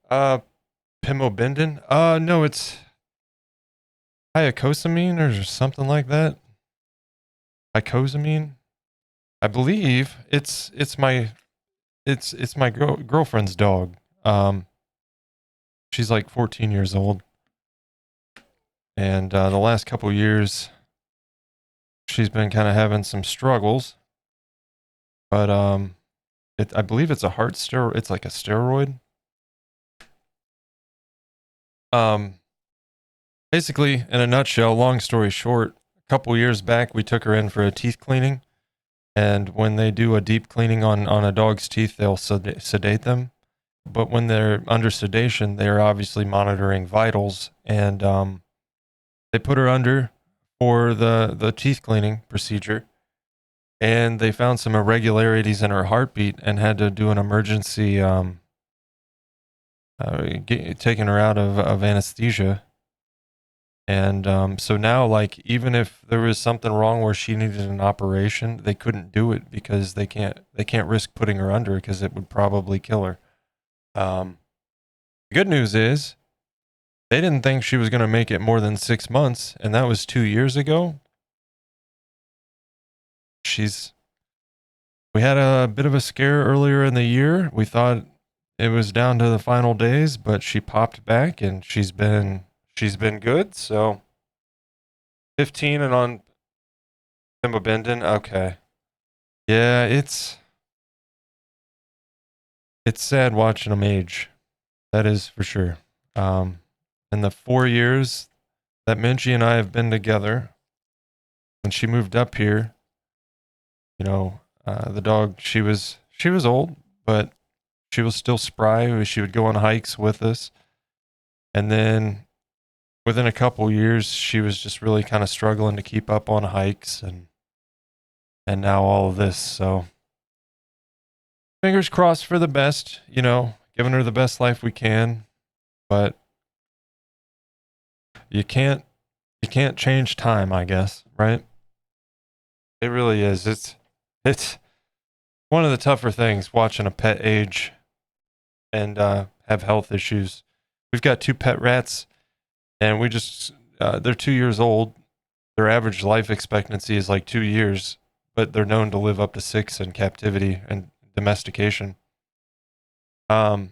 Uh, Pimobendan? No, it's Iacosamine or something like that. Icosamine? I believe it's my girlfriend's dog. She's like 14 years old, and the last couple years she's been kind of having some struggles. But I believe it's a heart steroid. It's like a steroid. Basically, in a nutshell, long story short, a couple years back we took her in for a teeth cleaning, and when they do a deep cleaning on a dog's teeth, they'll sedate them. But when they're under sedation, they're obviously monitoring vitals, and they put her under for the teeth cleaning procedure, and they found some irregularities in her heartbeat and had to do an emergency taking her out of anesthesia. And so now, like, even if there was something wrong where she needed an operation, they couldn't do it because they can't risk putting her under because it would probably kill her. The good news is they didn't think she was going to make it more than 6 months, and that was 2 years ago. We had a bit of a scare earlier in the year. We thought it was down to the final days, but she popped back and she's been good. So 15 and on Pimobendan. Okay. Yeah, it's sad watching them age. That is for sure. In the 4 years that Minchie and I have been together, when she moved up here, the dog, she was old, but she was still spry. She would go on hikes with us. And then within a couple years, she was just really kind of struggling to keep up on hikes, and now all of this. So fingers crossed for the best, giving her the best life we can. But you can't change time, I guess, right? It really is. It's one of the tougher things watching a pet age and have health issues. We've got 2 pet rats, and they're 2 years old. Their average life expectancy is like 2 years, but they're known to live up to 6 in captivity and domestication. And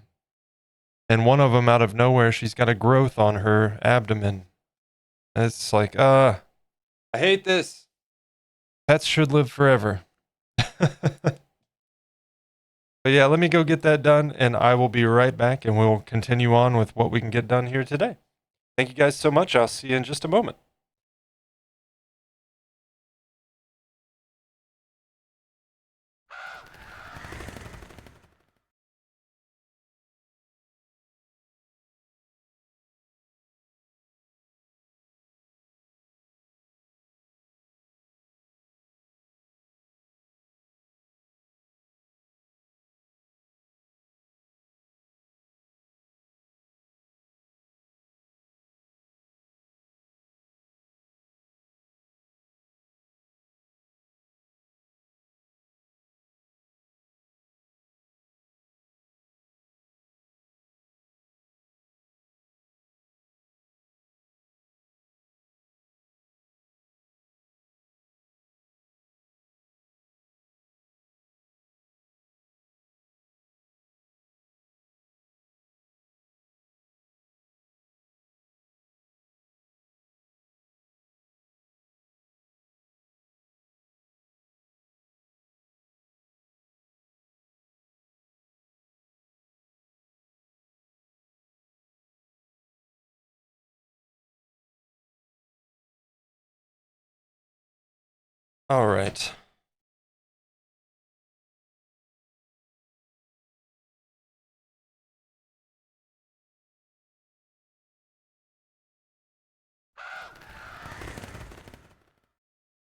one of them, out of nowhere, she's got a growth on her abdomen. And it's like, I hate this. Pets should live forever. But yeah, let me go get that done, and I will be right back, and we'll continue on with what we can get done here today. Thank you guys so much. I'll see you in just a moment. All right.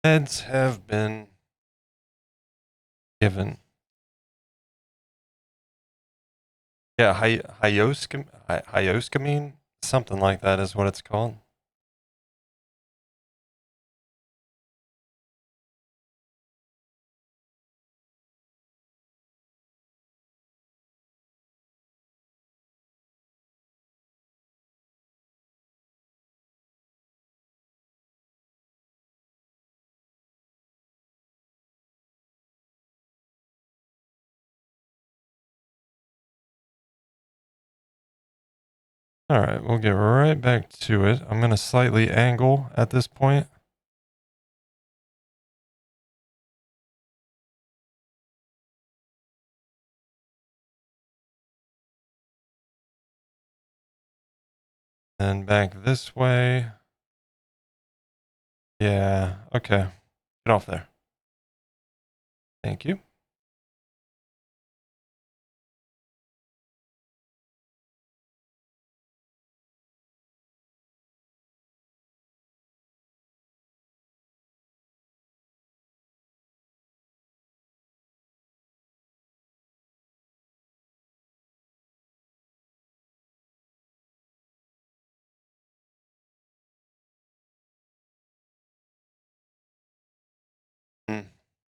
Heads have been given. Yeah, hyoscamine, something like that is what it's called. All right, we'll get right back to it. I'm going to slightly angle at this point. Then back this way. Yeah, okay. Get off there. Thank you.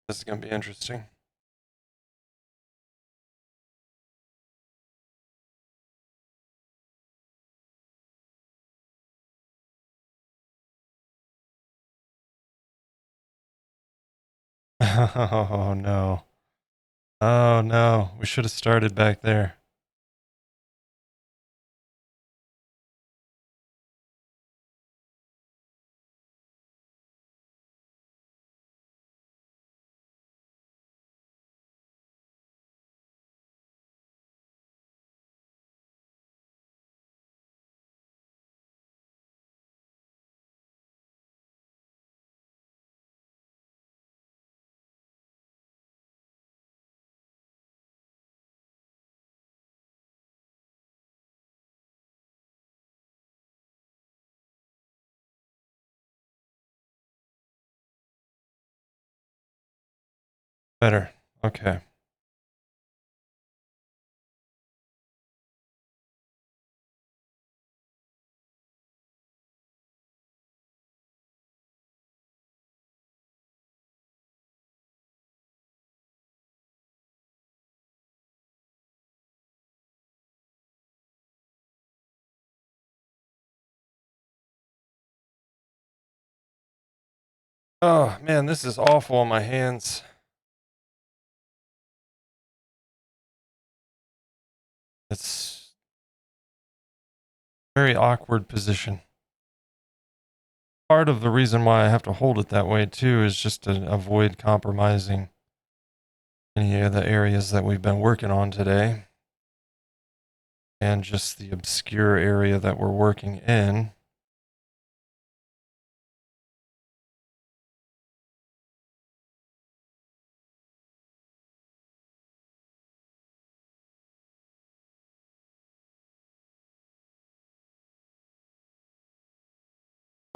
This is going to be interesting. Oh no. Oh no. We should have started back there. Better. Okay. Oh man, this is awful on my hands. It's a very awkward position. Part of the reason why I have to hold it that way too is just to avoid compromising any of the areas that we've been working on today. And just the obscure area that we're working in.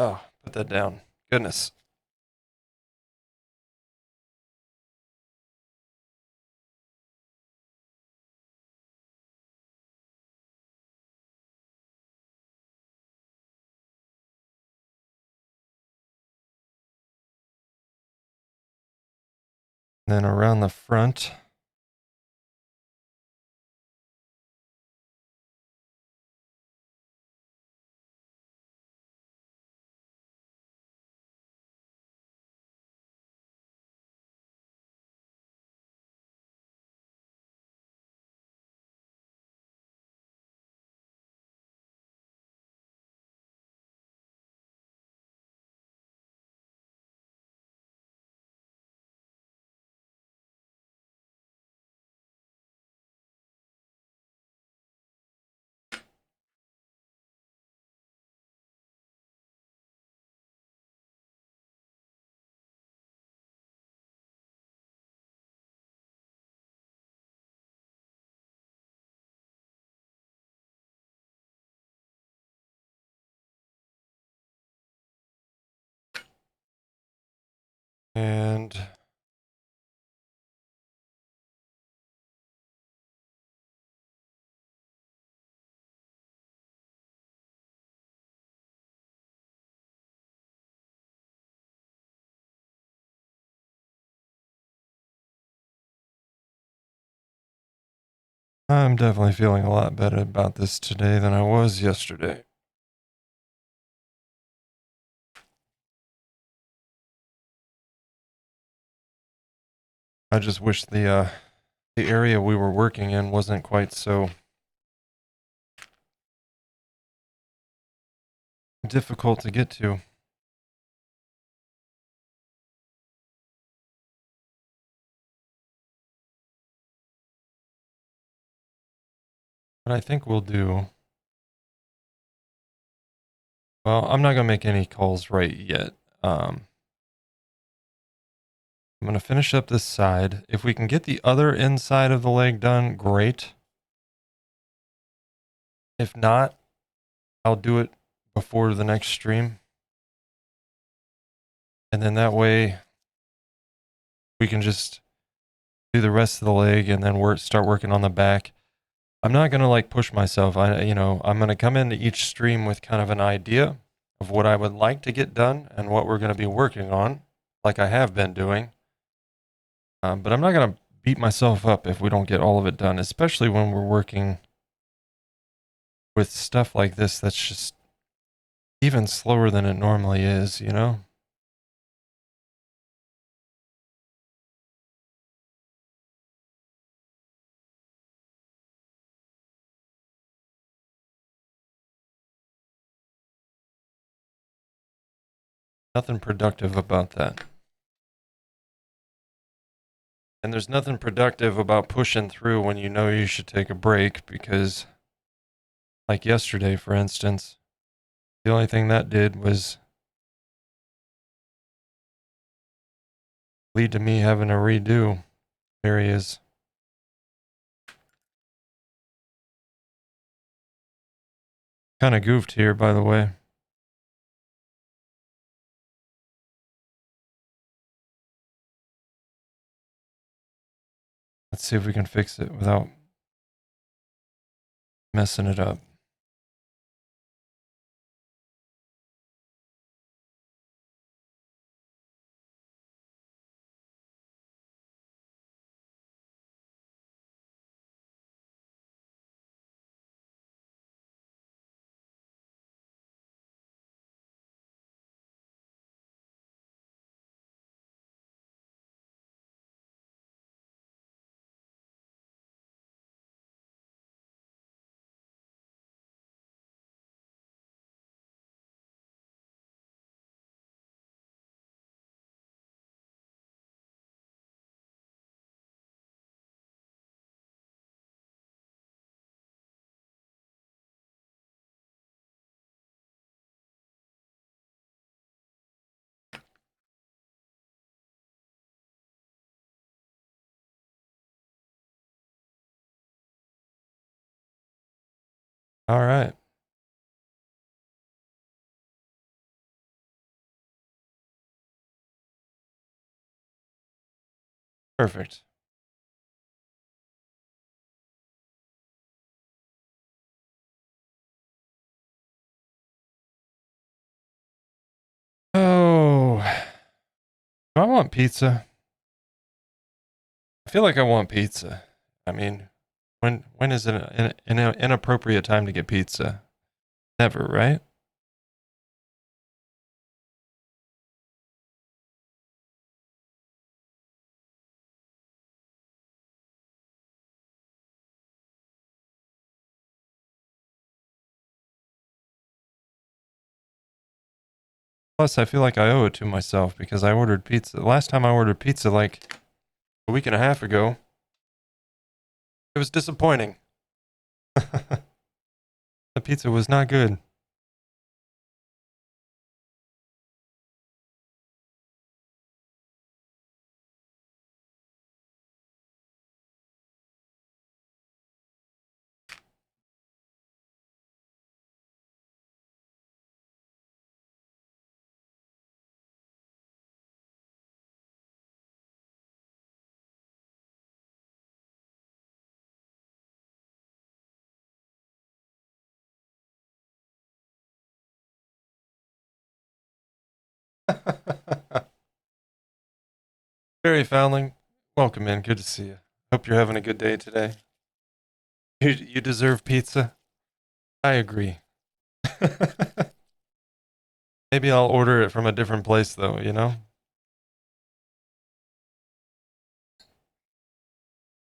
Oh, put that down. Goodness. Then around the front. And I'm definitely feeling a lot better about this today than I was yesterday. I just wish the area we were working in wasn't quite so difficult to get to. What I think we'll do, well, I'm not going to make any calls right yet. I'm going to finish up this side. If we can get the other inside of the leg done, great. If not, I'll do it before the next stream. And then that way we can just do the rest of the leg and then start working on the back. I'm not going to like push myself. I'm going to come into each stream with kind of an idea of what I would like to get done and what we're going to be working on, like I have been doing. But I'm not going to beat myself up if we don't get all of it done, especially when we're working with stuff like this that's just even slower than it normally is, you know? Nothing productive about that. And there's nothing productive about pushing through when you know you should take a break because, like yesterday, for instance, the only thing that did was lead to me having to redo areas. Kind of goofed here, by the way. Let's see if we can fix it without messing it up. All right. Perfect. Oh, do I want pizza? I feel like I want pizza. I mean, when is it an inappropriate time to get pizza? Never, right? Plus, I feel like I owe it to myself because I ordered pizza. The last time I ordered pizza, like a week and a half ago, it was disappointing. The pizza was not good. Barry Fowling, welcome in. Good to see you. Hope you're having a good day today. You deserve pizza. I agree. Maybe I'll order it from a different place, though, you know?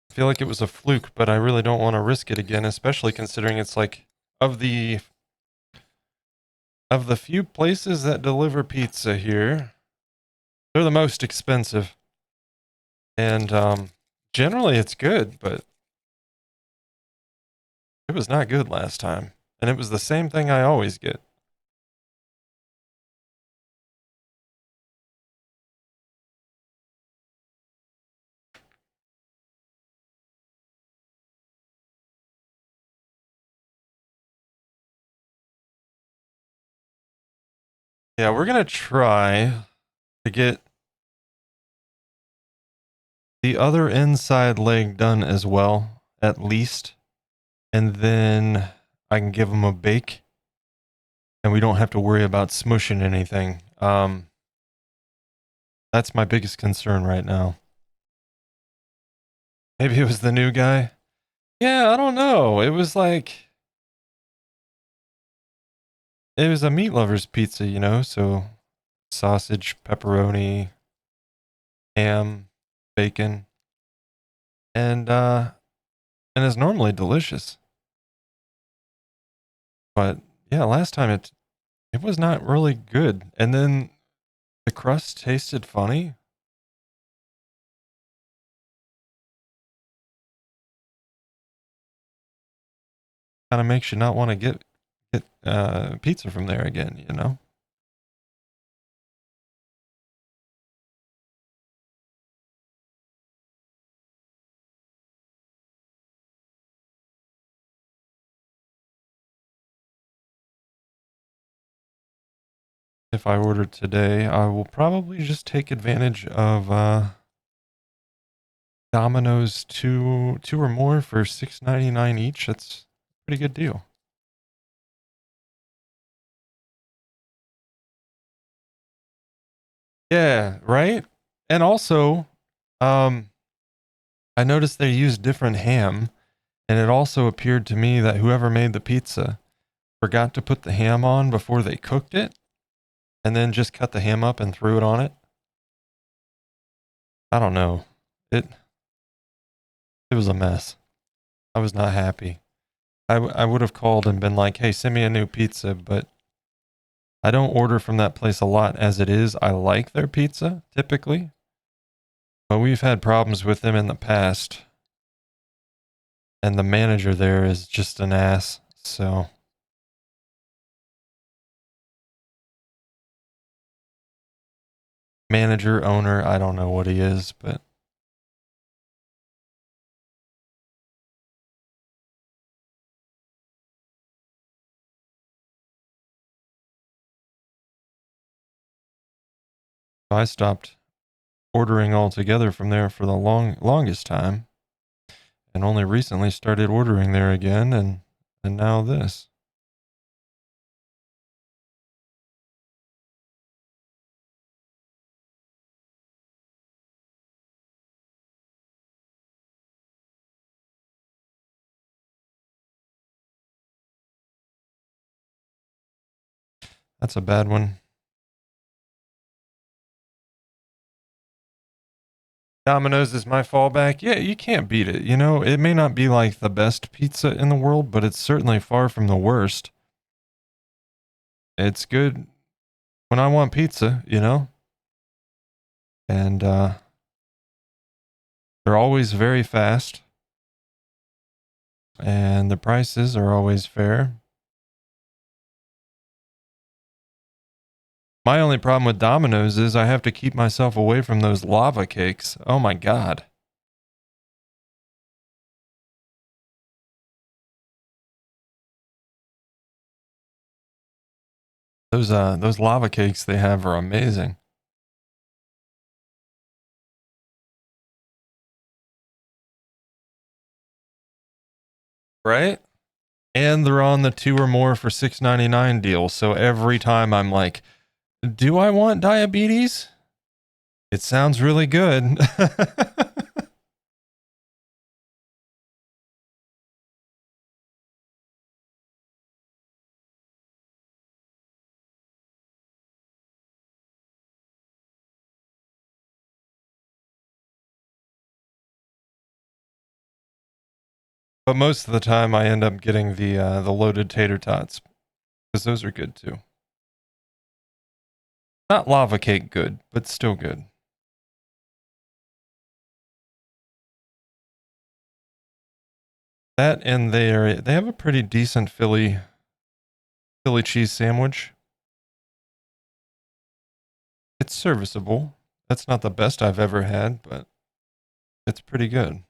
I feel like it was a fluke, but I really don't want to risk it again, especially considering it's like of the few places that deliver pizza here, they're the most expensive. And generally it's good, but it was not good last time. And it was the same thing I always get. Yeah, we're going to try to get the other inside leg done as well, at least. And then I can give them a bake. And we don't have to worry about smushing anything. That's my biggest concern right now. Maybe it was the new guy. Yeah, I don't know. It was like... It was a meat lover's pizza, you know? So sausage, pepperoni, ham, bacon. And it's normally delicious. But yeah, last time it was not really good. And then the crust tasted funny. Kind of makes you not want to get pizza from there again, you know? If I order today, I will probably just take advantage of Domino's two or more for $6.99 each. That's a pretty good deal. Yeah, right? And also, I noticed they used different ham, and it also appeared to me that whoever made the pizza forgot to put the ham on before they cooked it, and then just cut the ham up and threw it on it. I don't know. It was a mess. I was not happy. I would have called and been like, hey, send me a new pizza, but I don't order from that place a lot as it is. I like their pizza, typically. But we've had problems with them in the past. And the manager there is just an ass, so... Manager, owner, I don't know what he is, but... I stopped ordering altogether from there for the longest time. And only recently started ordering there again, and now this. That's a bad one. Domino's is my fallback. Yeah, you can't beat it. You know, it may not be like the best pizza in the world, but it's certainly far from the worst. It's good when I want pizza, you know? And they're always very fast. And the prices are always fair. My only problem with Domino's is I have to keep myself away from those lava cakes. Oh my god. Those lava cakes they have are amazing. Right? And they're on the 2 or more for $6.99 deal. So every time I'm like, Do I want diabetes? It sounds really good. But most of the time, I end up getting the loaded tater tots because those are good too. Not lava cake good, but still good. That and they have a pretty decent Philly cheese sandwich. It's serviceable. That's not the best I've ever had, but it's pretty good.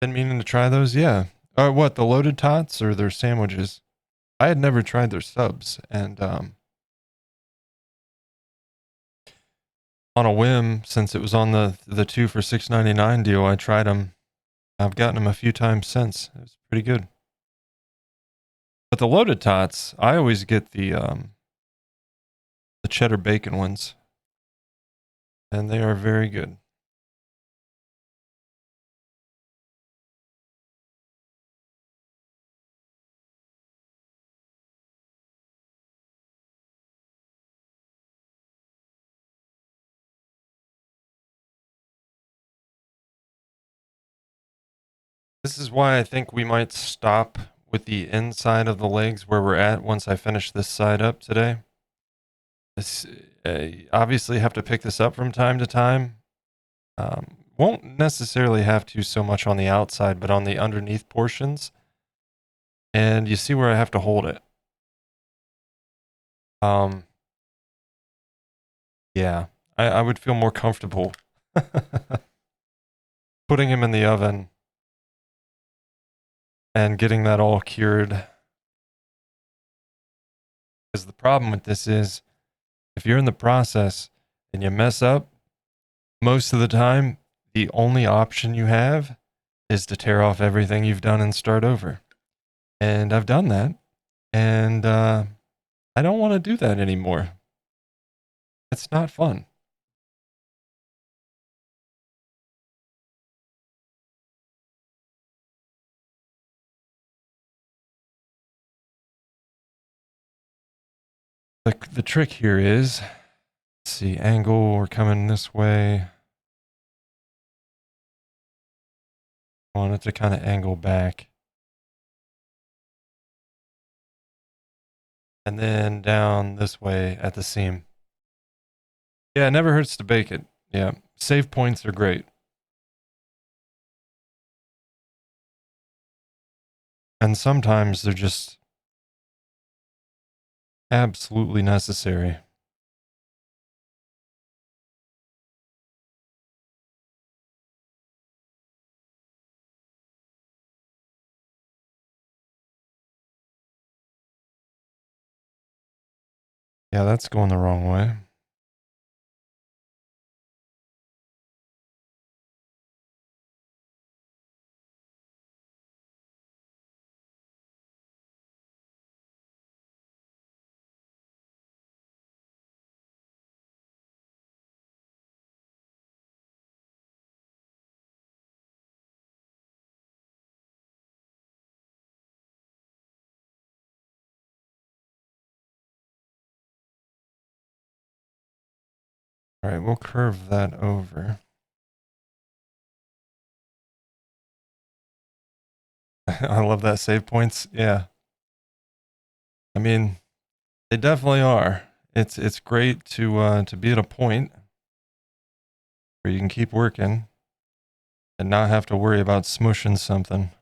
Been meaning to try those, yeah. What, the loaded tots or their sandwiches? I had never tried their subs, and on a whim, since it was on the 2 for $6.99 deal, I tried them. I've gotten them a few times since. It was pretty good. But the loaded tots, I always get the cheddar bacon ones, and they are very good. This is why I think we might stop with the inside of the legs where we're at once I finish this side up today. This, obviously have to pick this up from time to time. Won't necessarily have to so much on the outside, but on the underneath portions. And you see where I have to hold it. Yeah, I would feel more comfortable putting him in the oven and getting that all cured. Because the problem with this is, if you're in the process and you mess up, most of the time, the only option you have is to tear off everything you've done and start over. And I've done that. And I don't want to do that anymore. It's not fun. The trick here is, let's see, angle, we're coming this way. I want it to kind of angle back. And then down this way at the seam. Yeah, it never hurts to bake it. Yeah, save points are great. And sometimes they're just absolutely necessary. Yeah, that's going the wrong way. All right, we'll curve that over. I love that save points. Yeah. I mean, they definitely are. It's great to be at a point where you can keep working and not have to worry about smushing something.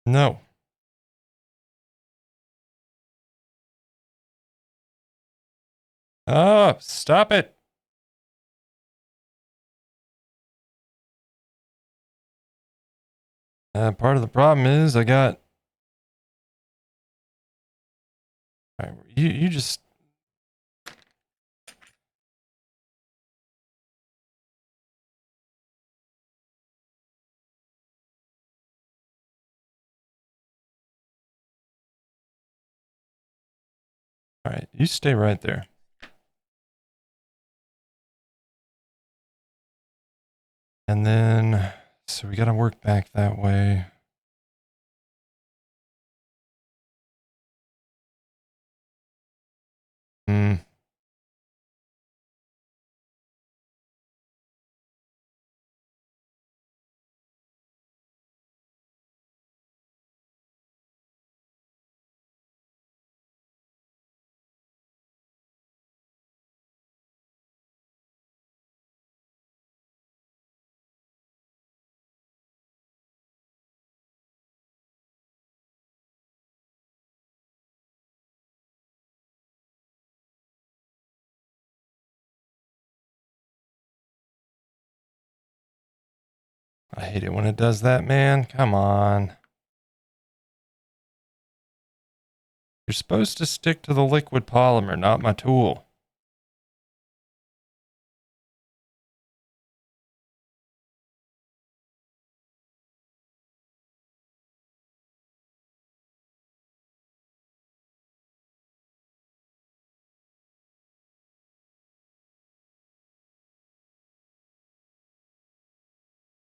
No. Oh, stop it. Part of the problem is I got... All right, you just... All right, you stay right there. And then, so we got to work back that way. Hmm. I hate it when it does that, man. Come on. You're supposed to stick to the liquid polymer, not my tool.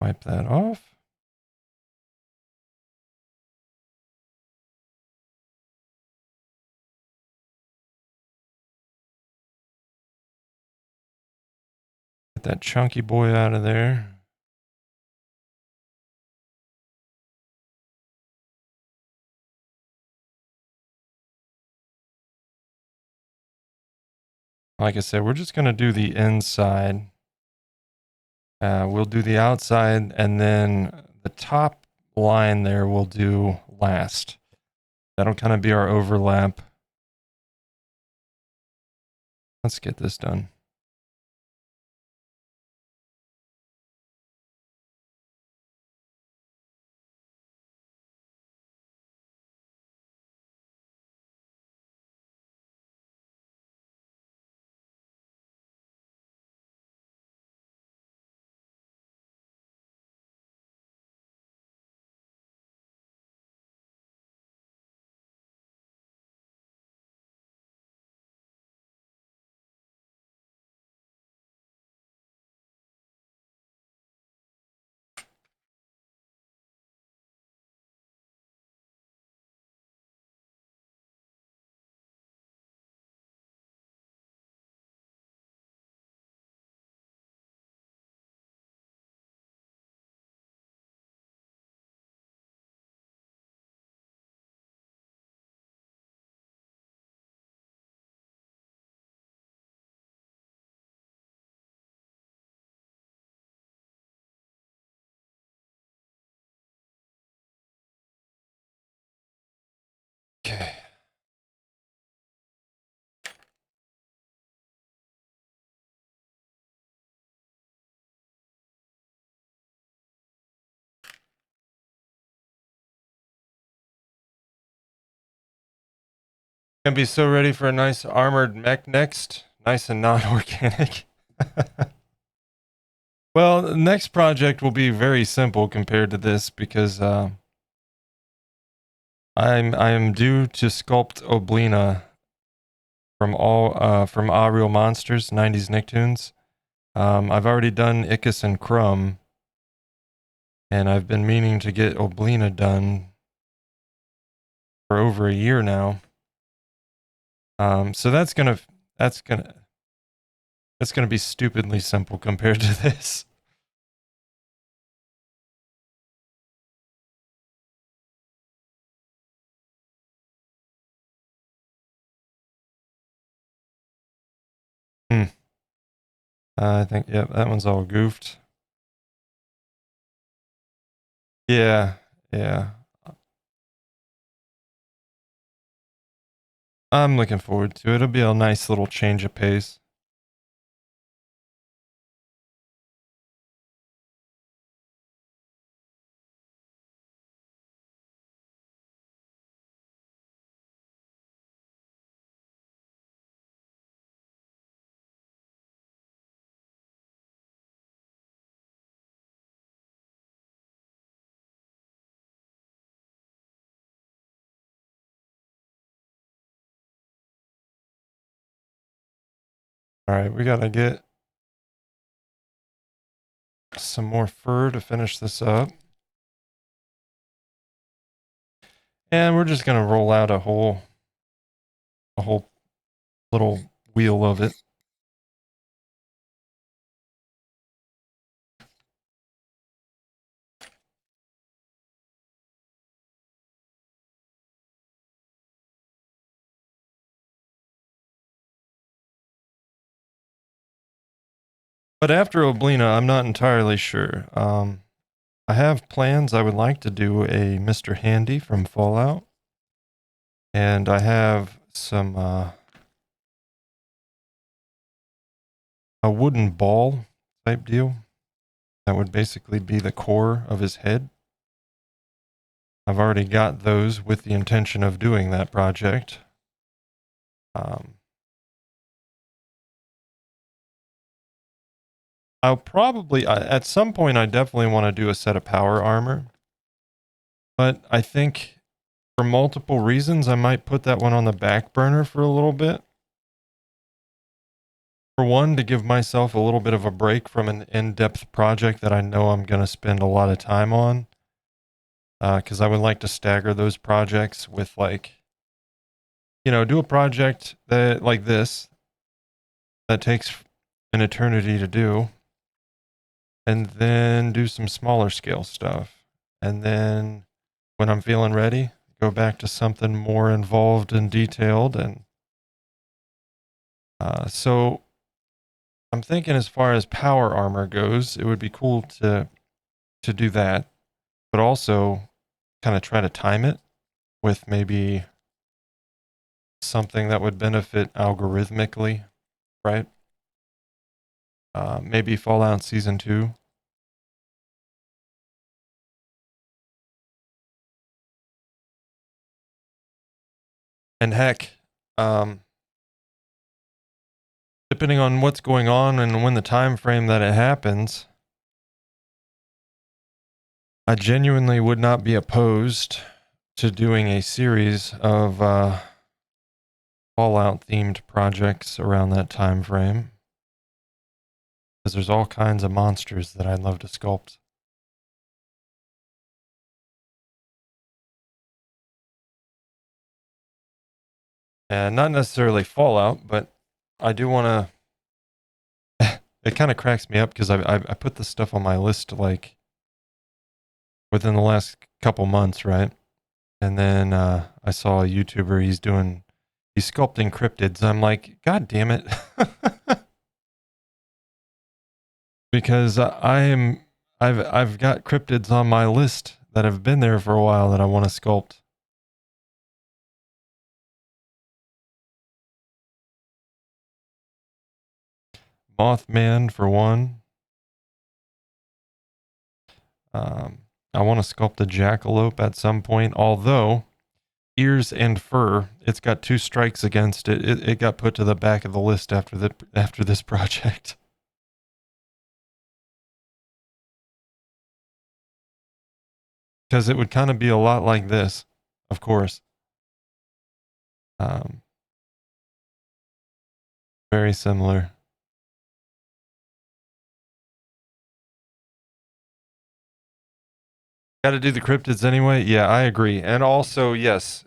Wipe that off. Get that chunky boy out of there. Like I said, we're just going to do the inside. We'll do the outside, and then the top line there we'll do last. That'll kind of be our overlap. Let's get this done. Okay. Gonna be so ready for a nice armored mech next. Nice and non-organic. Well, the next project will be very simple compared to this because I am due to sculpt Oblina from Ah Real Monsters 90s Nicktoons. I've already done Ickis and Crumb, and I've been meaning to get Oblina done for over a year now. So that's gonna be stupidly simple compared to this. I think, yeah, that one's all goofed. Yeah, yeah. I'm looking forward to it. It'll be a nice little change of pace. All right, we gotta get some more fur to finish this up. And we're just gonna roll out a whole little wheel of it. But after Oblina, I'm not entirely sure. I have plans. I would like to do a Mr. Handy from Fallout. And I have some, a wooden ball type deal. That would basically be the core of his head. I've already got those with the intention of doing that project. I'll probably, at some point, I definitely want to do a set of power armor. But I think for multiple reasons, I might put that one on the back burner for a little bit. For one, to give myself a little bit of a break from an in-depth project that I know I'm going to spend a lot of time on. Because I would like to stagger those projects with, like, do a project that like this that takes an eternity to do, and then do some smaller scale stuff. And then when I'm feeling ready, go back to something more involved and detailed. And so I'm thinking as far as power armor goes, it would be cool to do that, but also kind of try to time it with maybe something that would benefit algorithmically, right? Maybe Fallout Season 2. And heck, depending on what's going on and when the time frame that it happens, I genuinely would not be opposed to doing a series of Fallout themed projects around that time frame. Because there's all kinds of monsters that I'd love to sculpt. And not necessarily Fallout, but I do want to. It kind of cracks me up because I put this stuff on my list like within the last couple months, right? And then I saw a YouTuber. He's sculpting cryptids. I'm like, God damn it, because I've got cryptids on my list that have been there for a while that I want to sculpt. Mothman for one. I want to sculpt a jackalope at some point, although ears and fur, it's got 2 strikes against it. It got put to the back of the list after this project. Because it would kind of be a lot like this, of course. Very similar. Got to do the cryptids anyway. Yeah, I agree. And also, yes,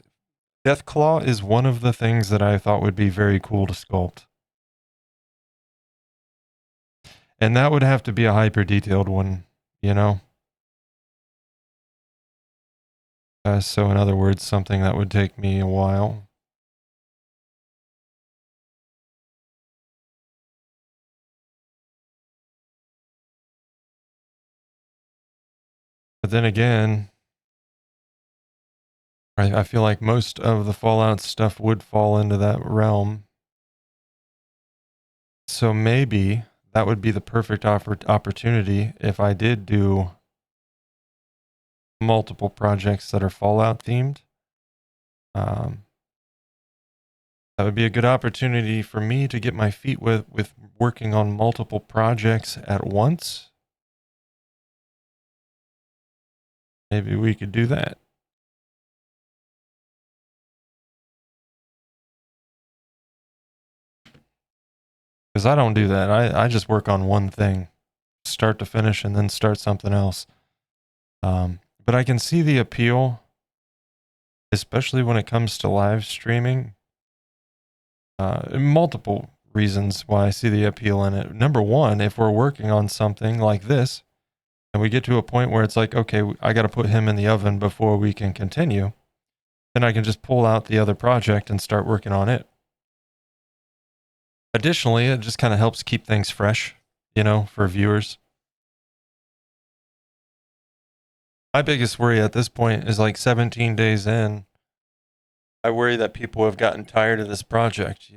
Deathclaw is one of the things that I thought would be very cool to sculpt. And that would have to be a hyper detailed one, you know? So, in other words, something that would take me a while. But then again, I feel like most of the Fallout stuff would fall into that realm. So maybe that would be the perfect opportunity if I did do multiple projects that are Fallout themed. That would be a good opportunity for me to get my feet with working on multiple projects at once. Maybe we could do that. Because I don't do that. I just work on one thing, start to finish, and then start something else. But I can see the appeal, especially when it comes to live streaming. Multiple reasons why I see the appeal in it. Number one, if we're working on something like this, and we get to a point where it's like, okay, I got to put him in the oven before we can continue, then I can just pull out the other project and start working on it. Additionally, it just kind of helps keep things fresh, for viewers. My biggest worry at this point is like 17 days in, I worry that people have gotten tired of this project,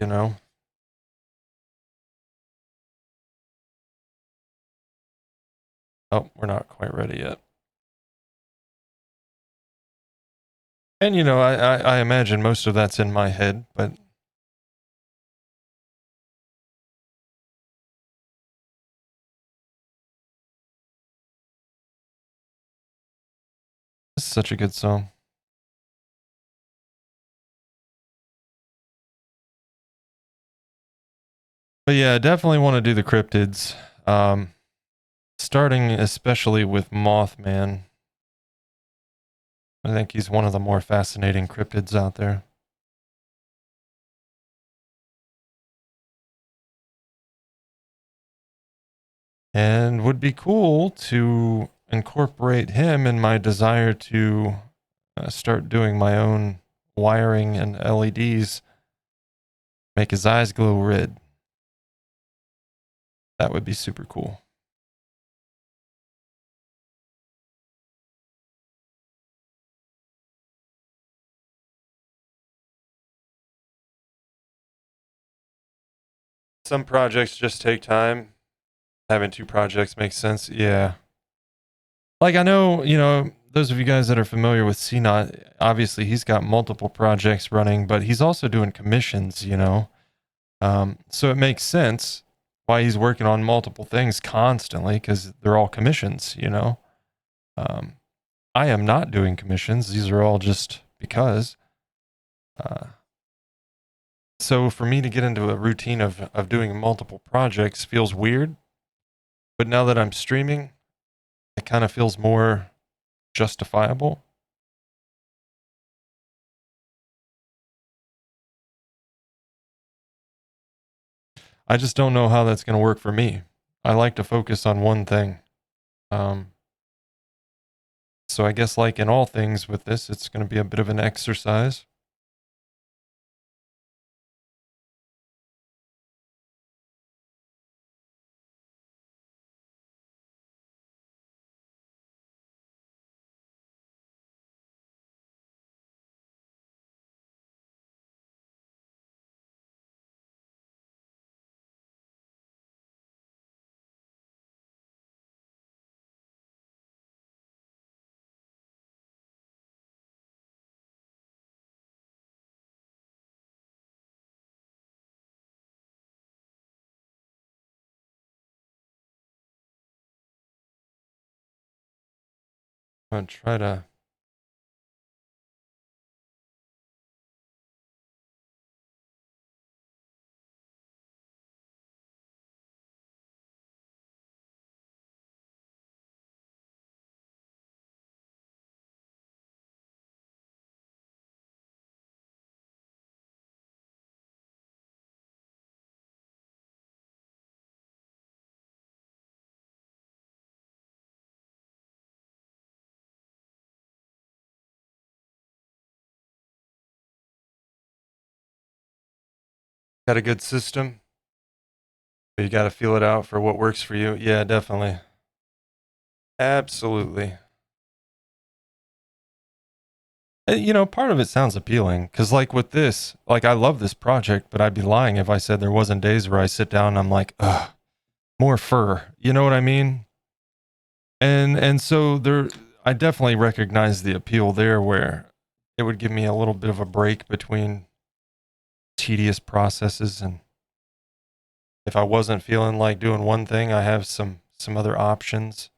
Oh, we're not quite ready yet. And, I imagine most of that's in my head, but this is such a good song. But yeah, definitely want to do the cryptids. Starting especially with Mothman. I think he's one of the more fascinating cryptids out there. And would be cool to incorporate him in my desire to start doing my own wiring and LEDs, make his eyes glow red. That would be super cool. Some projects just take time. Having two projects makes sense. Yeah. Like I know, those of you guys that are familiar with CNOT, obviously he's got multiple projects running, but he's also doing commissions, so it makes sense why he's working on multiple things constantly because they're all commissions, I am not doing commissions. These are all just because. So for me to get into a routine of doing multiple projects feels weird. But now that I'm streaming, it kind of feels more justifiable. I just don't know how that's going to work for me. I like to focus on one thing. So I guess like in all things with this, it's going to be a bit of an exercise. I'm going to try to. Got a good system. But you got to feel it out for what works for you. Yeah, definitely. Absolutely. You know, part of it sounds appealing because, like with this, like I love this project, but I'd be lying if I said there wasn't days where I sit down and I'm like, ugh, more fur. You know what I mean? And so there, I definitely recognize the appeal there, where it would give me a little bit of a break between tedious processes, and if I wasn't feeling like doing one thing, I have some other options.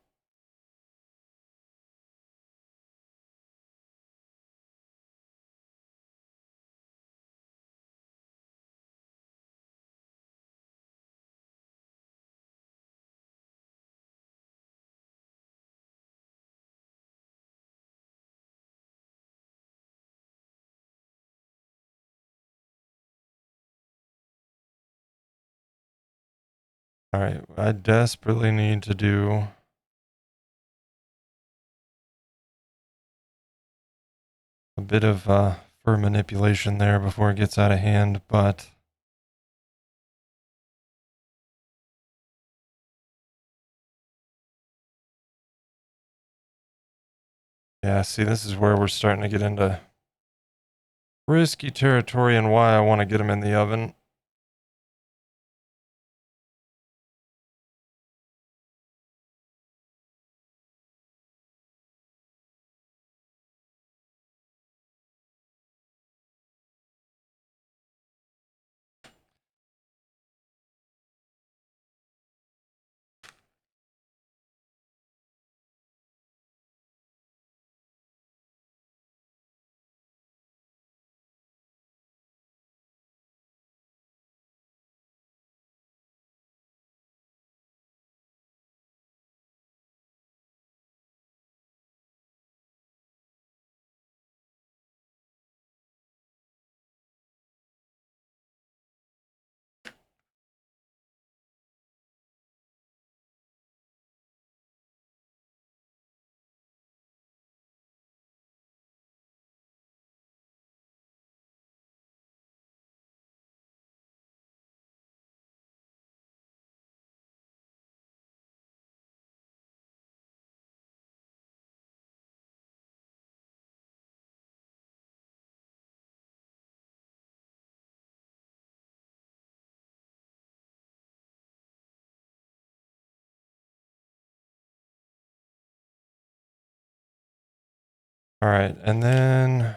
All right, I desperately need to do a bit of fur manipulation there before it gets out of hand, but yeah, see, this is where we're starting to get into risky territory and why I want to get them in the oven. All right, and then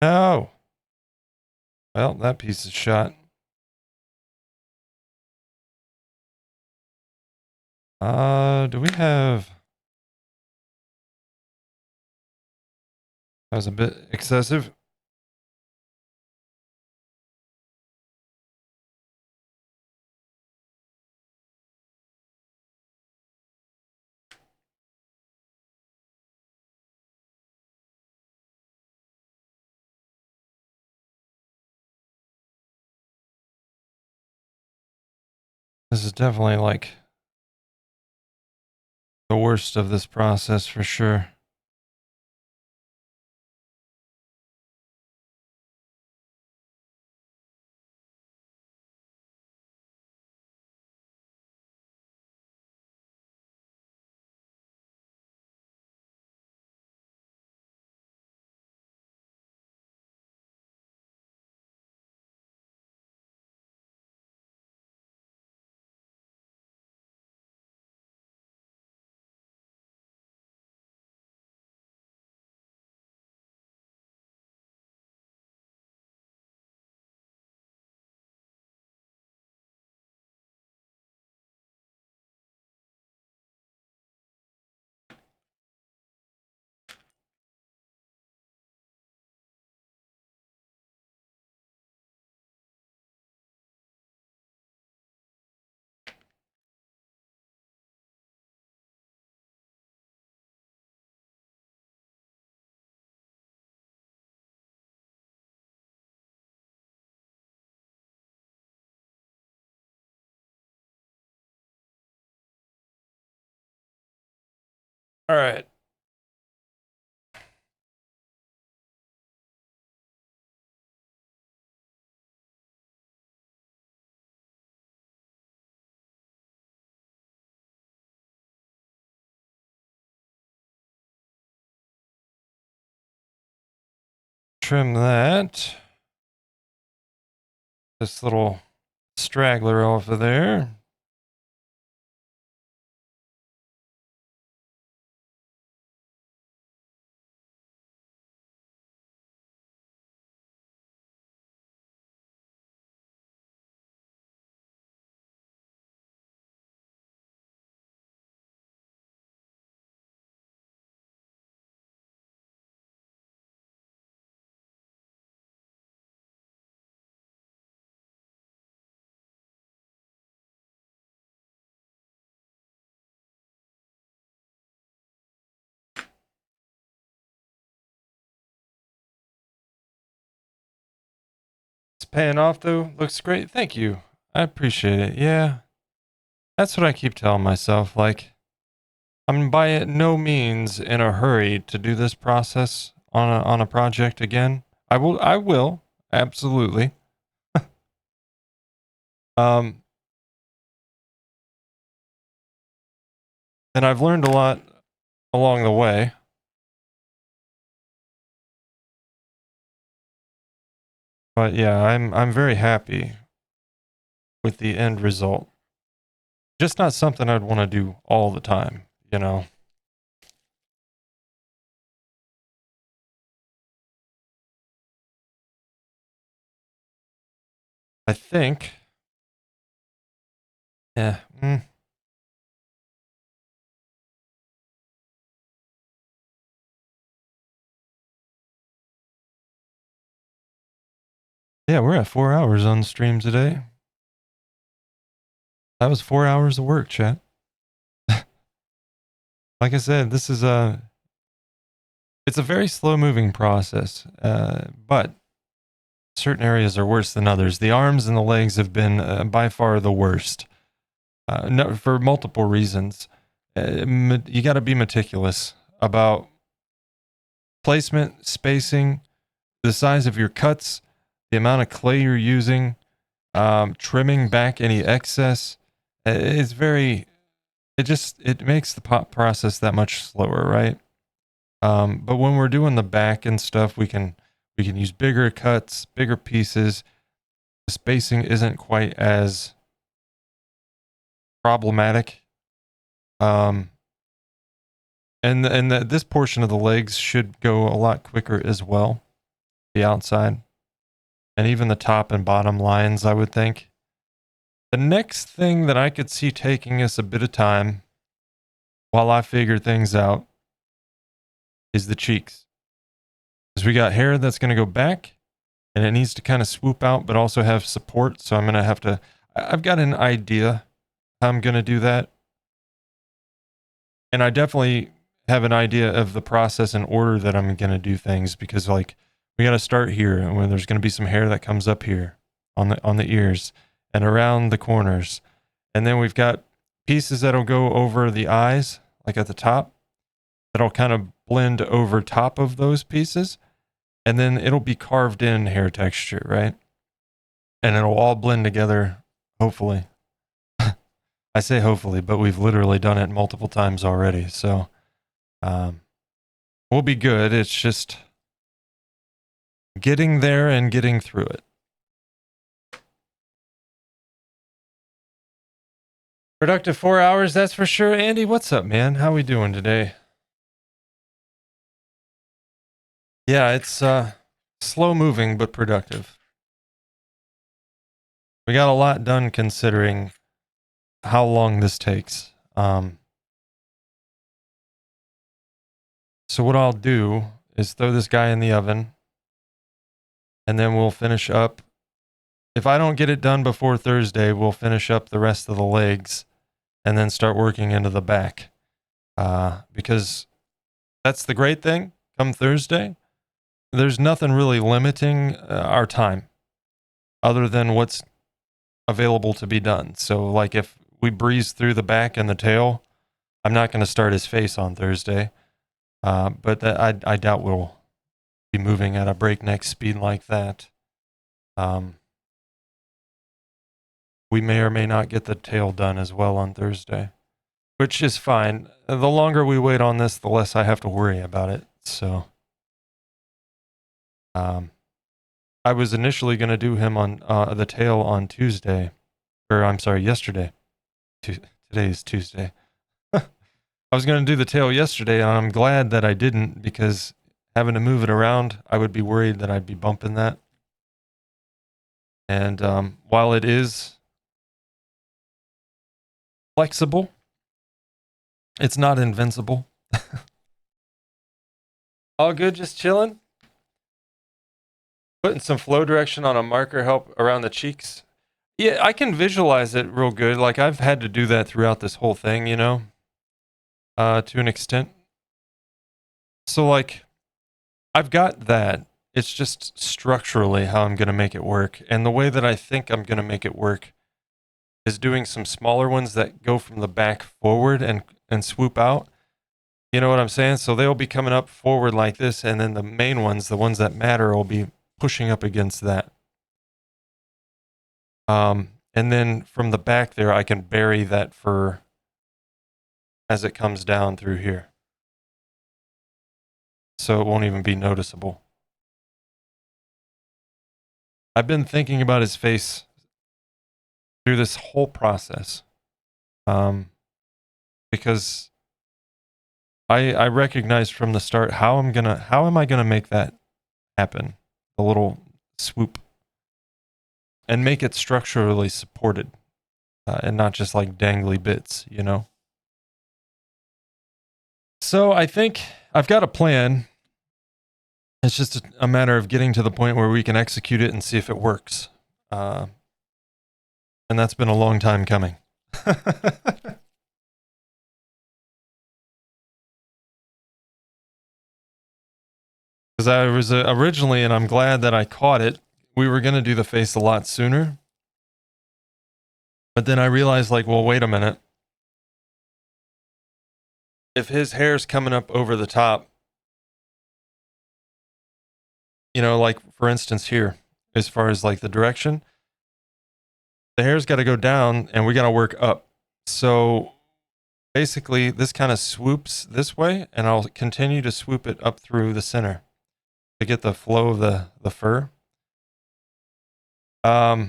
oh, well, that piece is shot. Do we have? That was a bit excessive. This is definitely like the worst of this process for sure. All right. Trim that. This little straggler off of there. It's paying off though. Looks great. Thank you. I appreciate it. Yeah. That's what I keep telling myself. Like, I'm by no means in a hurry to do this process on a project again. I will absolutely. Um, and I've learned a lot along the way. But yeah, I'm very happy with the end result. Just not something I'd want to do all the time, you know. I think. Yeah. Yeah, we're at 4 hours on stream today. That was 4 hours of work, chat. Like I said, this is it's a very slow moving process, but certain areas are worse than others. The arms and the legs have been by far the worst, no, for multiple reasons. You got to be meticulous about placement, spacing, the size of your cuts, the amount of clay you're using, trimming back any excess. It's very, it makes the pop process that much slower, right? But when we're doing the back and stuff, we can use bigger cuts, bigger pieces. The spacing isn't quite as problematic. This portion of the legs should go a lot quicker as well. The outside and even the top and bottom lines, I would think. The next thing that I could see taking us a bit of time while I figure things out is the cheeks. Because we got hair that's going to go back and it needs to kind of swoop out, but also have support. So I'm going to have to, I've got an idea how I'm going to do that. And I definitely have an idea of the process and order that I'm going to do things, because like we got to start here, and when there's going to be some hair that comes up here on the ears and around the corners. And then we've got pieces that'll go over the eyes, like at the top, that'll kind of blend over top of those pieces. And then it'll be carved in hair texture, right? And it'll all blend together, hopefully. I say hopefully, but we've literally done it multiple times already. So we'll be good. It's just getting there and getting through it. Productive 4 hours, that's for sure. Andy, what's up, man? How we doing today? Yeah, it's slow moving but productive. We got a lot done considering how long this takes. So what I'll do is throw this guy in the oven, and then we'll finish up. If I don't get it done before Thursday, we'll finish up the rest of the legs and then start working into the back. Because that's the great thing. Come Thursday, there's nothing really limiting our time other than what's available to be done. So like if we breeze through the back and the tail, I'm not going to start his face on Thursday, but I doubt we'll be moving at a breakneck speed like that. We may or may not get the tail done as well on Thursday, which is fine. The longer we wait on this, the less I have to worry about it. So, I was initially going to do him on the tail on Tuesday, or I'm sorry, yesterday. Today is Tuesday. I was going to do the tail yesterday, and I'm glad that I didn't, because having to move it around, I would be worried that I'd be bumping that. And while it is flexible, it's not invincible. All good, just chilling. Putting some flow direction on a marker help around the cheeks. Yeah, I can visualize it real good. Like, I've had to do that throughout this whole thing, you know, to an extent. So, like, I've got that. It's just structurally how I'm going to make it work. And the way that I think I'm going to make it work is doing some smaller ones that go from the back forward and swoop out. You know what I'm saying? So they'll be coming up forward like this, and then the main ones, the ones that matter, will be pushing up against that. And then from the back there, I can bury that fur as it comes down through here. So it won't even be noticeable. I've been thinking about his face through this whole process. Because I recognized from the start how am I gonna make that happen? The little swoop. And make it structurally supported. And not just like dangly bits, you know? So I think I've got a plan. It's just a matter of getting to the point where we can execute it and see if it works. And that's been a long time coming. Because I was originally, and I'm glad that I caught it, we were going to do the face a lot sooner. But then I realized, like, well, wait a minute. If his hair's coming up over the top, you know, like, for instance, here, as far as like the direction, the hair's got to go down and we got to work up. So basically, this kind of swoops this way, and I'll continue to swoop it up through the center to get the flow of the fur. But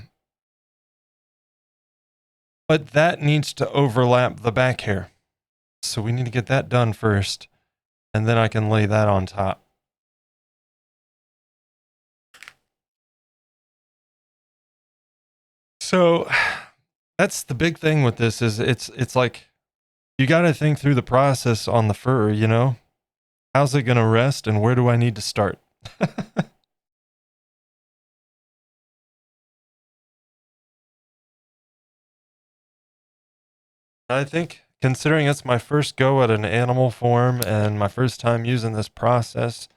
that needs to overlap the back hair. So we need to get that done first, and then I can lay that on top. So that's the big thing with this is it's like you got to think through the process on the fur, you know? How's it going to rest and where do I need to start? I think considering it's my first go at an animal form and my first time using this process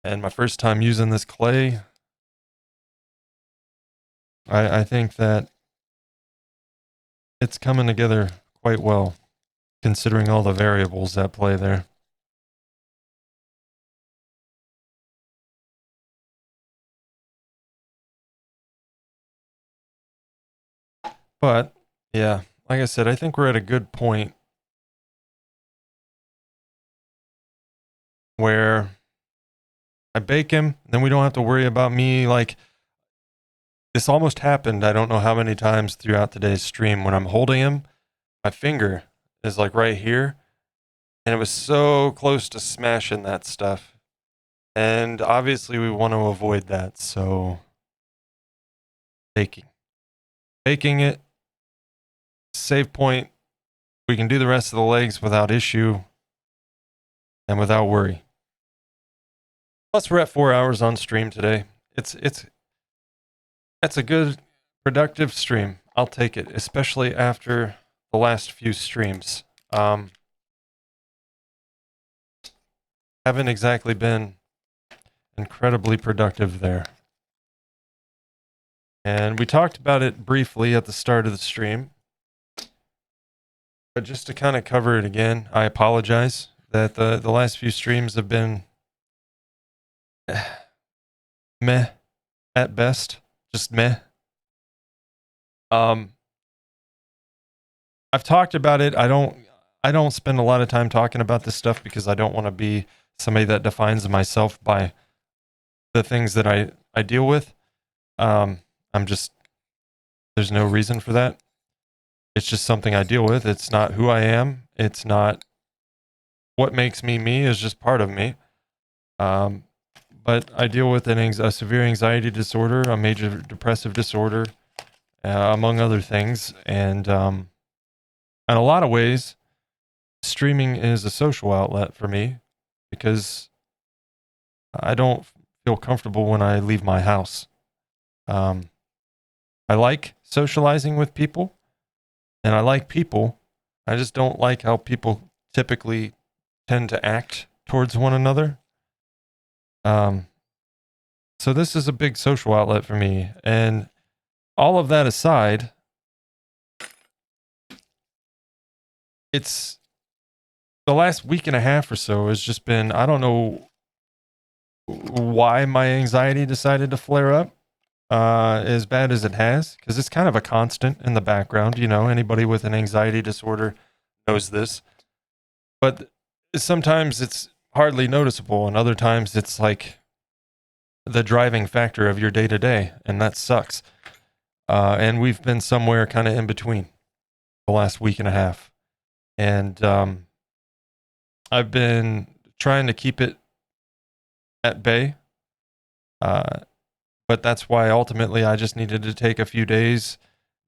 and my first time using this clay, I think that it's coming together quite well, considering all the variables that play there. But, yeah, like I said, I think we're at a good point where I bake him, then we don't have to worry about me, like, this almost happened, I don't know how many times throughout today's stream, when I'm holding him, my finger is like right here, and it was so close to smashing that stuff. And obviously we want to avoid that, so baking it, save point, we can do the rest of the legs without issue and without worry. Plus we're at 4 hours on stream today. It's a good productive stream. I'll take it, especially after the last few streams. Haven't exactly been incredibly productive there. And we talked about it briefly at the start of the stream. But just to kind of cover it again, I apologize that the last few streams have been meh at best, just meh. I've talked about it. I don't spend a lot of time talking about this stuff because I don't want to be somebody that defines myself by the things that I deal with. I'm just, there's no reason for that. It's just something I deal with. It's not who I am. It's not what makes me me, is just part of me. But I deal with a severe anxiety disorder, a major depressive disorder, among other things. And in a lot of ways, streaming is a social outlet for me because I don't feel comfortable when I leave my house. I like socializing with people, and I like people. I just don't like how people typically tend to act towards one another. So this is a big social outlet for me. And all of that aside, it's the last week and a half or so has just been, I don't know why my anxiety decided to flare up as bad as it has, because it's kind of a constant in the background. You know, anybody with an anxiety disorder knows this. But sometimes it's hardly noticeable, and other times it's like the driving factor of your day to day, and that sucks. And we've been somewhere kind of in between the last week and a half. And I've been trying to keep it at bay. But that's why ultimately I just needed to take a few days,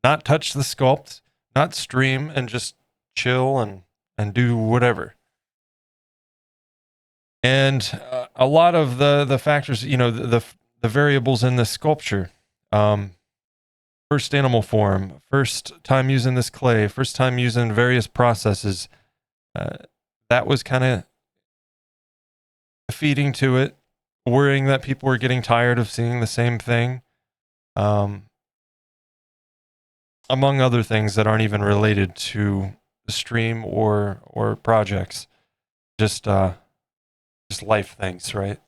not touch the sculpt, not stream, and just chill and do whatever. And a lot of the factors, you know, the variables in this sculpture, first animal form, first time using this clay, first time using various processes, that was kind of feeding to it, worrying that people were getting tired of seeing the same thing, among other things that aren't even related to the stream or projects, just life things, right?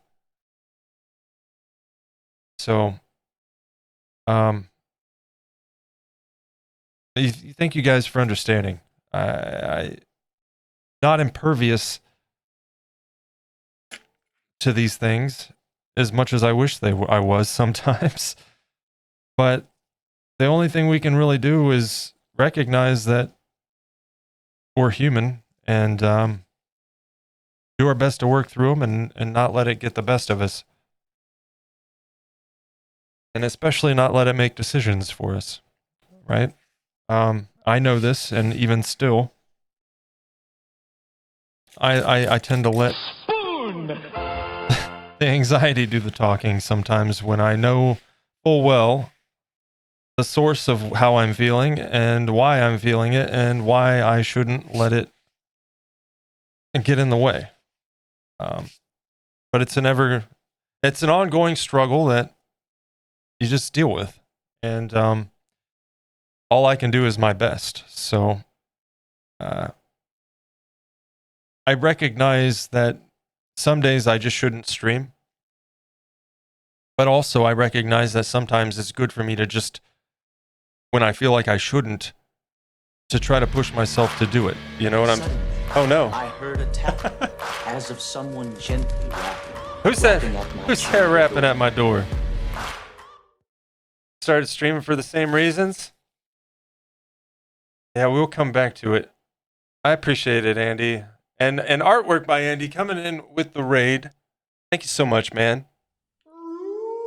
So, thank you guys for understanding. I not impervious to these things as much as I wish I was sometimes. But the only thing we can really do is recognize that we're human and do our best to work through them and not let it get the best of us. And especially not let it make decisions for us, right? I know this, and even still, I tend to let the anxiety do the talking sometimes when I know full well the source of how I'm feeling and why I'm feeling it and why I shouldn't let it get in the way. But it's an ongoing struggle that you just deal with. And all I can do is my best. So I recognize that some days I just shouldn't stream. But also I recognize that sometimes it's good for me to just, when I feel like I shouldn't, to try to push myself to do it. You know what I'm... Oh no. I heard a tap as of someone gently rapping. Who's that? Who's that rapping at my door? Started streaming for the same reasons? Yeah, we'll come back to it. I appreciate it, Andy. And artwork by Andy coming in with the raid. Thank you so much, man.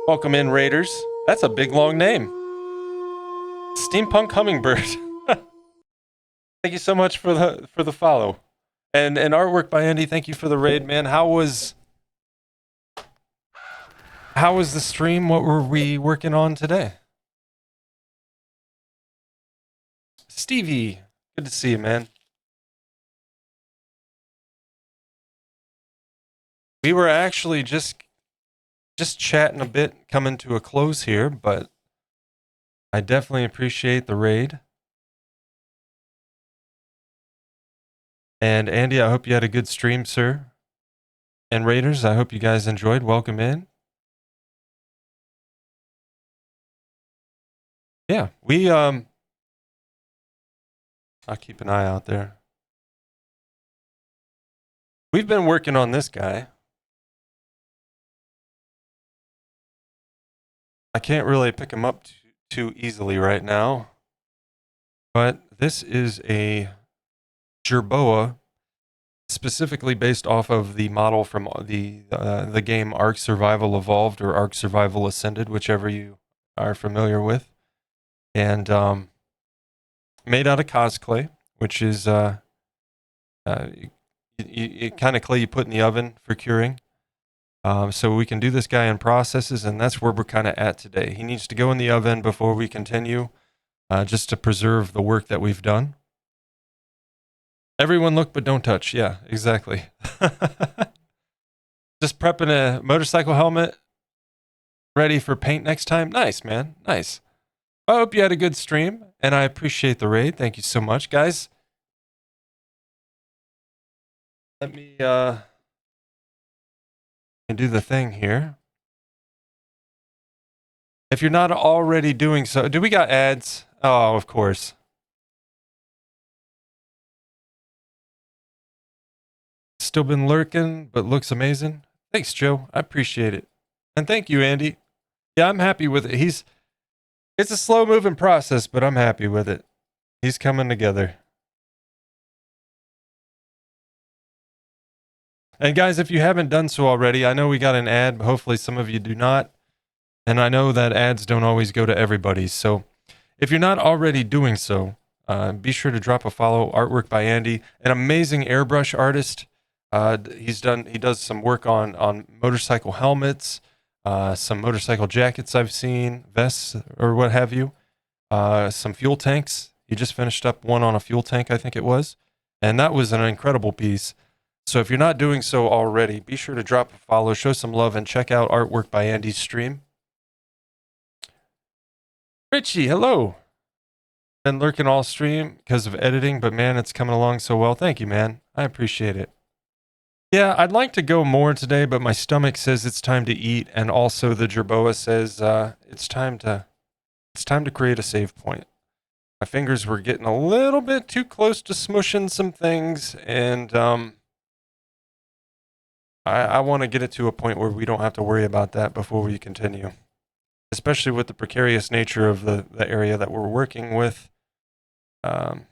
Welcome in, Raiders. That's a big, long name. Steampunk Hummingbird. Thank you so much for the follow. And artwork by Andy, thank you for the raid, man. How was the stream? What were we working on today? Stevie, good to see you, man. We were actually just chatting a bit, coming to a close here, but I definitely appreciate the raid. And Andy, I hope you had a good stream, sir. And Raiders, I hope you guys enjoyed. Welcome in. Yeah, I'll keep an eye out there. We've been working on this guy. I can't really pick him up too easily right now. But this is a Jerboa, specifically based off of the model from the game Ark Survival Evolved or Ark Survival Ascended, whichever you are familiar with. And made out of cosclay, which is kind of clay you put in the oven for curing. So we can do this guy in processes, and that's where we're kind of at today. He needs to go in the oven before we continue, just to preserve the work that we've done. Everyone look but don't touch. Yeah, exactly. Just prepping a motorcycle helmet, ready for paint next time. Nice, man. Nice. I hope you had a good stream, and I appreciate the raid. Thank you so much, guys. Let me do the thing here. If you're not already doing so, do we got ads? Oh, of course. Still been lurking, but looks amazing. Thanks, Joe. I appreciate it. And thank you, Andy. Yeah, I'm happy with it. It's a slow moving process, but I'm happy with it. He's coming together. And guys, if you haven't done so already, I know we got an ad, but hopefully some of you do not. And I know that ads don't always go to everybody. So if you're not already doing so, be sure to drop a follow. Artwork by Andy, an amazing airbrush artist. He does some work on motorcycle helmets, some motorcycle jackets I've seen, vests or what have you, some fuel tanks. He just finished up one on a fuel tank, I think it was, and that was an incredible piece. So if you're not doing so already, be sure to drop a follow, show some love, and check out Artwork by Andy's stream. Richie, hello. Been lurking all stream because of editing, but man, it's coming along so well. Thank you, man. I appreciate it. Yeah, I'd like to go more today, but my stomach says it's time to eat, and also the Jerboa says it's time to create a save point. My fingers were getting a little bit too close to smushing some things, and I want to get it to a point where we don't have to worry about that before we continue, especially with the precarious nature of the area that we're working with. But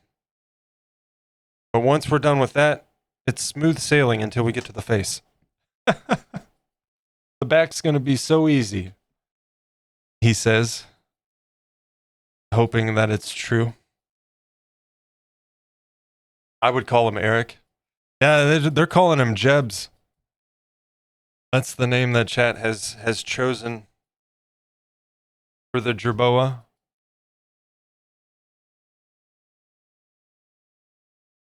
once we're done with that, it's smooth sailing until we get to the face. The back's going to be so easy, he says, hoping that it's true. I would call him Eric. Yeah, they're calling him Jebs. That's the name that chat has chosen for the Jerboa.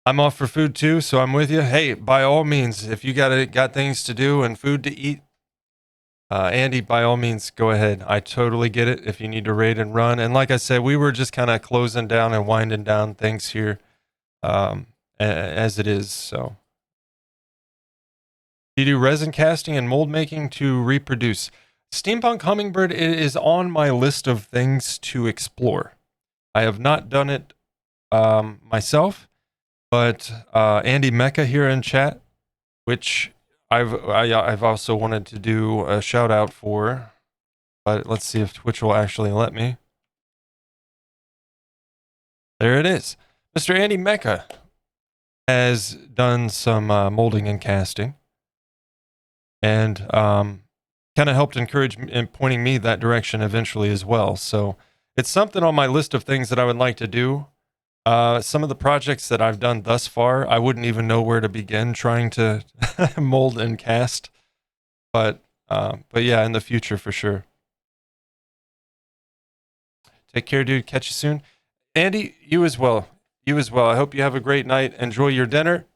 I'm off for food too, so I'm with you. Hey, by all means, if you got things to do and food to eat, Andy, by all means, go ahead. I totally get it if you need to raid and run. And like I said, we were just kind of closing down and winding down things here as it is. So you do resin casting and mold making to reproduce. Steampunk Hummingbird is on my list of things to explore. I have not done it myself, but Andy Mecca here in chat, which I've also wanted to do a shout out for, but let's see if Twitch will actually let me. There it is. Mr. Andy Mecca has done some molding and casting, and kind of helped encourage and pointing me that direction eventually as well. So it's something on my list of things that I would like to do. Some of the projects that I've done thus far, I wouldn't even know where to begin trying to mold and cast. But yeah, in the future for sure. Take care, dude. Catch you soon. Andy, you as well. You as well. I hope you have a great night. Enjoy your dinner.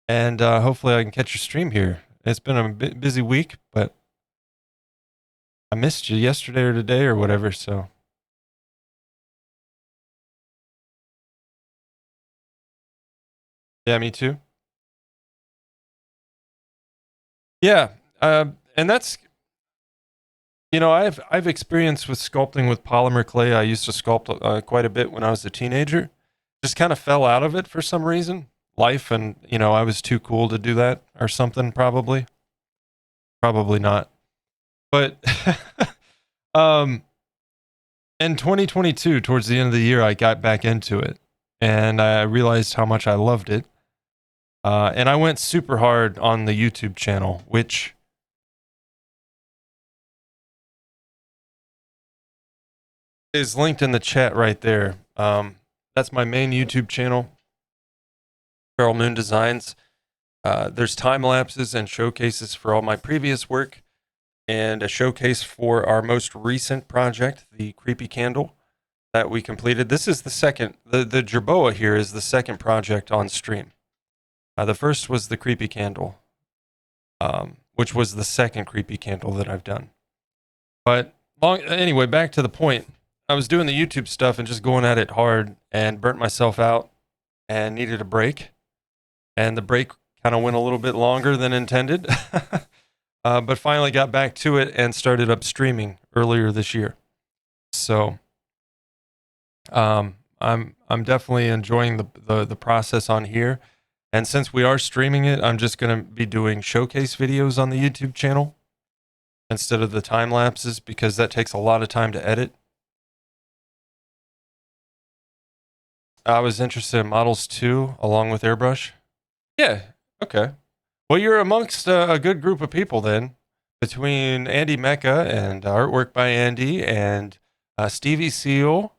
And hopefully I can catch your stream here. It's been a bit busy week, but I missed you yesterday or today or whatever, so. Yeah, me too. Yeah, and that's, I've experienced with sculpting with polymer clay. I used to sculpt quite a bit when I was a teenager. Just kind of fell out of it for some reason. Life, and I was too cool to do that or something. Probably not. But um, in 2022, towards the end of the year, I got back into it, and I realized how much I loved it. And I went super hard on the YouTube channel, which is linked in the chat right there. That's my main YouTube channel, Feral Moon Designs. There's time lapses and showcases for all my previous work, and a showcase for our most recent project, the Creepy Candle that we completed. This is the second. The Jerboa here is the second project on stream. The first was the Creepy Candle, which was the second Creepy Candle that I've done. But anyway, back to the point. I was doing the YouTube stuff and just going at it hard and burnt myself out and needed a break. And the break kind of went a little bit longer than intended, but finally got back to it and started up streaming earlier this year. So I'm definitely enjoying the process on here. And since we are streaming it, I'm just going to be doing showcase videos on the YouTube channel instead of the time lapses, because that takes a lot of time to edit. I was interested in models too, along with airbrush. Yeah, okay. Well, you're amongst a good group of people then, between Andy Mecca and artwork by Andy and Stevie Seal,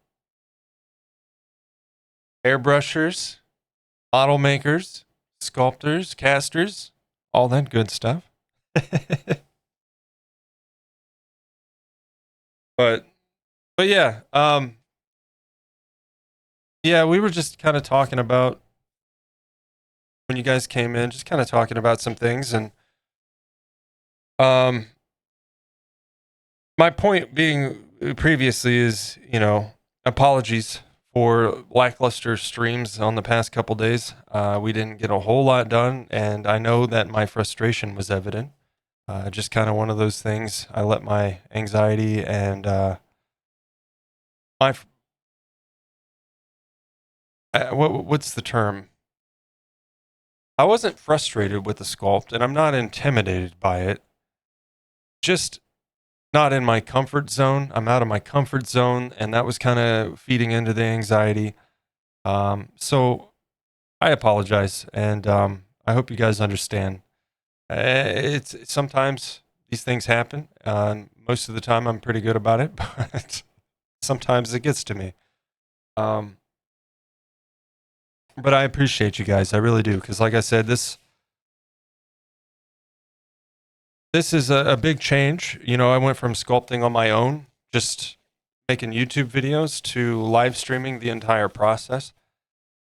airbrushers, model makers, sculptors, casters, all that good stuff. but yeah, yeah, we were just kind of talking about, when you guys came in, just kind of talking about some things, and my point being previously is, apologies for lackluster streams on the past couple days. We didn't get a whole lot done, and I know that my frustration was evident. Just kind of one of those things. I let my anxiety and what's the term? I wasn't frustrated with the sculpt, and I'm not intimidated by it. Just not in my comfort zone. I'm out of my comfort zone, and that was kind of feeding into the anxiety. So I apologize, and I hope you guys understand. It's sometimes these things happen. Most of the time, I'm pretty good about it, but sometimes it gets to me. But I appreciate you guys. I really do, because like I said, this is a big change. I went from sculpting on my own, just making YouTube videos, to live streaming the entire process.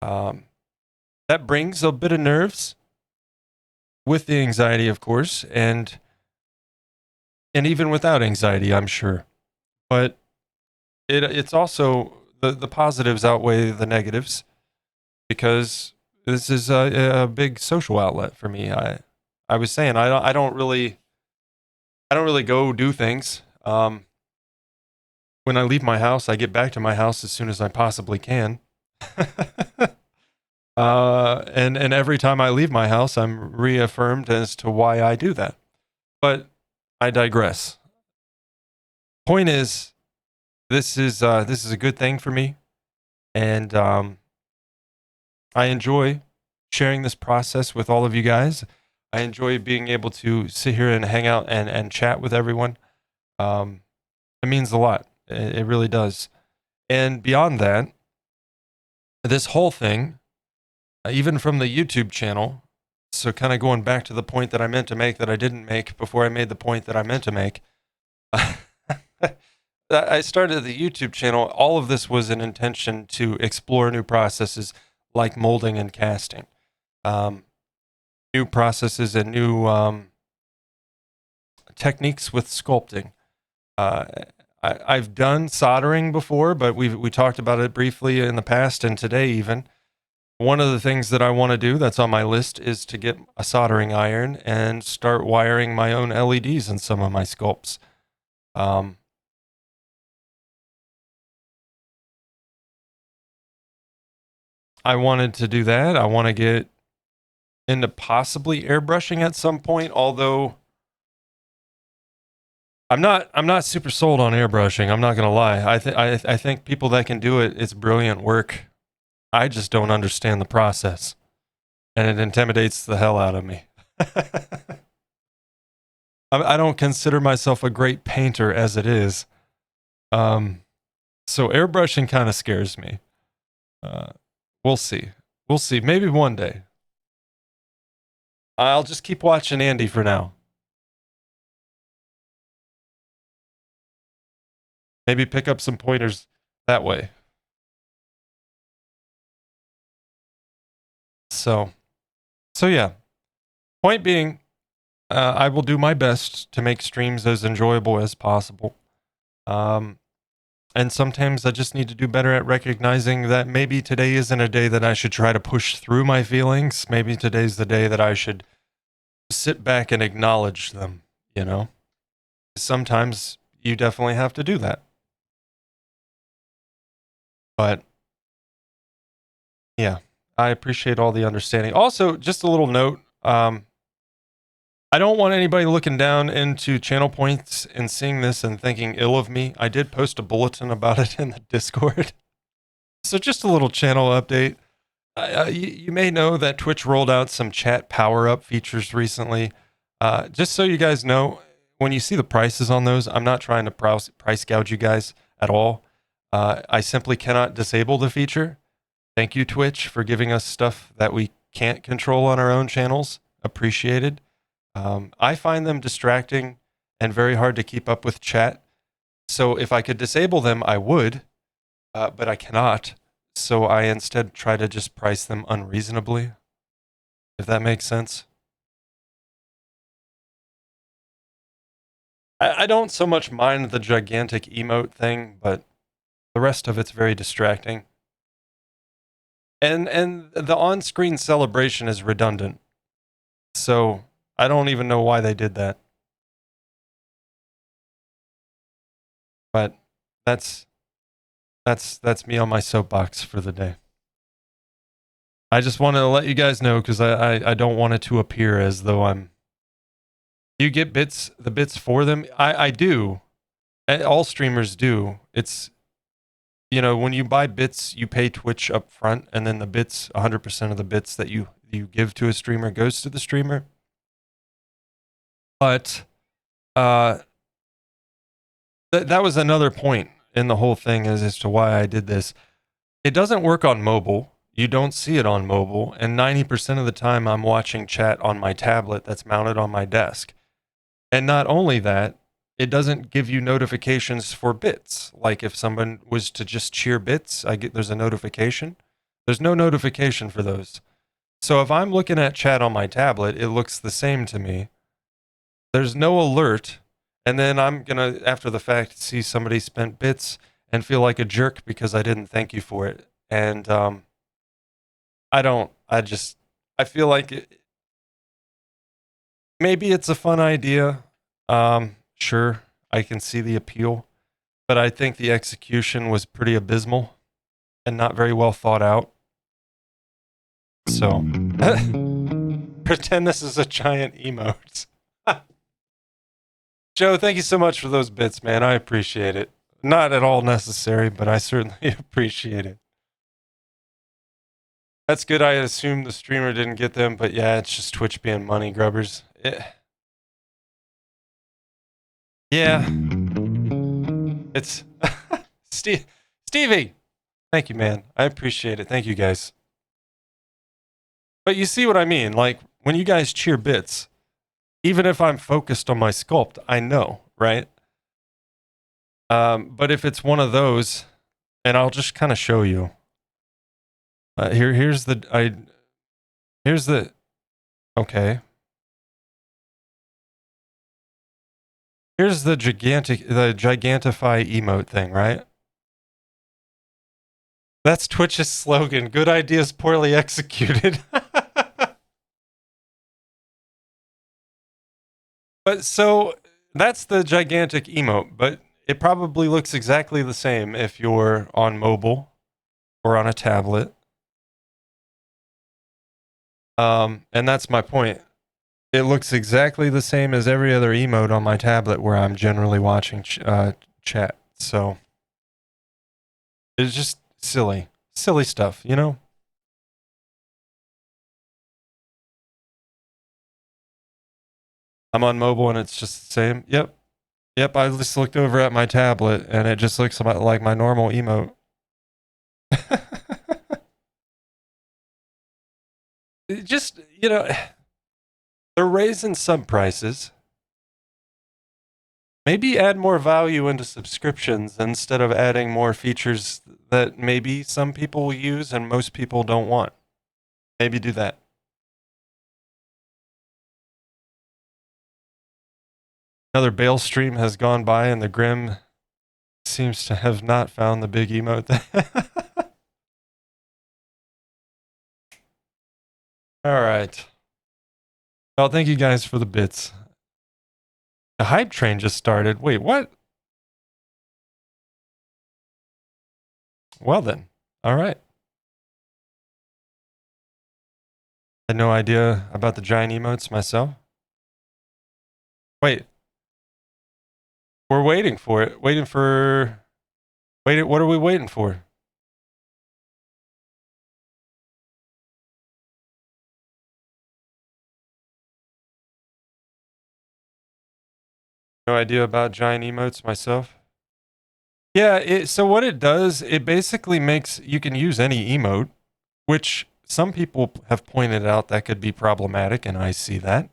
That brings a bit of nerves with the anxiety, of course, and even without anxiety, I'm sure. But it's also the positives outweigh the negatives, because this is a big social outlet for me. I was saying I don't really go do things. When I leave my house, I get back to my house as soon as I possibly can. And every time I leave my house, I'm reaffirmed as to why I do that. But I digress. Point is, this is a good thing for me, and I enjoy sharing this process with all of you guys. I enjoy being able to sit here and hang out and chat with everyone. It means a lot. It really does. And beyond that, this whole thing, even from the YouTube channel, so kind of going back to the point that I meant to make that I didn't make before I made the point that I meant to make. I started the YouTube channel. All of this was an intention to explore new processes like molding and casting. New processes and new techniques with sculpting. I've done soldering before, but we talked about it briefly in the past and today even. one of the things that I want to do that's on my list is to get a soldering iron and start wiring my own LEDs in some of my sculpts. I wanted to do that. I want to get into possibly airbrushing at some point, although I'm not super sold on airbrushing. I'm not gonna lie. I think people that can do it, it's brilliant work. I just don't understand the process, and it intimidates the hell out of me. I don't consider myself a great painter as it is, so airbrushing kind of scares me. We'll see. We'll see. Maybe one day. I'll just keep watching Andy for now. Maybe pick up some pointers that way. So yeah. Point being, I will do my best to make streams as enjoyable as possible. And sometimes I just need to do better at recognizing that maybe today isn't a day that I should try to push through my feelings. Maybe today's the day that I should sit back and acknowledge them, you know? Sometimes you definitely have to do that. But yeah, I appreciate all the understanding. Also, just a little note, I don't want anybody looking down into channel points and seeing this and thinking ill of me. I did post a bulletin about it in the Discord. So just a little channel update. You may know that Twitch rolled out some chat power-up features recently. Just so you guys know, when you see the prices on those, I'm not trying to price gouge you guys at all. I simply cannot disable the feature. Thank you, Twitch, for giving us stuff that we can't control on our own channels. Appreciated. I find them distracting and very hard to keep up with chat. So if I could disable them, I would, but I cannot. So I instead try to just price them unreasonably, if that makes sense. I don't so much mind the gigantic emote thing, but the rest of it's very distracting. And the on-screen celebration is redundant. So I don't even know why they did that. But that's me on my soapbox for the day. I just wanted to let you guys know because I don't want it to appear as though I'm. You get the bits for them. I do. All streamers do. It's, you know, when you buy bits, you pay Twitch up front, and then the bits, 100% of the bits that you give to a streamer goes to the streamer. But that was another point in the whole thing as to why I did this. It doesn't work on mobile. You don't see it on mobile. And 90% of the time I'm watching chat on my tablet that's mounted on my desk. And not only that, it doesn't give you notifications for bits. Like if someone was to just cheer bits, there's a notification. There's no notification for those. So if I'm looking at chat on my tablet, it looks the same to me. There's no alert. And then I'm going to, after the fact, see somebody spent bits and feel like a jerk because I didn't thank you for it. And I feel like maybe it's a fun idea. Sure, I can see the appeal, but I think the execution was pretty abysmal and not very well thought out. So, pretend this is a giant emote. Joe, thank you so much for those bits, man. I appreciate it. Not at all necessary, but I certainly appreciate it. That's good. I assumed the streamer didn't get them, but yeah, it's just Twitch being money grubbers. Yeah. It's Stevie. Thank you, man. I appreciate it. Thank you, guys. But you see what I mean? Like, when you guys cheer bits, even if I'm focused on my sculpt, I know, right? But if it's one of those, and I'll just kind of show you. Here's the okay. Here's the gigantify emote thing, right? That's Twitch's slogan. Good ideas poorly executed. But so that's the gigantic emote, but it probably looks exactly the same if you're on mobile or on a tablet. And that's my point. It looks exactly the same as every other emote on my tablet where I'm generally watching chat. So it's just silly stuff, you know? I'm on mobile and it's just the same. Yep. I just looked over at my tablet and it just looks like my normal emote. It just, you know, they're raising sub prices. Maybe add more value into subscriptions instead of adding more features that maybe some people will use and most people don't want. Maybe do that. Another bail stream has gone by and the Grim seems to have not found the big emote. All right. Well, thank you guys for the bits. The hype train just started. Wait, what? Well then. All right. I had no idea about the giant emotes myself. Wait. We're waiting for it. Wait, what are we waiting for? No idea about giant emotes myself. Yeah, so what it does, it basically makes you can use any emote, which some people have pointed out that could be problematic, and I see that.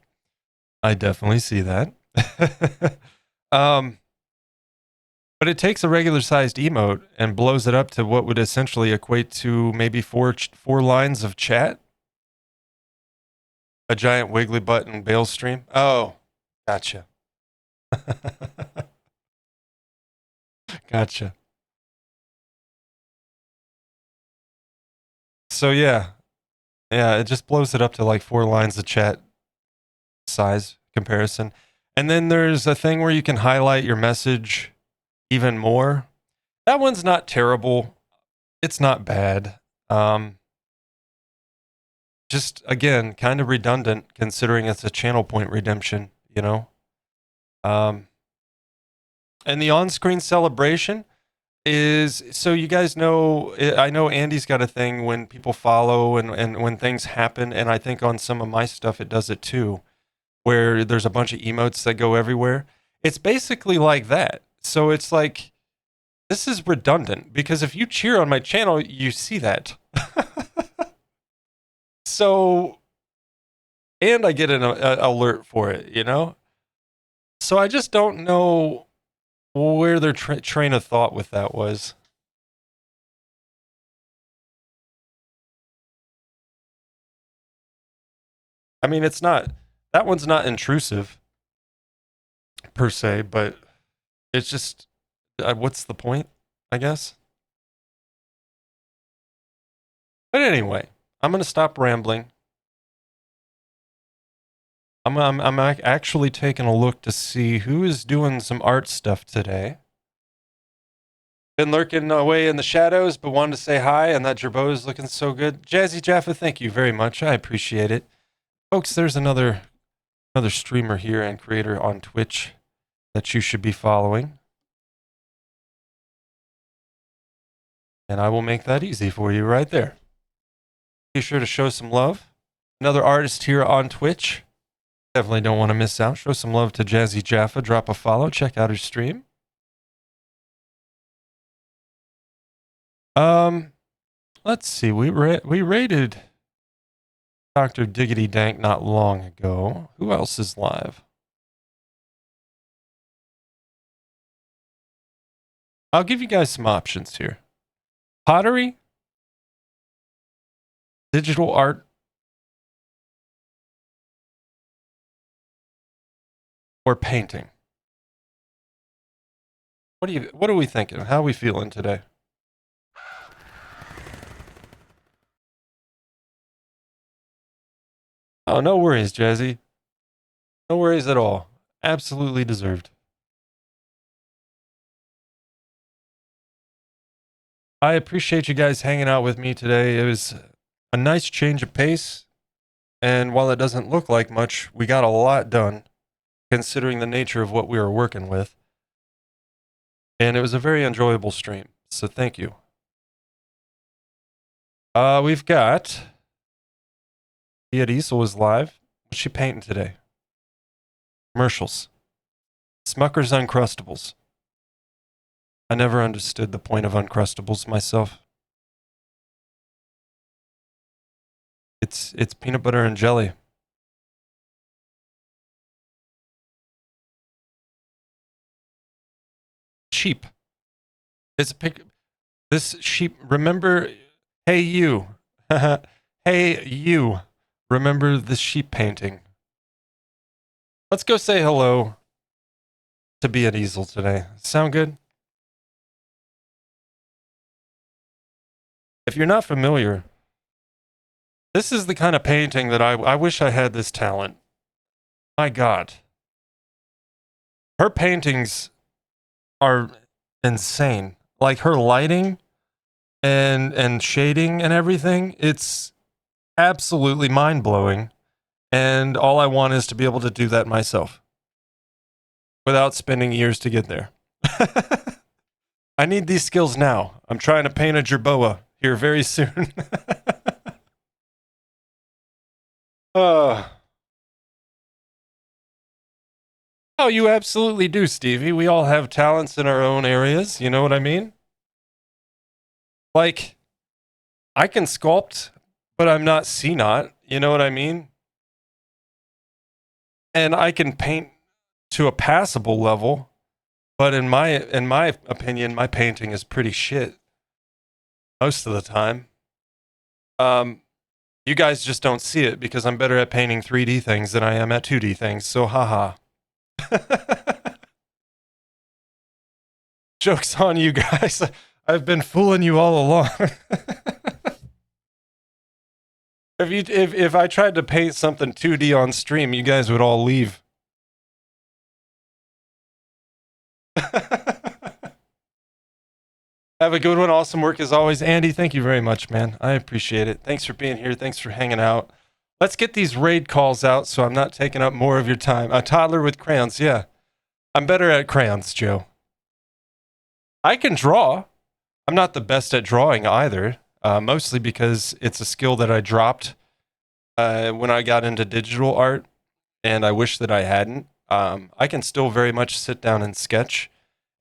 I definitely see that. um, but it takes a regular sized emote and blows it up to what would essentially equate to maybe four lines of chat. A giant wiggly button bail stream. Oh, gotcha. Gotcha. So yeah, it just blows it up to like 4 lines of chat size comparison. And then there's a thing where you can highlight your message even more. That one's not terrible. It's not bad. Just again, kind of redundant considering it's a channel point redemption, you know? And the on-screen celebration is, so you guys know, I know Andy's got a thing when people follow and when things happen, and I think on some of my stuff it does it too, where there's a bunch of emotes that go everywhere. It's basically like that. So it's like, this is redundant because if you cheer on my channel, you see that. So, and I get an alert for it, you know? So I just don't know where their train of thought with that was. I mean, it's not, that one's not intrusive per se, but it's just, what's the point, I guess? But anyway, I'm going to stop rambling. I'm actually taking a look to see who is doing some art stuff today. Been lurking away in the shadows, but wanted to say hi, and that Jerboa is looking so good. Jazzy Jaffa, thank you very much. I appreciate it. Folks, there's another streamer here and creator on Twitch that you should be following. And I will make that easy for you right there. Be sure to show some love. Another artist here on Twitch. Definitely don't want to miss out. Show some love to Jazzy Jaffa. Drop a follow. Check out her stream. Let's see. We rated Dr. Diggity Dank not long ago. Who else is live? I'll give you guys some options here. Pottery, digital art, or painting. What are we thinking? How are we feeling today? Oh, no worries, Jazzy. No worries at all. Absolutely deserved. I appreciate you guys hanging out with me today. It was a nice change of pace. And while it doesn't look like much, we got a lot done considering the nature of what we were working with. And it was a very enjoyable stream. So thank you. We've got Tia Diesel is live. What's she painting today? Commercials. Smucker's Uncrustables. I never understood the point of Uncrustables myself. It's peanut butter and jelly. Sheep. It's a pic. This sheep. Remember? Hey you. Hey you. Remember this sheep painting? Let's go say hello to Be an Easel today. Sound good? If you're not familiar, this is the kind of painting that I wish I had this talent. My God. Her paintings are insane. Like her lighting and shading and everything, it's absolutely mind-blowing. And all I want is to be able to do that myself without spending years to get there. I need these skills now. I'm trying to paint a jerboa here very soon. Oh, you absolutely do, Stevie. We all have talents in our own areas. You know what I mean? Like, I can sculpt, but I'm not CNOT. You know what I mean? And I can paint to a passable level, but in my opinion, my painting is pretty shit most of the time. You guys just don't see it because I'm better at painting 3D things than I am at 2D things. So haha. Joke's on you guys. I've been fooling you all along. If I tried to paint something 2D on stream, you guys would all leave. Have a good one. Awesome work as always. Andy, thank you very much, man. I appreciate it. Thanks for being here. Thanks for hanging out. Let's get these raid calls out so I'm not taking up more of your time. A toddler with crayons. Yeah. I'm better at crayons, Joe. I can draw. I'm not the best at drawing either, mostly because it's a skill that I dropped when I got into digital art, and I wish that I hadn't. I can still very much sit down and sketch,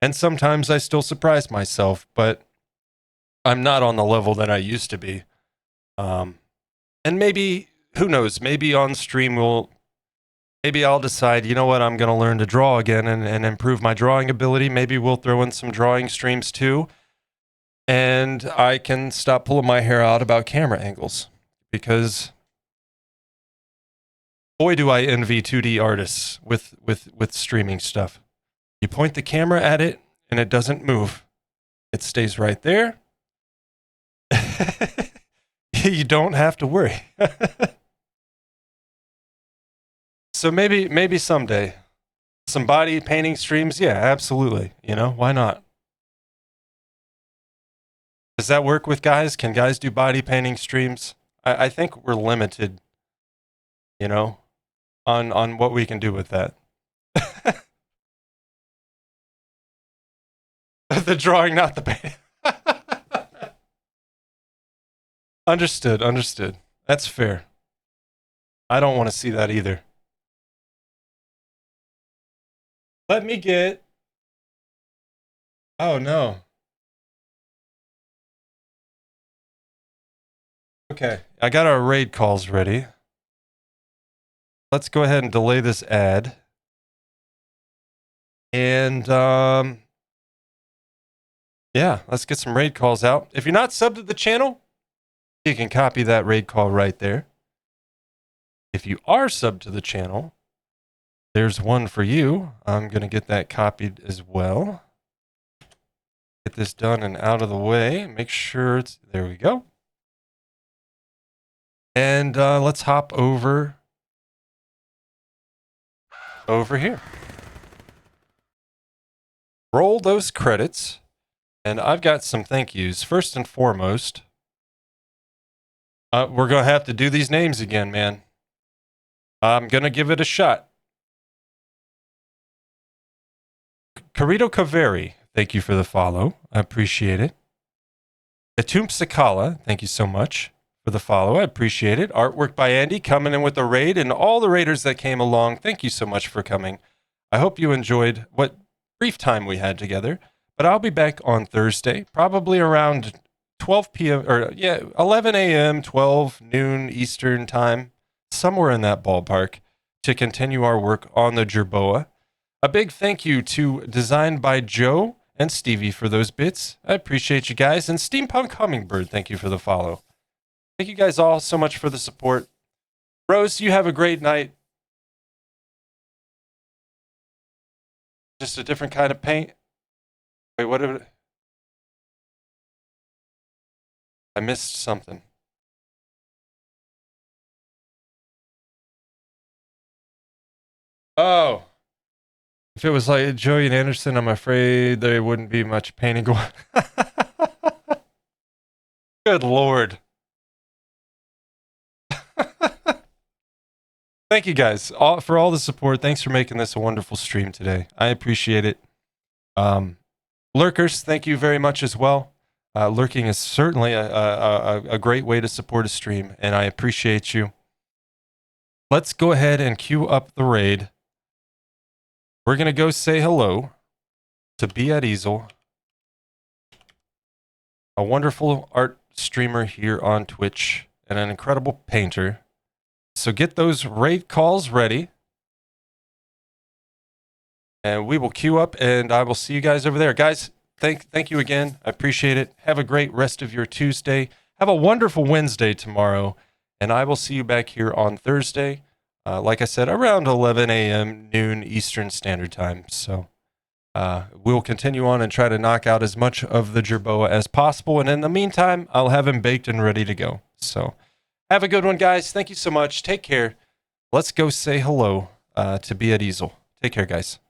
and sometimes I still surprise myself, but I'm not on the level that I used to be. And maybe, who knows, maybe on stream maybe I'll decide, you know what, I'm going to learn to draw again and improve my drawing ability. Maybe we'll throw in some drawing streams too. And I can stop pulling my hair out about camera angles. Because boy, do I envy 2D artists with streaming stuff. You point the camera at it and it doesn't move. It stays right there. You don't have to worry. So maybe someday, some body painting streams. Yeah, absolutely. You know, why not? Does that work with guys? Can guys do body painting streams? I think we're limited, you know, on what we can do with that. The drawing, not the painting. Understood. That's fair. I don't want to see that either. Let me get... Oh, no. Okay, I got our raid calls ready. Let's go ahead and delay this ad. And, yeah, let's get some raid calls out. If you're not subbed to the channel, you can copy that raid call right there. If you are subbed to the channel, there's one for you. I'm going to get that copied as well. Get this done and out of the way. Make sure it's... There we go. And let's hop over over here. Roll those credits. And I've got some thank yous. First and foremost, we're going to have to do these names again, man. I'm going to give it a shot. Carito Caveri, thank you for the follow. I appreciate it. Atum Sakala, thank you so much for the follow. I appreciate it. Artwork by Andy coming in with a raid, and all the raiders that came along, thank you so much for coming. I hope you enjoyed what brief time we had together, but I'll be back on Thursday, probably around 12 p.m. or 11 a.m., 12 noon Eastern time, somewhere in that ballpark, to continue our work on the Jerboa. A big thank you to Designed by Joe and Stevie for those bits. I appreciate you guys. And Steampunk Hummingbird, thank you for the follow. Thank you guys all so much for the support. Rose, you have a great night. Just a different kind of paint. Wait, what did it? I missed something. Oh. If it was like Joey and Anderson, I'm afraid there wouldn't be much painting going. Good Lord. Thank you guys for all the support. Thanks for making this a wonderful stream today. I appreciate it. Lurkers, thank you very much as well. Lurking is certainly a great way to support a stream, and I appreciate you. Let's go ahead and queue up the raid. We're going to go say hello to Be at Easel, a wonderful art streamer here on Twitch and an incredible painter. So get those raid calls ready. And we will queue up, and I will see you guys over there. Guys, thank you again. I appreciate it. Have a great rest of your Tuesday. Have a wonderful Wednesday tomorrow. And I will see you back here on Thursday. Like I said, around 11 a.m. noon Eastern Standard Time. So we'll continue on and try to knock out as much of the Jerboa as possible. And in the meantime, I'll have him baked and ready to go. So have a good one, guys. Thank you so much. Take care. Let's go say hello to Be at Easel. Take care, guys.